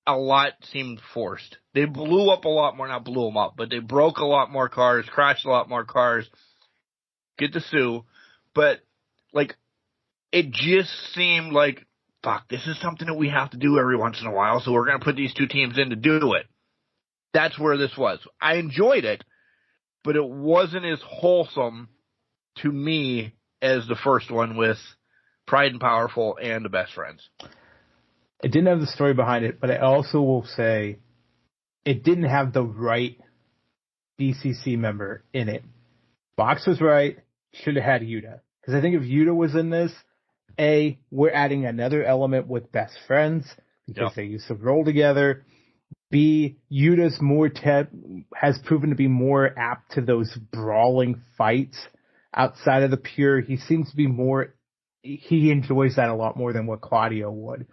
a lot seemed forced. They blew up a lot more, not blew them up, but they broke a lot more cars, crashed a lot more cars. Get to sue. But, it just seemed like, fuck, this is something that we have to do every once in a while, so we're going to put these two teams in to do it. That's where this was. I enjoyed it, but it wasn't as wholesome to me as the first one with Pride and Powerful and the Best Friends. It didn't have the story behind it, but I also will say it didn't have the right BCC member in it. Box was right. Should have had Yuta. Because I think if Yuta was in this, we're adding another element with Best Friends because they used to roll together. B, Yuta's has proven to be more apt to those brawling fights outside of the pure. He seems to be he enjoys that a lot more than what Claudio would.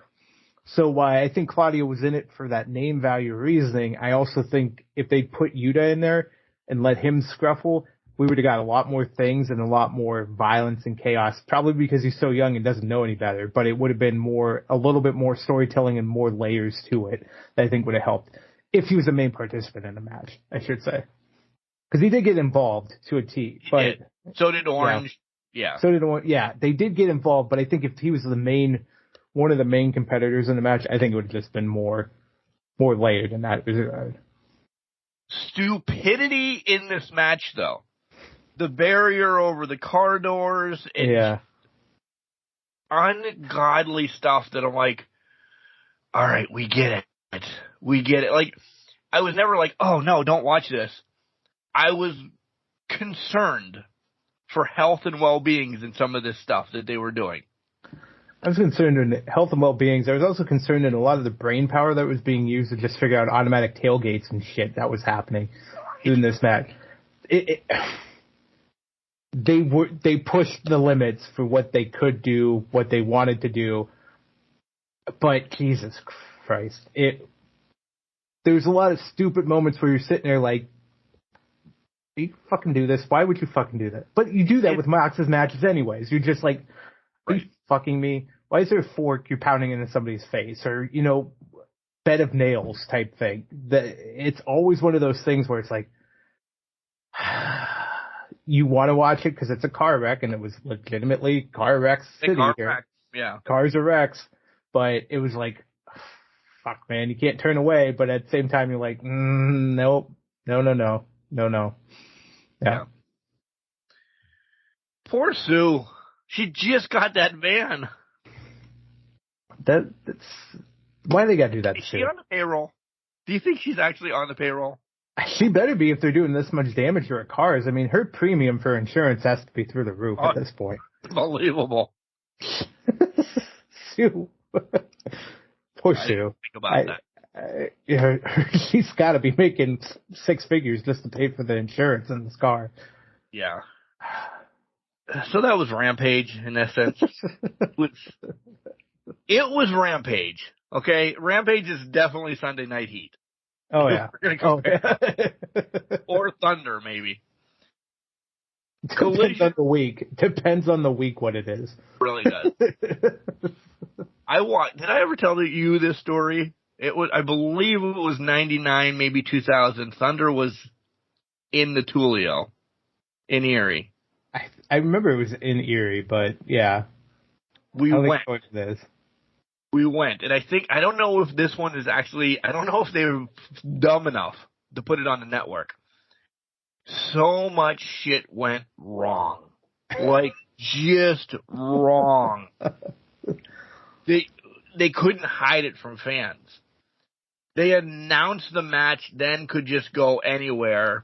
So while I think Claudio was in it for that name value reasoning, I also think if they put Yuta in there and let him scruffle, we would have got a lot more things and a lot more violence and chaos, probably because he's so young and doesn't know any better, but it would have been a little bit more storytelling and more layers to it that I think would have helped if he was a main participant in the match, I should say. Because he did get involved to a T. But so did Orange. Yeah. So did Orange. Yeah, they did get involved, but I think if he was one of the main competitors in the match, I think it would have just been more layered in that regard. Stupidity in this match, though. The barrier over the car doors. And ungodly stuff that I'm like, all right, we get it. We get it. Like, I was never like, oh, no, don't watch this. I was concerned for health and well-beings in some of this stuff that they were doing. I was concerned in health and well-beings. I was also concerned in a lot of the brain power that was being used to just figure out automatic tailgates and shit that was happening in this match. they pushed the limits for what they could do, what they wanted to do. But Jesus Christ, there's a lot of stupid moments where you're sitting there like, you fucking do this? Why would you fucking do that? But you do that with Mox's matches anyways. You're just like, are you fucking me? Why is there a fork you're pounding into somebody's face? Or, bed of nails type thing. It's always one of those things where it's like, you want to watch it because it's a car wreck, and it was legitimately car wrecks city here. Yeah. Cars are wrecks. But it was like, fuck, man, you can't turn away. But at the same time, you're like, nope, no. Yeah. Poor Sue. She just got that van. That's why they got to do that. Is she on the payroll? Do you think she's actually on the payroll? She better be if they're doing this much damage to her cars. I mean, her premium for insurance has to be through the roof at this point. Unbelievable. Sue. Poor Sue. Think about that. She's got to be making six figures just to pay for the insurance in this car. Yeah. So that was Rampage, in essence. It was Rampage, okay? Rampage is definitely Sunday Night Heat. Oh, yeah. Or Thunder, maybe. Depends on the week. Depends on the week what it is. Really does. Did I ever tell you this story? I believe it was 99, maybe 2000. Thunder was in the Tulio in Erie. I remember it was in Erie, but yeah. We went. We went. And I don't know if this one is actually, I don't know if they were dumb enough to put it on the network. So much shit went wrong. Like, just wrong. They couldn't hide it from fans. They announced the match then could just go anywhere.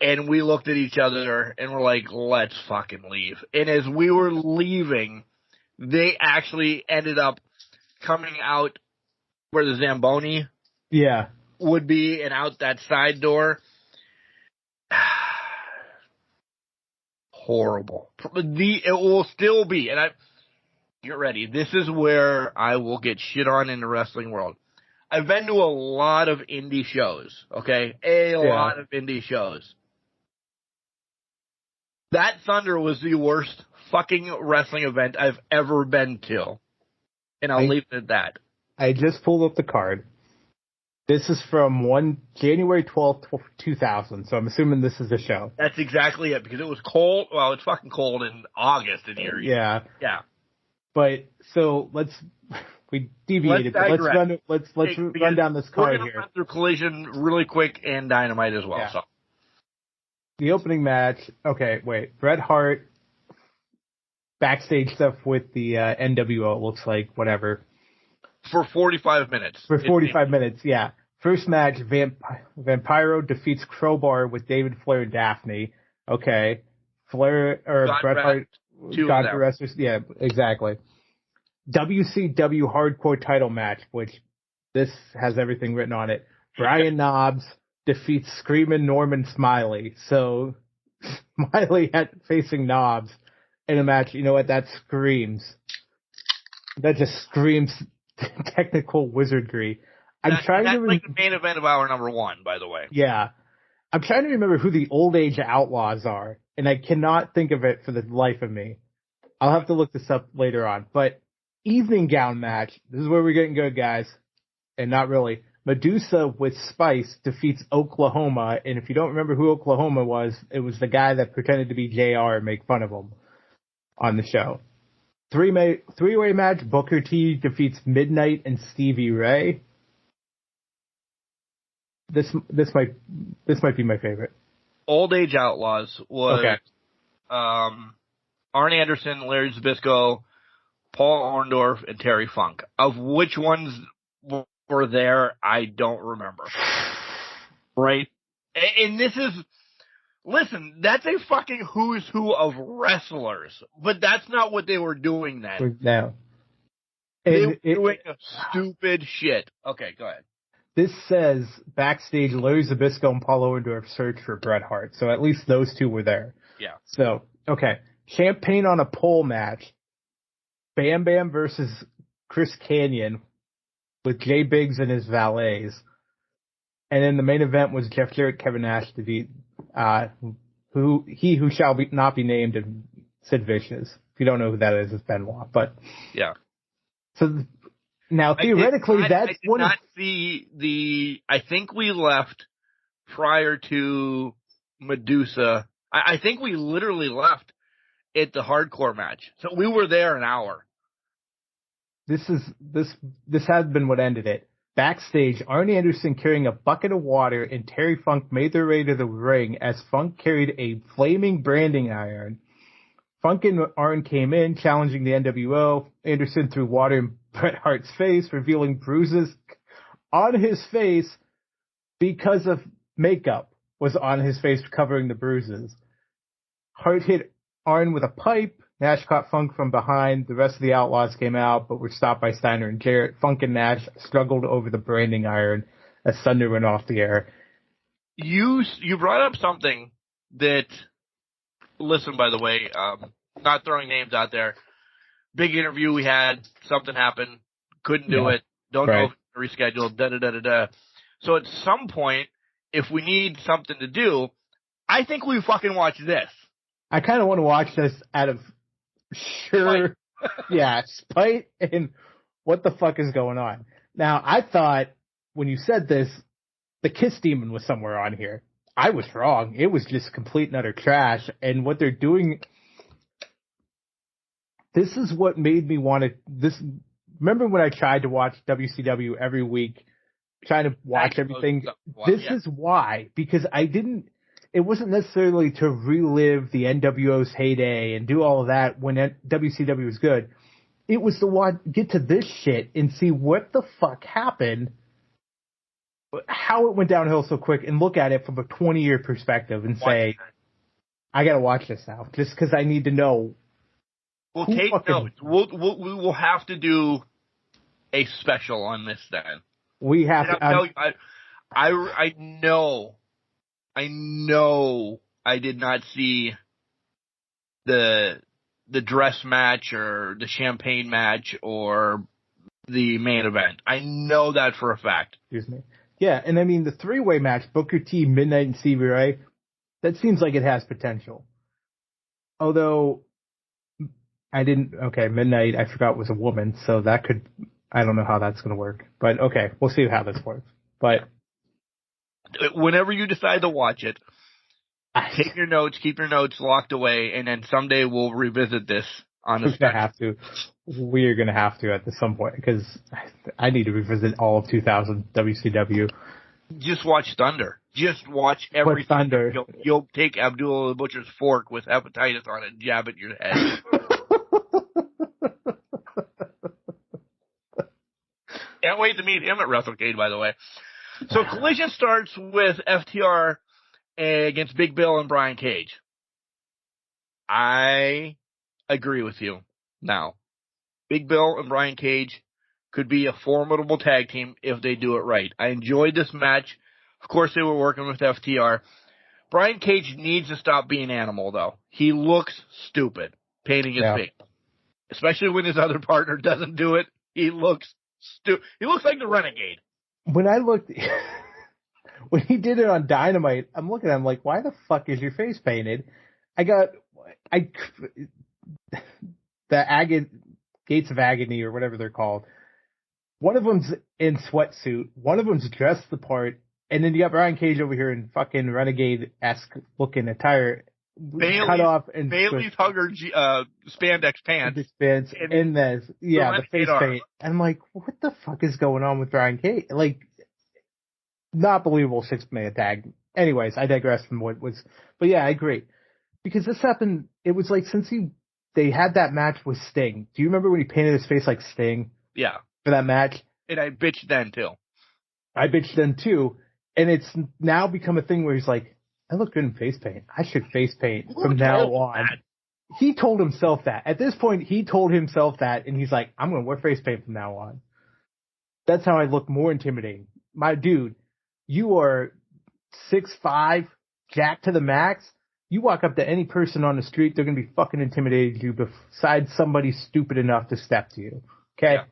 And we looked at each other and were like, let's fucking leave. And as we were leaving, they actually ended up coming out where the Zamboni would be and out that side door. Horrible. It will still be, and get ready. This is where I will get shit on in the wrestling world. I've been to a lot of indie shows, okay? A lot of indie shows. That Thunder was the worst fucking wrestling event I've ever been to. And I'll leave it at that. I just pulled up the card. This is from January 12th, 2000, so I'm assuming this is the show. That's exactly it, because it was cold. Well, it's fucking cold in August in Erie. Yeah. Yeah. But, so, we deviated. Let's run down this card here. We're going to run through Collision really quick and Dynamite as well, so. The opening match, okay, wait, Bret Hart, backstage stuff with the NWO, it looks like, whatever. For 45 minutes. For 45 minutes, yeah. First match, Vampiro defeats Crowbar with David Flair and Daphne. Okay. Flair, or Bret Hart, God rest his, yeah, exactly. WCW Hardcore title match, which this has everything written on it. Brian Knobbs defeats Screamin' Norman Smiley. So, Smiley facing Knobbs in a match, you know what, that screams. That just screams technical wizardry. That's like the main event of hour number 1, by the way. Yeah. I'm trying to remember who the Old Age Outlaws are, and I cannot think of it for the life of me. I'll have to look this up later on. But evening gown match, this is where we're getting good, guys. And not really. Medusa with Spice defeats Oklahoma, and if you don't remember who Oklahoma was, it was the guy that pretended to be JR and make fun of him on the show. Three-way match, Booker T defeats Midnight and Stevie Ray. This might be my favorite. Old Age Outlaws was Arn Anderson, Larry Zbyszko, Paul Orndorff, and Terry Funk. Of which ones were there, I don't remember. Right? And this is, listen, that's a fucking who's who of wrestlers. But that's not what they were doing then. No. They were doing stupid shit. Okay, go ahead. this says backstage Larry Zbyszko and Paul Orndorff searched for Bret Hart. So at least those two were there. Yeah. So, okay. Champagne on a pole match. Bam Bam versus Chris Kanyon with Jay Biggs and his valets. And then the main event was Jeff Jarrett, Kevin Nash to beat, who shall not be named, and Sid Vicious. If you don't know who that is, it's Benoit. But yeah. So now theoretically, that's one. I did not see the. I think we left prior to Medusa. I think we literally left at the hardcore match, so we were there an hour. This has been what ended it. Backstage, Arn Anderson carrying a bucket of water and Terry Funk made their way to the ring as Funk carried a flaming branding iron. Funk and Arn came in, challenging the NWO. Anderson threw water in Bret Hart's face, revealing bruises on his face because of makeup was on his face covering the bruises. Hart hit Arn with a pipe. Nash caught Funk from behind. The rest of the Outlaws came out, but were stopped by Steiner and Jarrett. Funk and Nash struggled over the branding iron as Thunder went off the air. You brought up something that, listen, by the way, not throwing names out there. Big interview we had. Something happened. Couldn't do it. Don't know if it's rescheduled. Da-da-da-da-da. So at some point, if we need something to do, I think we fucking watch this. I kind of want to watch this out of spite and what the fuck is going on. Now, I thought when you said this, the Kiss Demon was somewhere on here. I was wrong. It was just complete and utter trash. And what they're doing, this is what made me want to, remember when I tried to watch WCW every week, trying to watch everything? This is why, because it wasn't necessarily to relive the NWO's heyday and do all of that when WCW was good. It was to get to this shit and see what the fuck happened, how it went downhill so quick, and look at it from a 20-year perspective and say, I gotta watch this now, just because I need to know. We'll take notes. We'll have to do a special on this then. We have to. I know I did not see the dress match or the champagne match or the main event. I know that for a fact. Excuse me. Yeah, and I mean the three-way match, Booker T, Midnight, and Stevie Ray, that seems like it has potential. Although Midnight, I forgot was a woman, so that could, I don't know how that's going to work. But okay, we'll see how this works. But whenever you decide to watch it, take your notes, keep your notes locked away, and then someday we'll revisit this on the special. We're going to have to at some point, because I need to revisit all of 2000 WCW. Just watch Thunder. Just watch everything. Thunder. You'll take Abdullah the Butcher's fork with hepatitis on it and jab it in your head. Can't wait to meet him at WrestleCade, by the way. So Collision starts with FTR against Big Bill and Brian Cage. I agree with you. Now, Big Bill and Brian Cage could be a formidable tag team if they do it right. I enjoyed this match. Of course, they were working with FTR. Brian Cage needs to stop being animal, though. He looks stupid painting his face. Especially when his other partner doesn't do it. He looks stupid. He looks like the Renegade. When I looked, when he did it on Dynamite, I'm looking at him like, why the fuck is your face painted? The Gates of Agony or whatever they're called. One of them's in sweatsuit. One of them's dressed the part. And then you got Brian Cage over here in fucking Renegade-esque looking attire. Cut off and Bailey's Hugger spandex pants. In this, the face paint. And I'm like, what the fuck is going on with Brian Cage? Like, not believable 6-man tag. Anyways, I digress from what was, but yeah, I agree. Because this happened, it was like since they had that match with Sting. Do you remember when he painted his face like Sting? Yeah. For that match? And I bitched then too. And it's now become a thing where he's like, I look good in face paint. I should face paint from now on. He told himself that. At this point, he told himself that, and he's like, I'm going to wear face paint from now on. That's how I look more intimidating. my dude, you are 6'5", jacked to the max. You walk up to any person on the street, they're going to be fucking intimidated you besides somebody stupid enough to step to you. Okay? Yeah.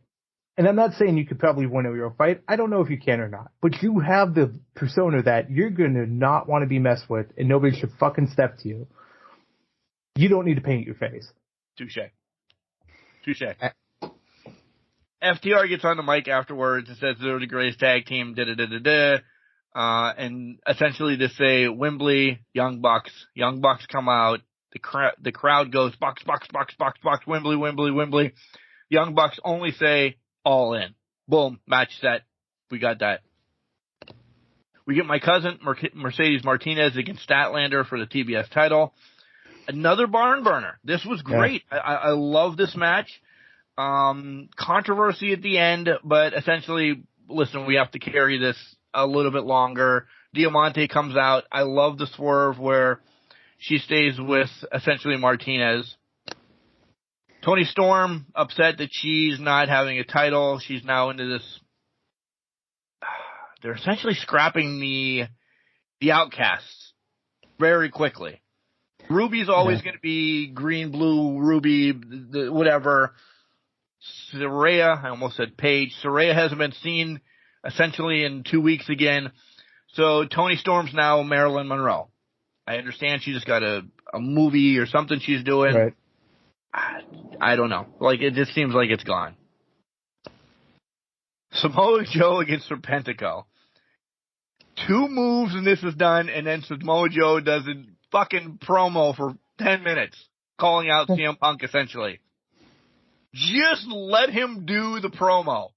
And I'm not saying you could probably win a real fight. I don't know if you can or not. But you have the persona that you're going to not want to be messed with and nobody should fucking step to you. You don't need to paint your face. Touche. FTR gets on the mic afterwards and says they're the greatest tag team, da-da-da-da-da. And essentially to say Wembley, Young Bucks. Young Bucks come out. The crowd goes, Bucks, Wembley. Young Bucks only say, all in. Boom, match set. We got that. We get my cousin, Mercedes Martinez, against Statlander for the TBS title. Another barn burner. This was great. Yeah. I love this match. Controversy at the end, but essentially, listen, we have to carry this a little bit longer. Diamante comes out. I love the swerve where she stays with essentially Martinez. Toni Storm upset that she's not having a title. She's now into this. They're essentially scrapping the Outcasts very quickly. Ruby's always going to be green, blue, Ruby, whatever. Saraya, I almost said Paige. Saraya hasn't been seen essentially in 2 weeks again. So Toni Storm's now Marilyn Monroe. I understand she just got a movie or something she's doing. Right. I don't know. Like, it just seems like it's gone. Samoa Joe against Serpentico. 2 moves and this is done, and then Samoa Joe does a fucking promo for 10 minutes, calling out CM Punk essentially. Just let him do the promo.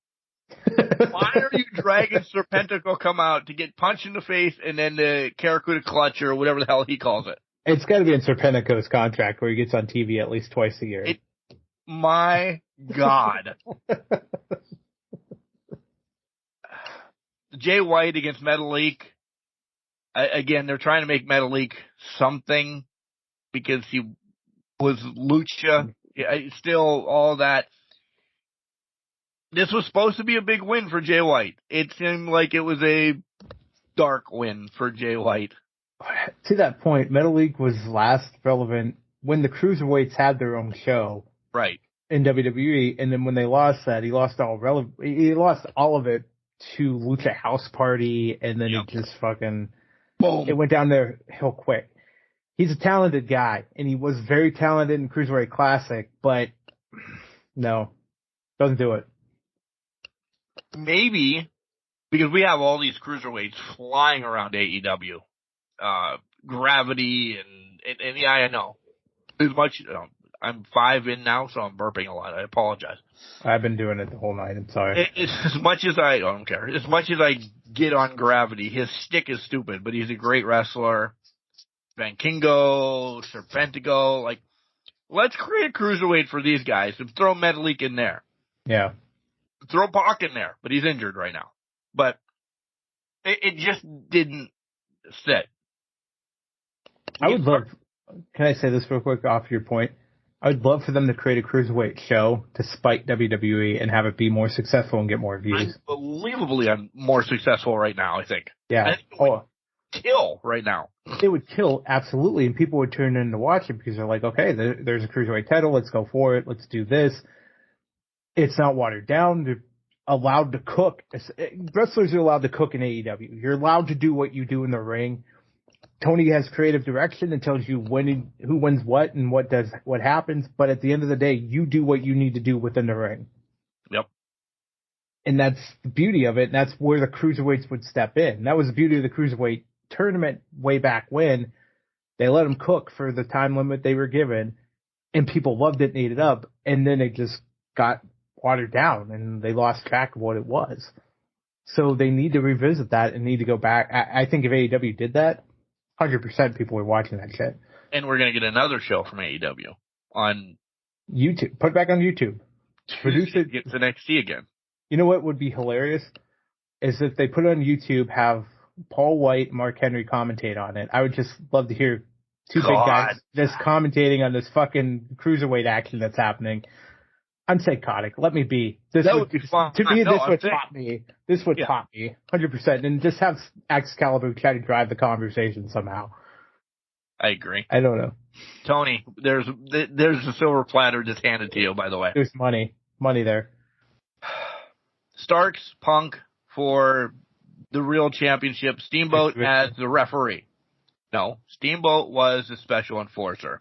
Why are you dragging Serpentico come out to get punched in the face and then the Karakuda clutch or whatever the hell he calls it? It's got to be in Serpentico's contract where he gets on TV at least twice a year. My God. Jay White against Metalik. Again, they're trying to make Metalik something because he was Lucha. Still, all that. This was supposed to be a big win for Jay White. It seemed like it was a dark win for Jay White. To that point, Metalik was last relevant when the Cruiserweights had their own show. Right. In WWE, and then when they lost that, he lost all of it to Lucha House Party, and then it just fucking boom. It went down the hill quick. He's a talented guy, and he was very talented in Cruiserweight Classic, but no, doesn't do it. Maybe because we have all these Cruiserweights flying around AEW. Gravity and yeah, I know. As much, I'm 5 in now, so I'm burping a lot. I apologize. I've been doing it the whole night. I'm sorry. As much as I don't care. As much as I get on Gravity, his stick is stupid, but he's a great wrestler. Van Kingo, Serpentico, like, let's create a Cruiserweight for these guys and throw Metalik in there. Yeah. Throw Pac in there, but he's injured right now. But it just didn't fit. I would love, can I say this real quick off your point? I would love for them to create a Cruiserweight show to spite WWE and have it be more successful and get more views. Unbelievably more successful right now, I think. Yeah. Kill right now. It would kill, absolutely, and people would turn in to watch it because they're like, okay, there's a Cruiserweight title, let's go for it, let's do this. It's not watered down. They're allowed to cook. Wrestlers are allowed to cook in AEW. You're allowed to do what you do in the ring. Tony has creative direction and tells you who wins what and what happens, but at the end of the day, you do what you need to do within the ring. Yep. And that's the beauty of it, and that's where the Cruiserweights would step in. That was the beauty of the Cruiserweight tournament way back when. They let them cook for the time limit they were given, and people loved it and ate it up, and then it just got watered down, and they lost track of what it was. So they need to revisit that and need to go back. I think if AEW did that, 100% people are watching that shit. And we're going to get another show from AEW on YouTube. Put it back on YouTube. Produce it. Get to NXT again. You know what would be hilarious? Is if they put it on YouTube, have Paul White and Mark Henry commentate on it. I would just love to hear two big guys just commentating on this fucking Cruiserweight action that's happening. I'm psychotic. Let me be. That would be fun. To me, No, this I'm would saying- taught me. This would taught me 100%. And just have Excalibur try to drive the conversation somehow. I agree. I don't know. Tony, there's a silver platter just handed to you, by the way. There's money there. Starks, Punk for the real championship. Steamboat as the referee. No, Steamboat was the special enforcer.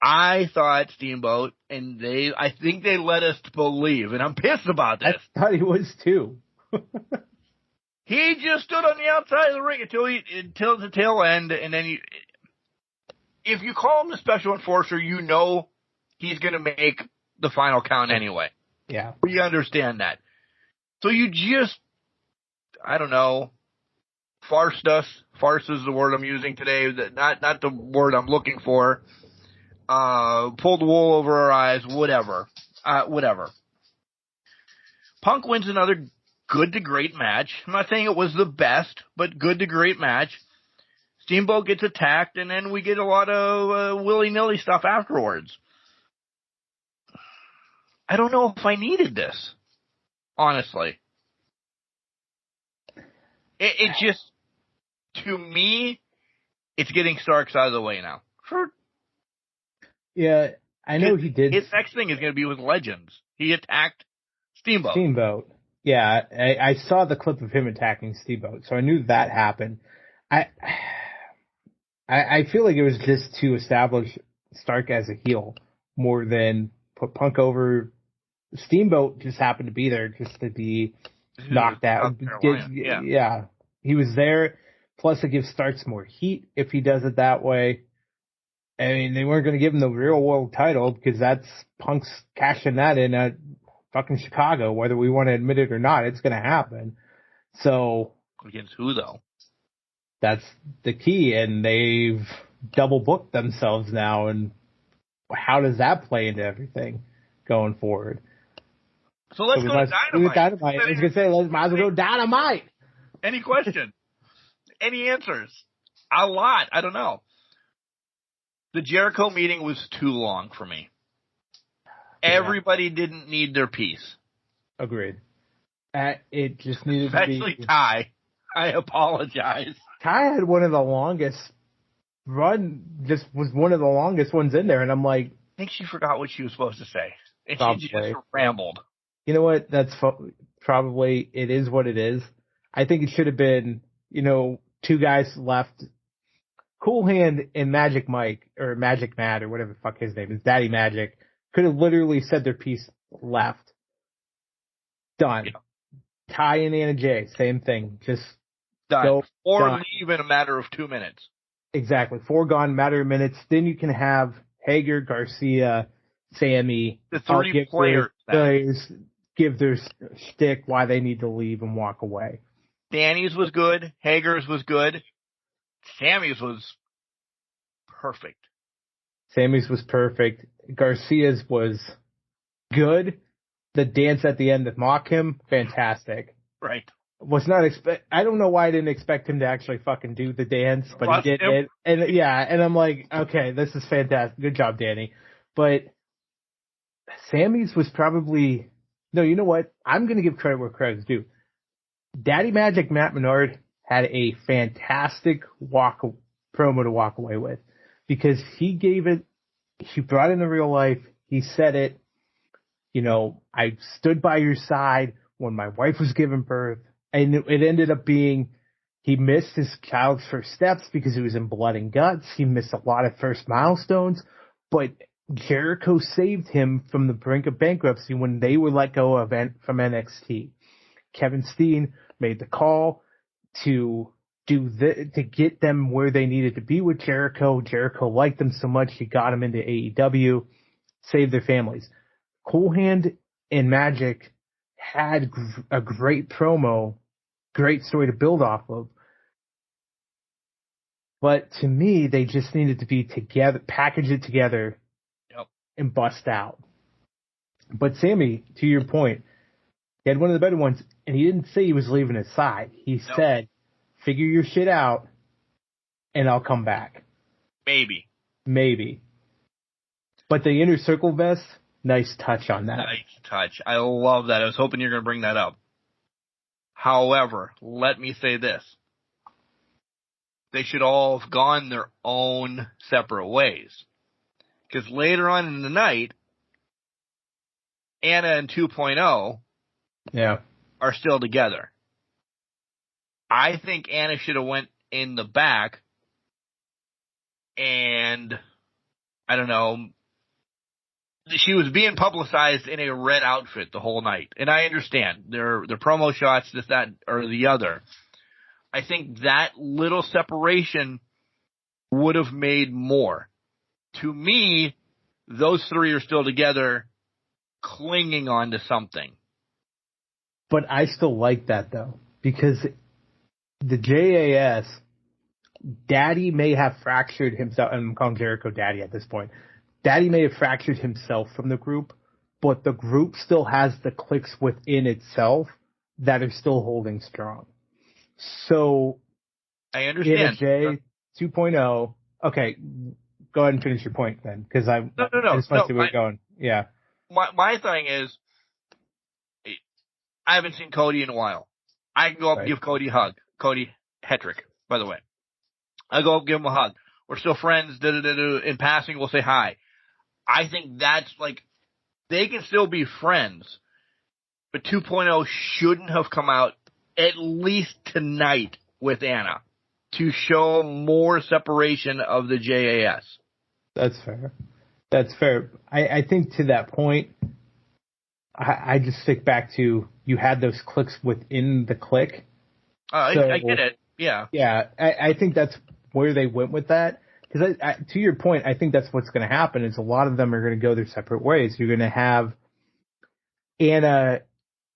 I thought Steamboat, and I think they let us believe, and I'm pissed about this. I thought he was too. He just stood on the outside of the ring until the tail end, and then if you call him the special enforcer, you know he's going to make the final count anyway. Yeah. We understand that. So you just, I don't know, farced us. Farce is the word I'm using today, not the word I'm looking for. Pulled the wool over our eyes, whatever. Punk wins another good to great match. I'm not saying it was the best, but good to great match. Steamboat gets attacked, and then we get a lot of willy-nilly stuff afterwards. I don't know if I needed this, honestly. It just, to me, it's getting Starks out of the way now. Yeah, I know he did. His next thing is going to be with Legends. He attacked Steamboat. Yeah, I saw the clip of him attacking Steamboat, so I knew that happened. I feel like it was just to establish Stark as a heel more than put Punk over. Steamboat just happened to be there just to be knocked out. Yeah, he was there. Plus, it gives Starks more heat if he does it that way. I mean, they weren't going to give him the real world title because that's Punk's cashing that in at fucking Chicago. Whether we want to admit it or not, it's going to happen. So against who though? That's the key, and they've double booked themselves now. And how does that play into everything going forward? So let's go to Dynamite. I was going to say, might as well go Dynamite. Any question? Any answers? A lot. I don't know. The Jericho meeting was too long for me. Everybody didn't need their piece. Agreed. It just needed Especially to be. Ty. I apologize. Ty had one of the longest just was one of the longest ones in there, and I'm like, I think she forgot what she was supposed to say. And probably. She just rambled. You know what? That's probably, it is what it is. I think it should have been, two guys left. Cool Hand and Magic Mike, or Magic Matt, or whatever the fuck his name is, Daddy Magic, could have literally said their piece left. Done. Yeah. Ty and Anna Jay, same thing. Just done. Go, or done. leave in a matter of 2 minutes. Exactly. Foregone, matter of minutes. Then you can have Hager, Garcia, Sammy. The three players give their shtick why they need to leave and walk away. Danny's was good. Hager's was good. Sammy's was perfect. Garcia's was good. The dance at the end to mock him, fantastic. Right. Was not I don't know why I didn't expect him to actually fucking do the dance, but he did it. And I'm like, okay, this is fantastic. Good job, Danny. But Sammy's was probably, no, you know what? I'm going to give credit where credit's due. Daddy Magic Matt Menard had a fantastic promo to walk away with because he brought in the real life. He said it, I stood by your side when my wife was giving birth, and it ended up being he missed his child's first steps because he was in blood and guts. He missed a lot of first milestones, but Jericho saved him from the brink of bankruptcy when they were let go from NXT. Kevin Steen made the call to get them where they needed to be with Jericho. Jericho liked them so much he got them into AEW, saved their families. Cool Hand and Magic had a great promo, great story to build off of. But to me, they just needed to be together, package it together, and bust out. But Sammy, to your point, he had one of the better ones, and he didn't say he was leaving his side. He said, figure your shit out, and I'll come back. Maybe. But the inner circle vest, nice touch on that. Nice touch. I love that. I was hoping you were going to bring that up. However, let me say this. They should all have gone their own separate ways. Because later on in the night, Anna and 2.0 are still together. I think Anna should have went in the back and, I don't know, she was being publicized in a red outfit the whole night. And I understand. They're promo shots, this, that, or the other. I think that little separation would have made more. To me, those three are still together, clinging on to something. But I still like that, though, because the JAS, Daddy may have fractured himself, and I'm calling Jericho Daddy at this point. Daddy may have fractured himself from the group, but the group still has the cliques within itself that are still holding strong. So, I understand. J 2.0, okay, go ahead and finish your point then, because I just want to see where you're going. Yeah. My thing is, I haven't seen Cody in a while. I can go up and give Cody a hug. Cody Hetrick, by the way. I go up and give him a hug. We're still friends. In passing, we'll say hi. I think that's like, they can still be friends, but 2.0 shouldn't have come out at least tonight with Anna to show more separation of the JAS. That's fair. That's fair. I think to that point, I just stick back to, you had those cliques within the clique. I get it. Yeah. Yeah. I think that's where they went with that. Because to your point, I think that's what's going to happen is a lot of them are going to go their separate ways. You're going to have Anna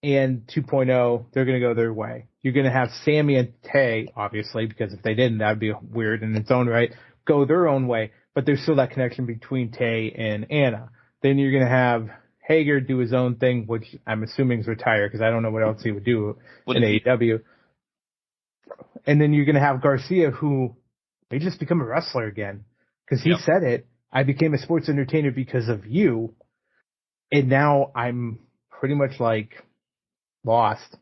and 2.0, they're going to go their way. You're going to have Sammy and Tay, obviously, because if they didn't, that would be weird in its own right, go their own way. But there's still that connection between Tay and Anna. Then you're going to have Hager do his own thing, which I'm assuming is retire because I don't know what else he would do in AEW. And then you're going to have Garcia, who may just become a wrestler again because he said it. I became a sports entertainer because of you. And now I'm pretty much like lost.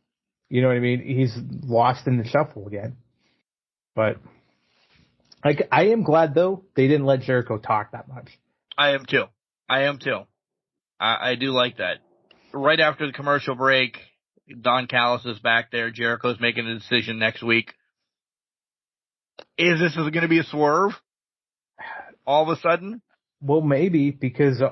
You know what I mean? He's lost in the shuffle again. But like, I am glad though they didn't let Jericho talk that much. I am too. I do like that. Right after the commercial break, Don Callis is back there. Jericho's making a decision next week. Is this going to be a swerve? All of a sudden? Well, maybe, because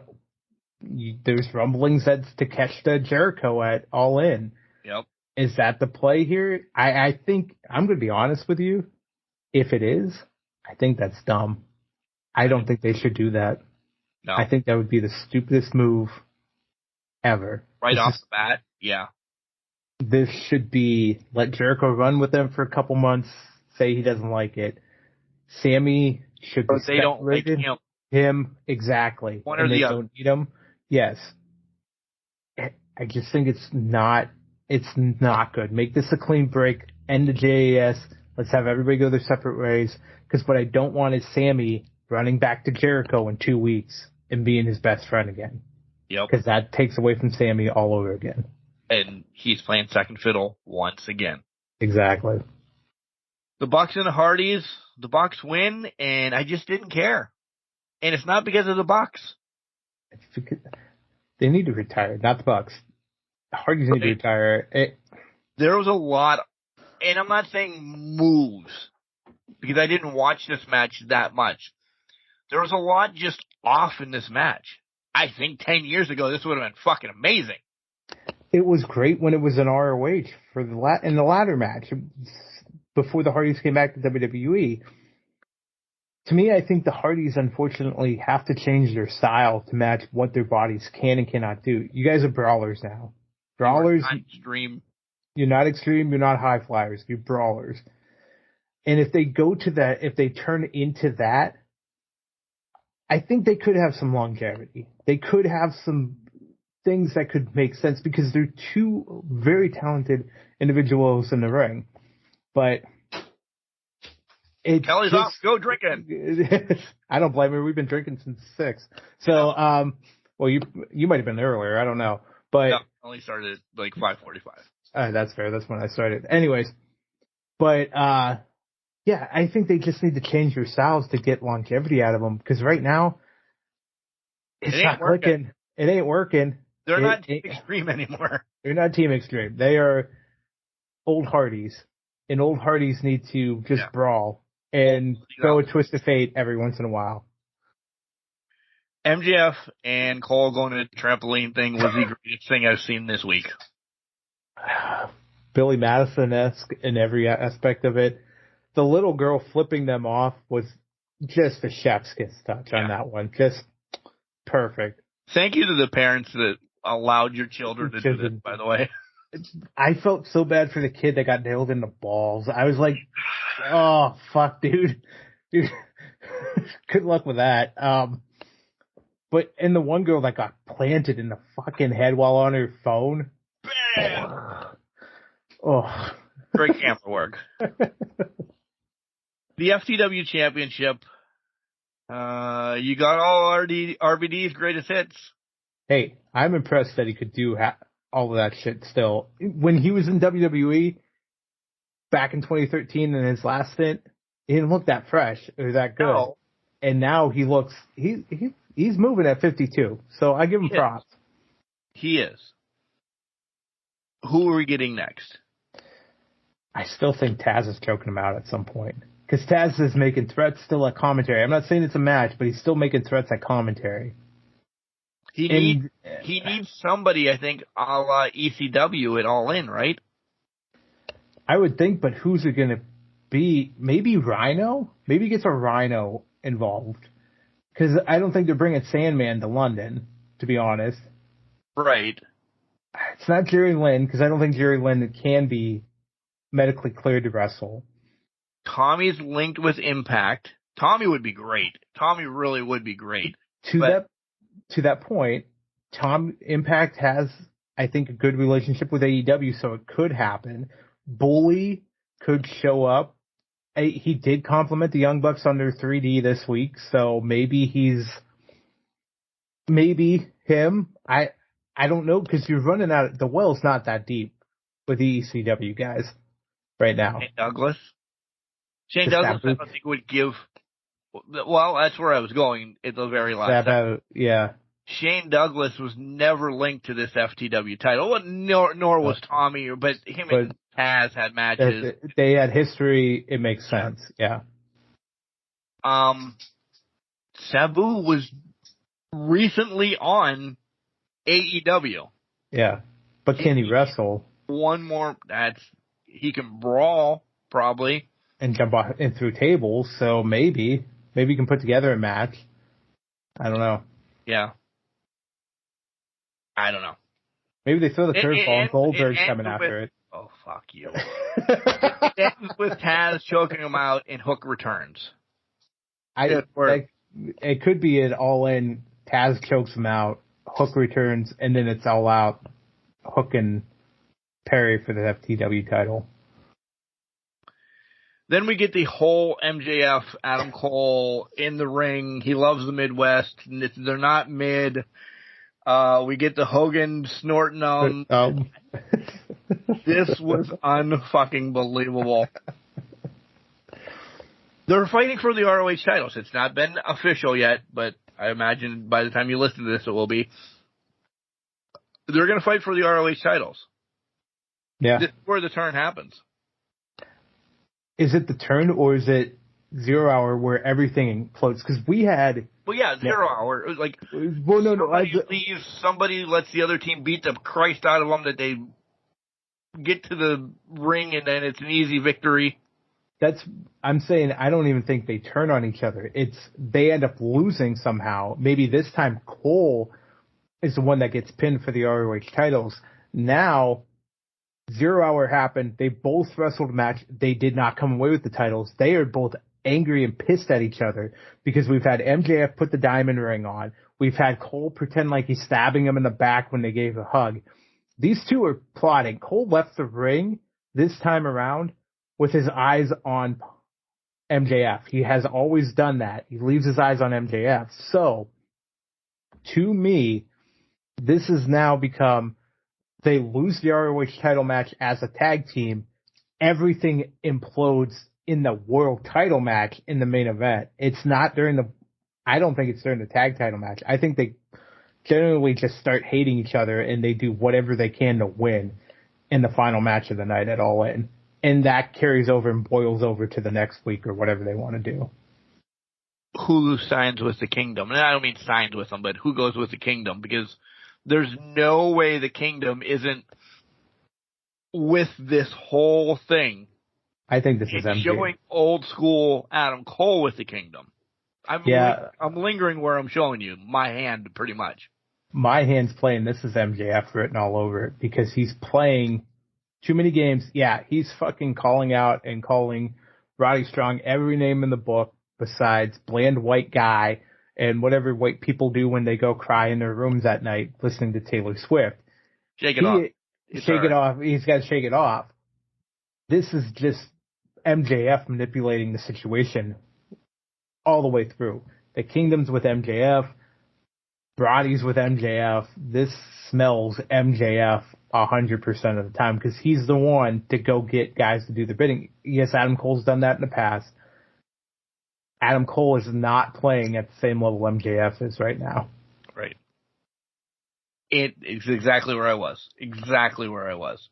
there's rumblings that's to catch the Jericho at All In. Yep. Is that the play here? I think, I'm going to be honest with you. If it is, I think that's dumb. I don't think they should do that. No. I think that would be the stupidest move ever. Right off the bat? Yeah. This should be, let Jericho run with them for a couple months, say he doesn't like it. Sammy should be they don't like him, exactly. One or the other. Don't need him. Yes. I just think it's not good. Make this a clean break. End the JAS. Let's have everybody go their separate ways. Because what I don't want is Sammy running back to Jericho in 2 weeks and being his best friend again. Yep. Because that takes away from Sammy all over again. And he's playing second fiddle once again. Exactly. The Bucks and the Hardys, the Bucks win, and I just didn't care. And it's not because of the Bucks. They need to retire, not the Bucks. The Hardys need to retire. There was a lot, and I'm not saying moves, because I didn't watch this match that much. There was a lot just off in this match. I think 10 years ago, this would have been fucking amazing. It was great when it was an ROH for in the ladder match before the Hardys came back to WWE. To me, I think the Hardys unfortunately have to change their style to match what their bodies can and cannot do. You guys are brawlers now. Brawlers. You're not extreme. You're not extreme. You're not high flyers. You're brawlers. And if they go to that, if they turn into that, I think they could have some longevity. They could have some things that could make sense because they're two very talented individuals in the ring. But Kelly's off. Go drinking. I don't blame her. We've been drinking since 6. So, Well, you might have been earlier. I don't know. But No, only started at like 5:45. That's fair. That's when I started. Anyways, but yeah, I think they just need to change their styles to get longevity out of them. Because right now, it's not clicking. It ain't working. They're not Team Extreme anymore. They're not Team Extreme. They are old Hardys. And old Hardys need to just brawl and throw a twist of fate every once in a while. MJF and Cole going to the trampoline thing was the greatest thing I've seen this week. Billy Madison-esque in every aspect of it. The little girl flipping them off was just a chef's kiss touch on that one. Just perfect. Thank you to the parents that allowed your children to do this, by the way. I felt so bad for the kid that got nailed in the balls. I was like, oh, fuck, dude. Good luck with that. But and the one girl that got planted in the fucking head while on her phone. Bam! Oh. Great camera work. The FTW Championship. You got all RVD's greatest hits. Hey, I'm impressed that he could do all of that shit still. When he was in WWE back in 2013 in his last stint, he didn't look that fresh or that good. No. And now he looks, he's moving at 52. So I give him props. He is. Who are we getting next? I still think Taz is choking him out at some point. Because Taz is making threats still at commentary. I'm not saying it's a match, but he's still making threats at commentary. He needs somebody, I think, a la ECW at All In, right? I would think, but who's it going to be? Maybe Rhino? Maybe he gets a Rhino involved. Because I don't think they're bringing Sandman to London, to be honest. Right. It's not Jerry Lynn, because I don't think Jerry Lynn can be medically cleared to wrestle. Tommy's linked with Impact. Tommy would be great. Tommy really would be great. To that point, Impact has, I think, a good relationship with AEW, so it could happen. Bully could show up. He did compliment the Young Bucks on their 3D this week, so maybe him. I don't know, because you're running out. The well's not that deep with the ECW guys right now. Shane Douglas, I don't think would give. Well, that's where I was going at the very last second. Yeah. Shane Douglas was never linked to this FTW title, nor was Tommy, but him and Taz had matches. They had history. It makes sense. Yeah. Sabu was recently on AEW. Yeah. But can he wrestle? One more. He can brawl, probably. And jump off and through tables, so maybe he can put together a match. I don't know. Yeah. I don't know. Maybe they throw the curveball and Goldberg's coming after it. Oh, fuck you. It ends with Taz choking him out and Hook returns. It could be an all-in. Taz chokes him out, Hook returns, and then it's all out. Hook and Perry for the FTW title. Then we get the whole MJF Adam Cole in the ring. He loves the Midwest. They're not mid. We get the Hogan snorting them. This was unfucking believable. They're fighting for the ROH titles. It's not been official yet, but I imagine by the time you listen to this, it will be. They're going to fight for the ROH titles. Yeah. This is where the turn happens. Is it the turn, or is it 0 Hour where everything floats? Because we had... Well, yeah, 0 Hour. It was like, somebody lets the other team beat the Christ out of them, that they get to the ring, and then it's an easy victory. I'm saying I don't even think they turn on each other. They end up losing somehow. Maybe this time Cole is the one that gets pinned for the ROH titles. Now... 0 Hour happened. They both wrestled a match. They did not come away with the titles. They are both angry and pissed at each other because we've had MJF put the diamond ring on. We've had Cole pretend like he's stabbing him in the back when they gave a hug. These two are plotting. Cole left the ring this time around with his eyes on MJF. He has always done that. He leaves his eyes on MJF. So, to me, This has now become, they lose the ROH title match as a tag team, everything implodes in the world title match in the main event. It's not I don't think it's during the tag title match. I think they generally just start hating each other and they do whatever they can to win in the final match of the night at All In. And that carries over and boils over to the next week or whatever they want to do. Who signs with the Kingdom? And I don't mean signs with them, but who goes with the Kingdom? Because there's no way the Kingdom isn't with this whole thing. I think this is MJF. Showing old school Adam Cole with the Kingdom. I'm lingering where I'm showing you my hand pretty much. My hand's playing this is MJF written all over it because he's playing too many games. Yeah, he's fucking calling out and calling Roddy Strong every name in the book besides bland white guy and whatever white people do when they go cry in their rooms at night listening to Taylor Swift. Shake it off. Shake it off. He's got to shake it off. This is just MJF manipulating the situation all the way through. The Kingdom's with MJF. Roddy's with MJF. This smells MJF 100% of the time because he's the one to go get guys to do the bidding. Yes, Adam Cole's done that in the past. Adam Cole is not playing at the same level MJF is right now. Right. It's exactly where I was. Exactly where I was.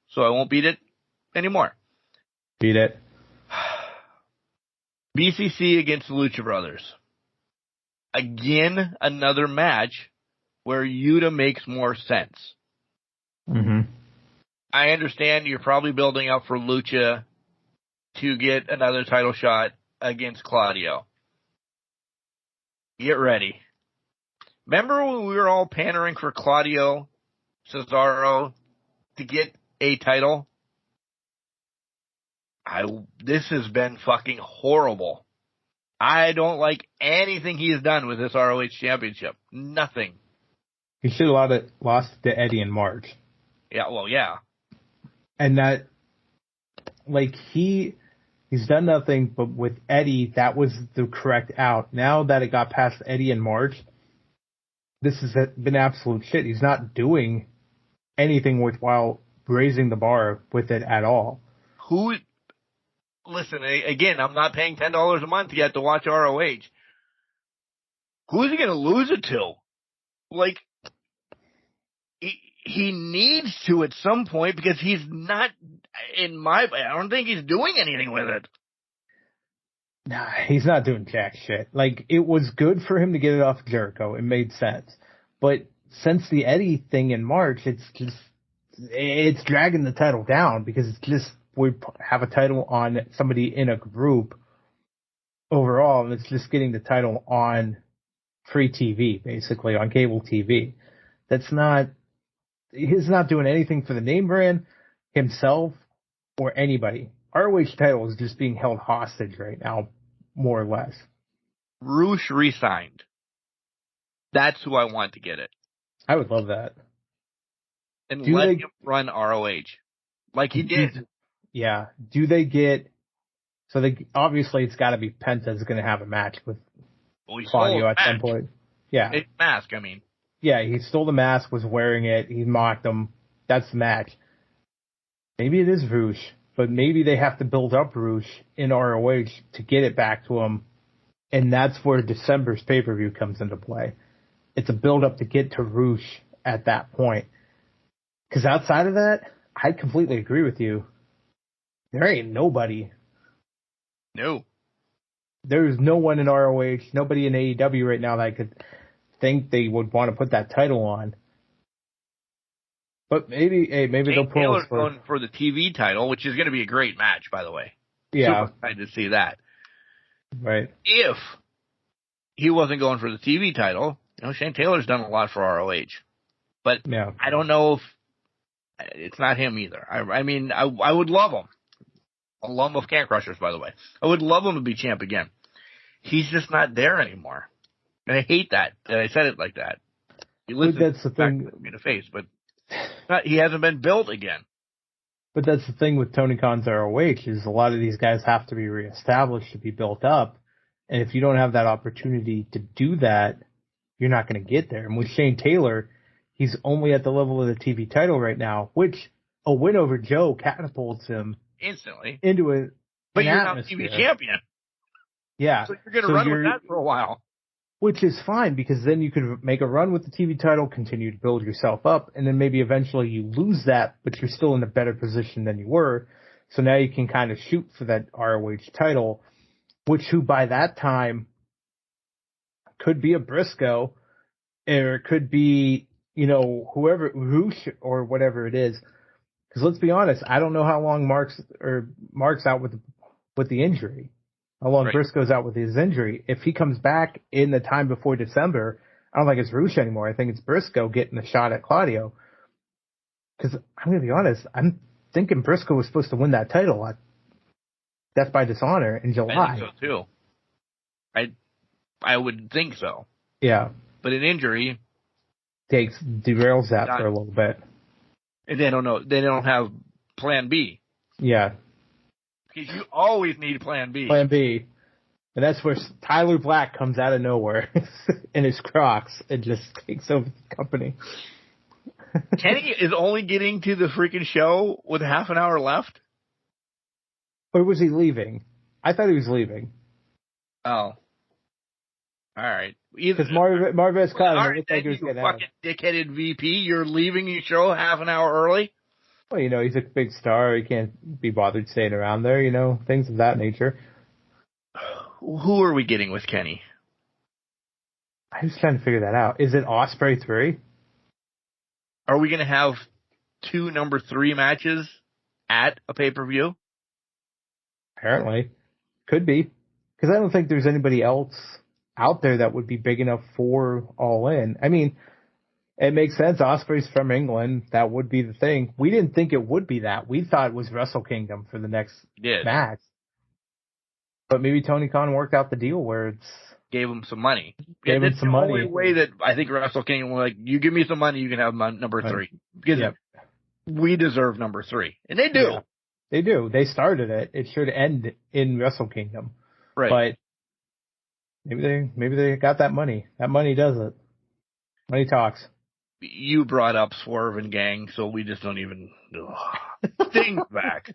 So I won't beat it anymore. Beat it. BCC against the Lucha Brothers. Again, another match where Yuta makes more sense. Mm-hmm. I understand you're probably building up for Lucha to get another title shot against Claudio. Get ready. Remember when we were all pandering for Claudio Cesaro to get a title? This has been fucking horrible. I don't like anything he has done with this ROH championship. Nothing. He should have lost to Eddie in March. Yeah, well, yeah. And that, like, he's done nothing, but with Eddie, that was the correct out. Now that it got past Eddie in March, this has been absolute shit. He's not doing anything worthwhile raising the bar with it at all. Listen, again, I'm not paying $10 a month yet to watch ROH. Who's he going to lose it to? Like, he needs to at some point because he's not, I don't think he's doing anything with it. Nah, he's not doing jack shit. Like, it was good for him to get it off Jericho. It made sense. But since the Eddie thing in March, it's dragging the title down because it's just, we have a title on somebody in a group overall, and it's just getting the title on free TV, basically, on cable TV. He's not doing anything for the name brand, himself, or anybody. ROH title is just being held hostage right now, more or less. Roosh re-signed. That's who I want to get it. I would love that. And let him run ROH. Like he did. Yeah. Do they get... So obviously it's got to be Penta's going to have a match with Claudio at some point. Yeah. His mask, I mean. Yeah, he stole the mask, was wearing it, he mocked him. That's the match. Maybe it is Roosh, but maybe they have to build up Roosh in ROH to get it back to him, and that's where December's pay-per-view comes into play. It's a build-up to get to Roosh at that point. Because outside of that, I completely agree with you. There ain't nobody. No. There's no one in ROH, nobody in AEW right now that I could think they would want to put that title on. But maybe they'll pull Taylor's going for the TV title, which is going to be a great match, by the way. Yeah. Super excited to see that. Right. If he wasn't going for the TV title, Shane Taylor's done a lot for ROH. But yeah. I don't know if it's not him either. I mean, I would love him. Alum of Can Crushers, by the way. I would love him to be champ again. He's just not there anymore. And I hate that I said it like that. That's the thing. In the face, but he hasn't been built again. But that's the thing with Tony Khan's ROH is a lot of these guys have to be reestablished to be built up. And if you don't have that opportunity to do that, you're not going to get there. And with Shane Taylor, he's only at the level of the TV title right now, which a win over Joe catapults him instantly into a. But an you're not atmosphere. TV champion. Yeah. So you're going to run with that for a while. Which is fine, because then you could make a run with the TV title, continue to build yourself up, and then maybe eventually you lose that, but you're still in a better position than you were. So now you can kind of shoot for that ROH title, who by that time could be a Briscoe, or it could be, whoever, Roosh or whatever it is. Because let's be honest, I don't know how long Mark's out with the injury. How long Briscoe's out with his injury. If he comes back in the time before December, I don't think it's Roosh anymore. I think it's Briscoe getting a shot at Claudio. Because I'm going to be honest, I'm thinking Briscoe was supposed to win that title at Death by Dishonor in July. I think so too. I would think so. Yeah. But an injury derails that for a little bit. And they don't know. They don't have Plan B. Yeah. Because you always need Plan B. Plan B. And that's where Tyler Black comes out of nowhere in his Crocs and just takes over the company. Kenny is only getting to the freaking show with half an hour left? Or was he leaving? I thought he was leaving. Oh. All right. Because Marvez Scott looked like he was getting out. Fucking dickheaded VP, you're leaving your show half an hour early? Well, he's a big star. He can't be bothered staying around there, things of that nature. Who are we getting with Kenny? I was trying to figure that out. Is it Ospreay 3? Are we going to have 2 number 3 matches at a pay-per-view? Apparently. Could be. Because I don't think there's anybody else out there that would be big enough for All In. I mean, it makes sense. Ospreay's from England. That would be the thing. We didn't think it would be that. We thought it was Wrestle Kingdom for the next match. But maybe Tony Khan worked out the deal where it's... Gave him some money. Gave him some money. The only way that I think Wrestle Kingdom was like, you give me some money, you can have number 3. Because we deserve number 3. And they do. Yeah, they do. They started it. It should end in Wrestle Kingdom. Right. But maybe they got that money. That money does it. Money talks. You brought up Swerve and Gang, so we just don't even... Sting's back.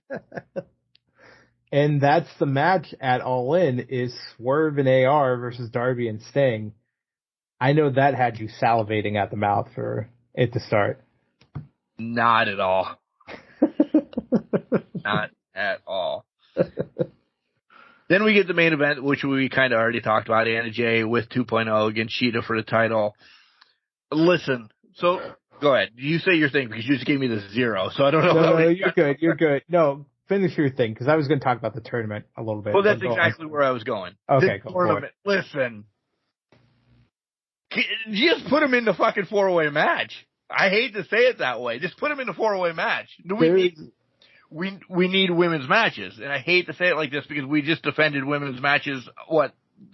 And that's the match at All In, is Swerve and AR versus Darby and Sting. I know that had you salivating at the mouth for it to start. Not at all. Not at all. Then we get the main event, which we kind of already talked about, Anna Jay with 2.0 against Sheeta for the title. Listen, so go ahead. You say your thing because you just gave me the 0, so I don't know. No, you're good. You're good. No, finish your thing because I was going to talk about the tournament a little bit. Well, that's exactly where I was going. Okay, the tournament. Listen, just put him in the fucking 4-way match. I hate to say it that way. Just put him in the 4-way match. We need women's matches, and I hate to say it like this because we just defended women's matches,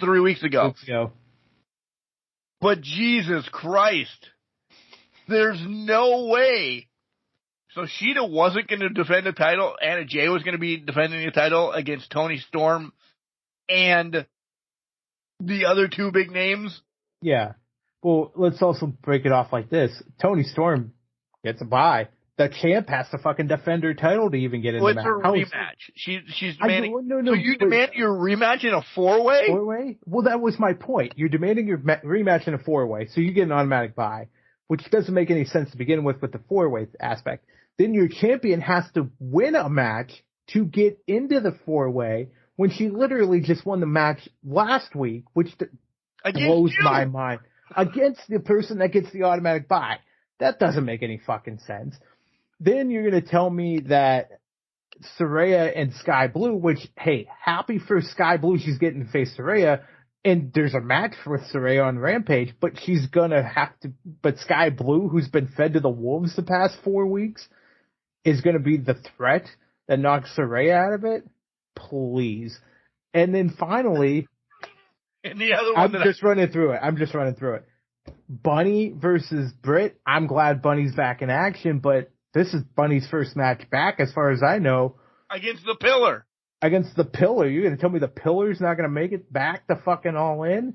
3 weeks ago. But Jesus Christ, there's no way. So Sheeta wasn't going to defend the title. Anna Jay was going to be defending the title against Toni Storm and the other 2 big names. Yeah. Well, let's also break it off like this. Toni Storm gets a bye. The champ has to fucking defend her title to even get in the match. It's a rematch. She's demanding. So you demand your rematch in a 4-way? 4-way? Well, that was my point. You're demanding your rematch in a 4-way, so you get an automatic bye, which doesn't make any sense to begin with the 4-way aspect. Then your champion has to win a match to get into the 4-way when she literally just won the match last week, which blows my mind. Against the person that gets the automatic bye. That doesn't make any fucking sense. Then you're going to tell me that Saraya and Sky Blue, which, hey, happy for Sky Blue, she's getting to face Saraya, and there's a match with Saraya on Rampage, but she's going to have to, but Sky Blue, who's been fed to the wolves the past 4 weeks, is going to be the threat that knocks Saraya out of it? Please. And then finally, and the other one I'm just running through it. Bunny versus Britt. I'm glad Bunny's back in action, but this is Bunny's first match back, as far as I know. Against the Pillar. Against the Pillar. You're going to tell me the Pillar's not going to make it back to fucking All In?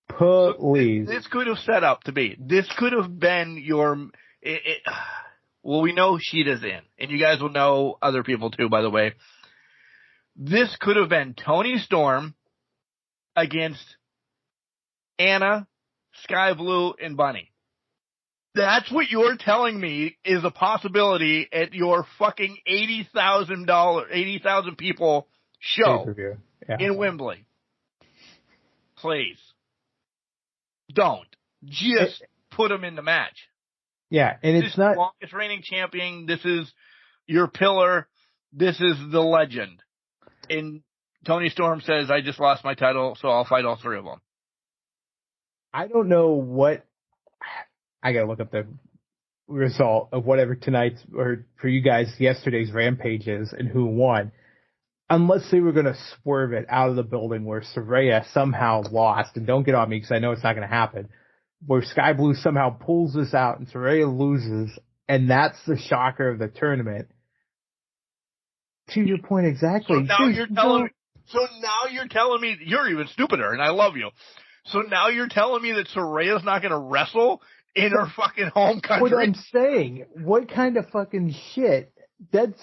Please. This could have set up to be. This could have been your. Well, we know Sheeta's in, and you guys will know other people too. By the way, this could have been Toni Storm against Anna, Sky Blue, and Bunny. That's what you're telling me is a possibility at your fucking $80,000 people show in Wembley. Please. Don't. Just put them in the match. Yeah, and it's not... longest reigning champion. This is your pillar. This is the legend. And Toni Storm says, I just lost my title, so I'll fight all three of them. I don't know what... I gotta look up the result of whatever tonight's, or for you guys, yesterday's Rampage is and who won. Unless they were going to swerve it out of the building where Saraya somehow lost, and don't get on me because I know it's not going to happen, where Sky Blue somehow pulls this out and Saraya loses, and that's the shocker of the tournament. To your point exactly. So now you're telling me you're even stupider, and I love you. So now you're telling me that Saraya's not going to wrestle in her fucking home country? What I'm saying, what kind of fucking shit? But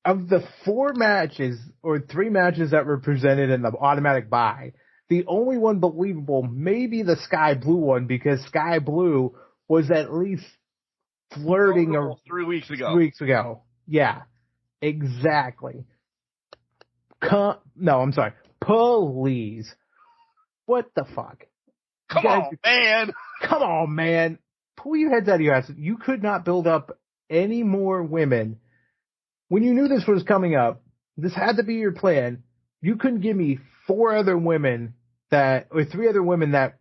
of the 4 matches or 3 matches that were presented in the automatic buy, the only one believable may be the Sky Blue one, because Sky Blue was at least flirting 3 weeks ago. 3 weeks ago. Yeah, exactly. No, I'm sorry. Please. What the fuck? Come on, man. Pull your heads out of your ass. You could not build up any more women. When you knew this was coming up, this had to be your plan. You couldn't give me 3 other women that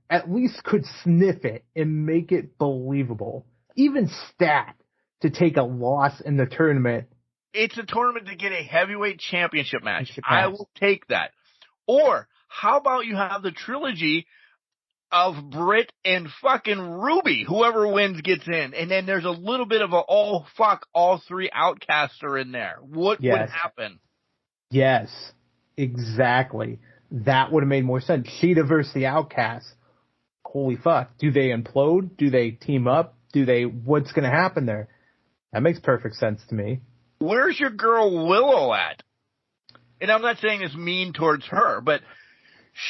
at least could sniff it and make it believable. Even Stat to take a loss in the tournament. It's a tournament to get a heavyweight championship match. I will take that. Or how about you have the trilogy of Britt and fucking Ruby? Whoever wins gets in. And then there's a little bit of all 3 outcasts are in there. What would happen? Yes, exactly. That would have made more sense. Sheeta versus the Outcasts. Holy fuck. Do they implode? Do they team up? What's going to happen there? That makes perfect sense to me. Where's your girl Willow at? And I'm not saying it's mean towards her, but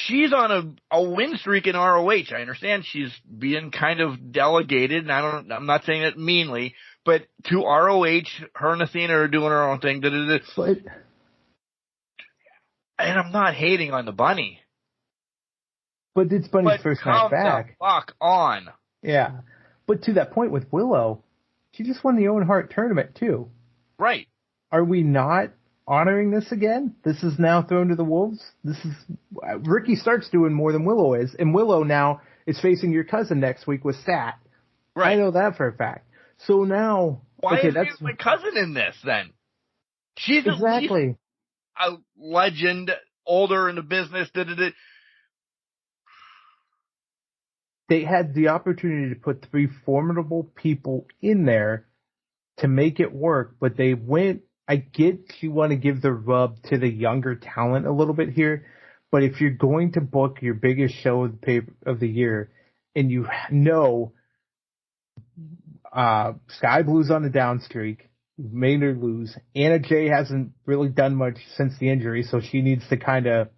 she's on a win streak in ROH. I understand she's being kind of delegated, and I'm not saying it meanly, but to ROH, her and Athena are doing her own thing. But, and I'm not hating on the Bunny. But it's Bunny's first night back. Fuck on. Yeah. But to that point with Willow, she just won the Owen Hart tournament too. Right. Are we not honoring this again? This is now thrown to the wolves. Ricky Stark's doing more than Willow is, and Willow now is facing your cousin next week with Stat. Right. I know that for a fact. So now, why is my cousin in this then? She's exactly a legend, older in the business. They had the opportunity to put 3 formidable people in there to make it work, but they went. I get you want to give the rub to the younger talent a little bit here, but if you're going to book your biggest show of the year, and you know Sky Blue's on a down streak, made her lose. Anna Jay hasn't really done much since the injury, so she needs to kind of.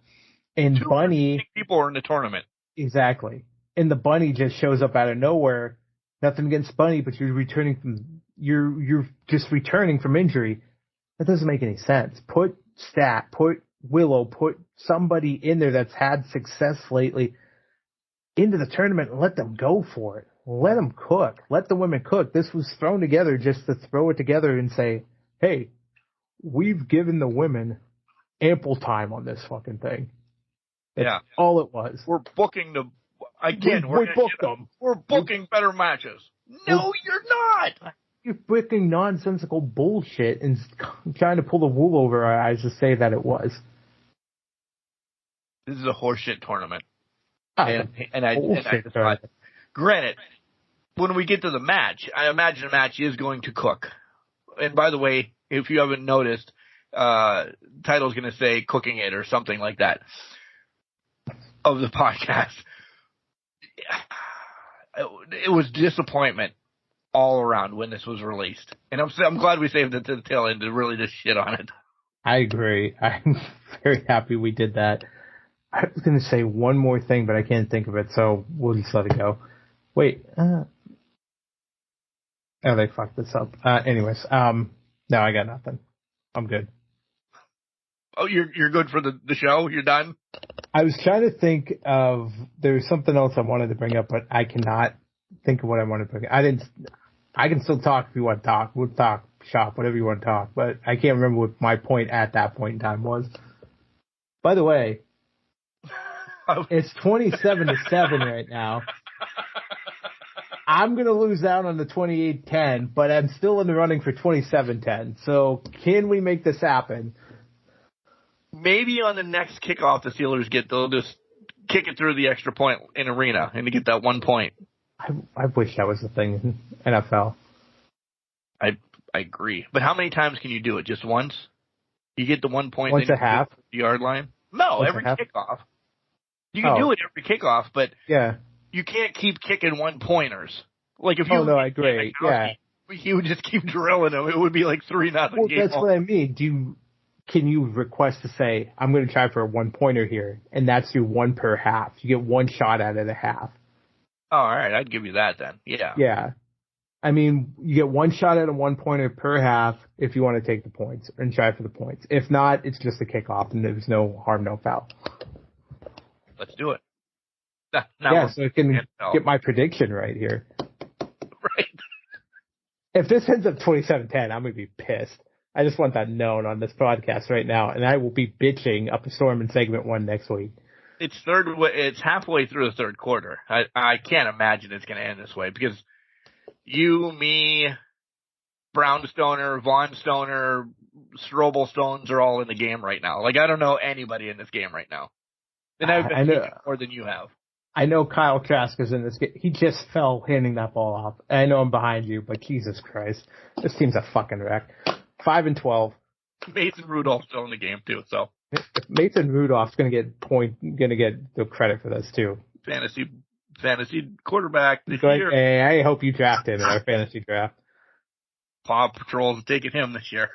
And Bunny, people are in the tournament. Exactly, and the Bunny just shows up out of nowhere. Nothing against Bunny, but you're just returning from injury. That doesn't make any sense. Put Stat, put Willow, put somebody in there that's had success lately into the tournament and let them go for it. Let them cook. Let the women cook. This was thrown together just to throw it together and say, hey, we've given the women ample time on this fucking thing. That's all it was. We're booking We're booking better matches. No, you're not. You're booking nonsensical bullshit and trying to pull the wool over our eyes to say that it was. This is a horseshit tournament. Granted, when we get to the match, I imagine the match is going to cook. And by the way, if you haven't noticed, title's going to say cooking it or something like that of the podcast. it was disappointment all around when this was released. And I'm glad we saved it to the tail end to really just shit on it. I agree. I'm very happy we did that. I was going to say one more thing, but I can't think of it, so we'll just let it go. Wait. Oh, they fucked this up. Anyways, no, I got nothing. I'm good. Oh, you're good for the show? You're done? I was trying to think of, there's something else I wanted to bring up, but I cannot think of what I want to bring up. I can still talk if you want to talk. We'll talk shop, whatever you want to talk, but I can't remember what my point at that point in time was. By the way, it's 27-7 right now. I'm going to lose out on the 28-10, but I'm still in the running for 27-10. So can we make this happen? Maybe on the next kickoff, the Steelers they'll just kick it through the extra point in arena and to get that 1 point. I wish that was the thing in NFL. I agree. But how many times can you do it? Just once? You get the 1 point. Once a half? The yard line? No, every kickoff. You can do it every kickoff, but you can't keep kicking 1-pointers. Like if you I agree. He would just keep drilling them. It would be like 3-0. Well, that's what I mean. Can you request to say, I'm going to try for a 1-pointer here, and that's your one per half. You get one shot out of the half. Oh, all right. I'd give you that then. Yeah. Yeah. I mean, you get one shot at a 1-pointer per half if you want to take the points and try for the points. If not, it's just a kickoff and there's no harm, no foul. Let's do it. So I can get my prediction right here. Right. If this ends up 27-10, I'm going to be pissed. I just want that known on this podcast right now, and I will be bitching up a storm in segment 1 next week. It's halfway through the third quarter. I can't imagine it's going to end this way because you, me, Brown Stoner, Vaughn Stoner, Strobel Stones are all in the game right now. Like, I don't know anybody in this game right now. And I've been more than you have. I know Kyle Trask is in this game. He just fell handing that ball off. I know I'm behind you, but Jesus Christ. This team's a fucking wreck. 5-12. Mason Rudolph's still in the game too, so. Mason Rudolph's gonna get the credit for this too. Fantasy quarterback this year. Hey, I hope you draft him in our fantasy draft. Paw Patrol's taking him this year.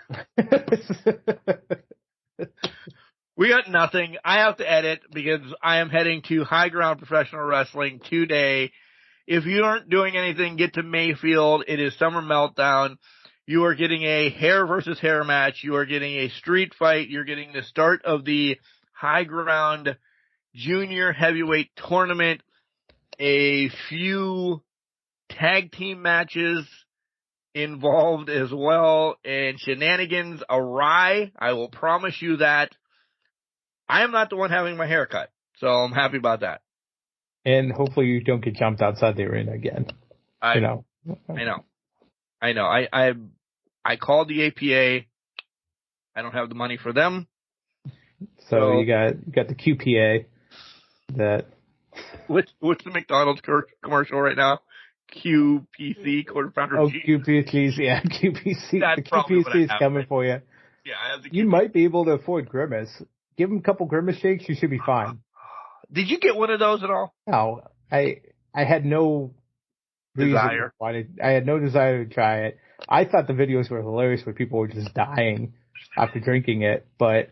We got nothing. I have to edit because I am heading to High Ground Professional Wrestling today. If you aren't doing anything, get to Mayfield. It is Summer Meltdown. You are getting a hair versus hair match. You are getting a street fight. You're getting the start of the High Ground Junior Heavyweight Tournament. A few tag team matches involved as well. And shenanigans awry. I will promise you that. I am not the one having my hair cut. So I'm happy about that. And hopefully you don't get jumped outside the arena again. I know. I called the APA. I don't have the money for them. So you got the QPA. That what's the McDonald's commercial right now? QPC, quarter pounder. Oh, QPC, yeah, QPC. That's the QPC is coming for you. Yeah, I have the QPC. You might be able to afford Grimace. Give him a couple Grimace shakes, you should be fine. Did you get one of those at all? No, I had no desire. I had no desire to try it. I thought the videos were hilarious where people were just dying after drinking it, but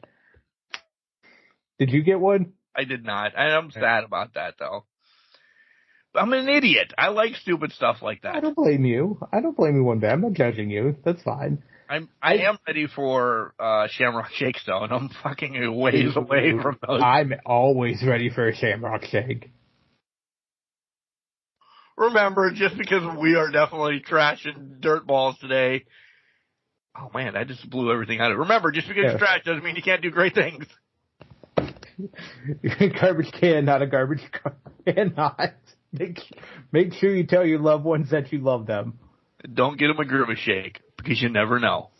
did you get one? I did not. I'm sad about that, though. I'm an idiot. I like stupid stuff like that. I don't blame you. I don't blame you one bit. I'm not judging you. That's fine. I am ready for Shamrock Shakes, though, and I'm fucking ways away from those. I'm always ready for a Shamrock Shake. Remember, just because we are definitely trashing dirt balls today. Oh, man, I just blew everything out of it. Remember, just because it's trash doesn't mean you can't do great things. Garbage can, not a garbage can. Not. Make sure you tell your loved ones that you love them. Don't get them a Grimace shake, because you never know.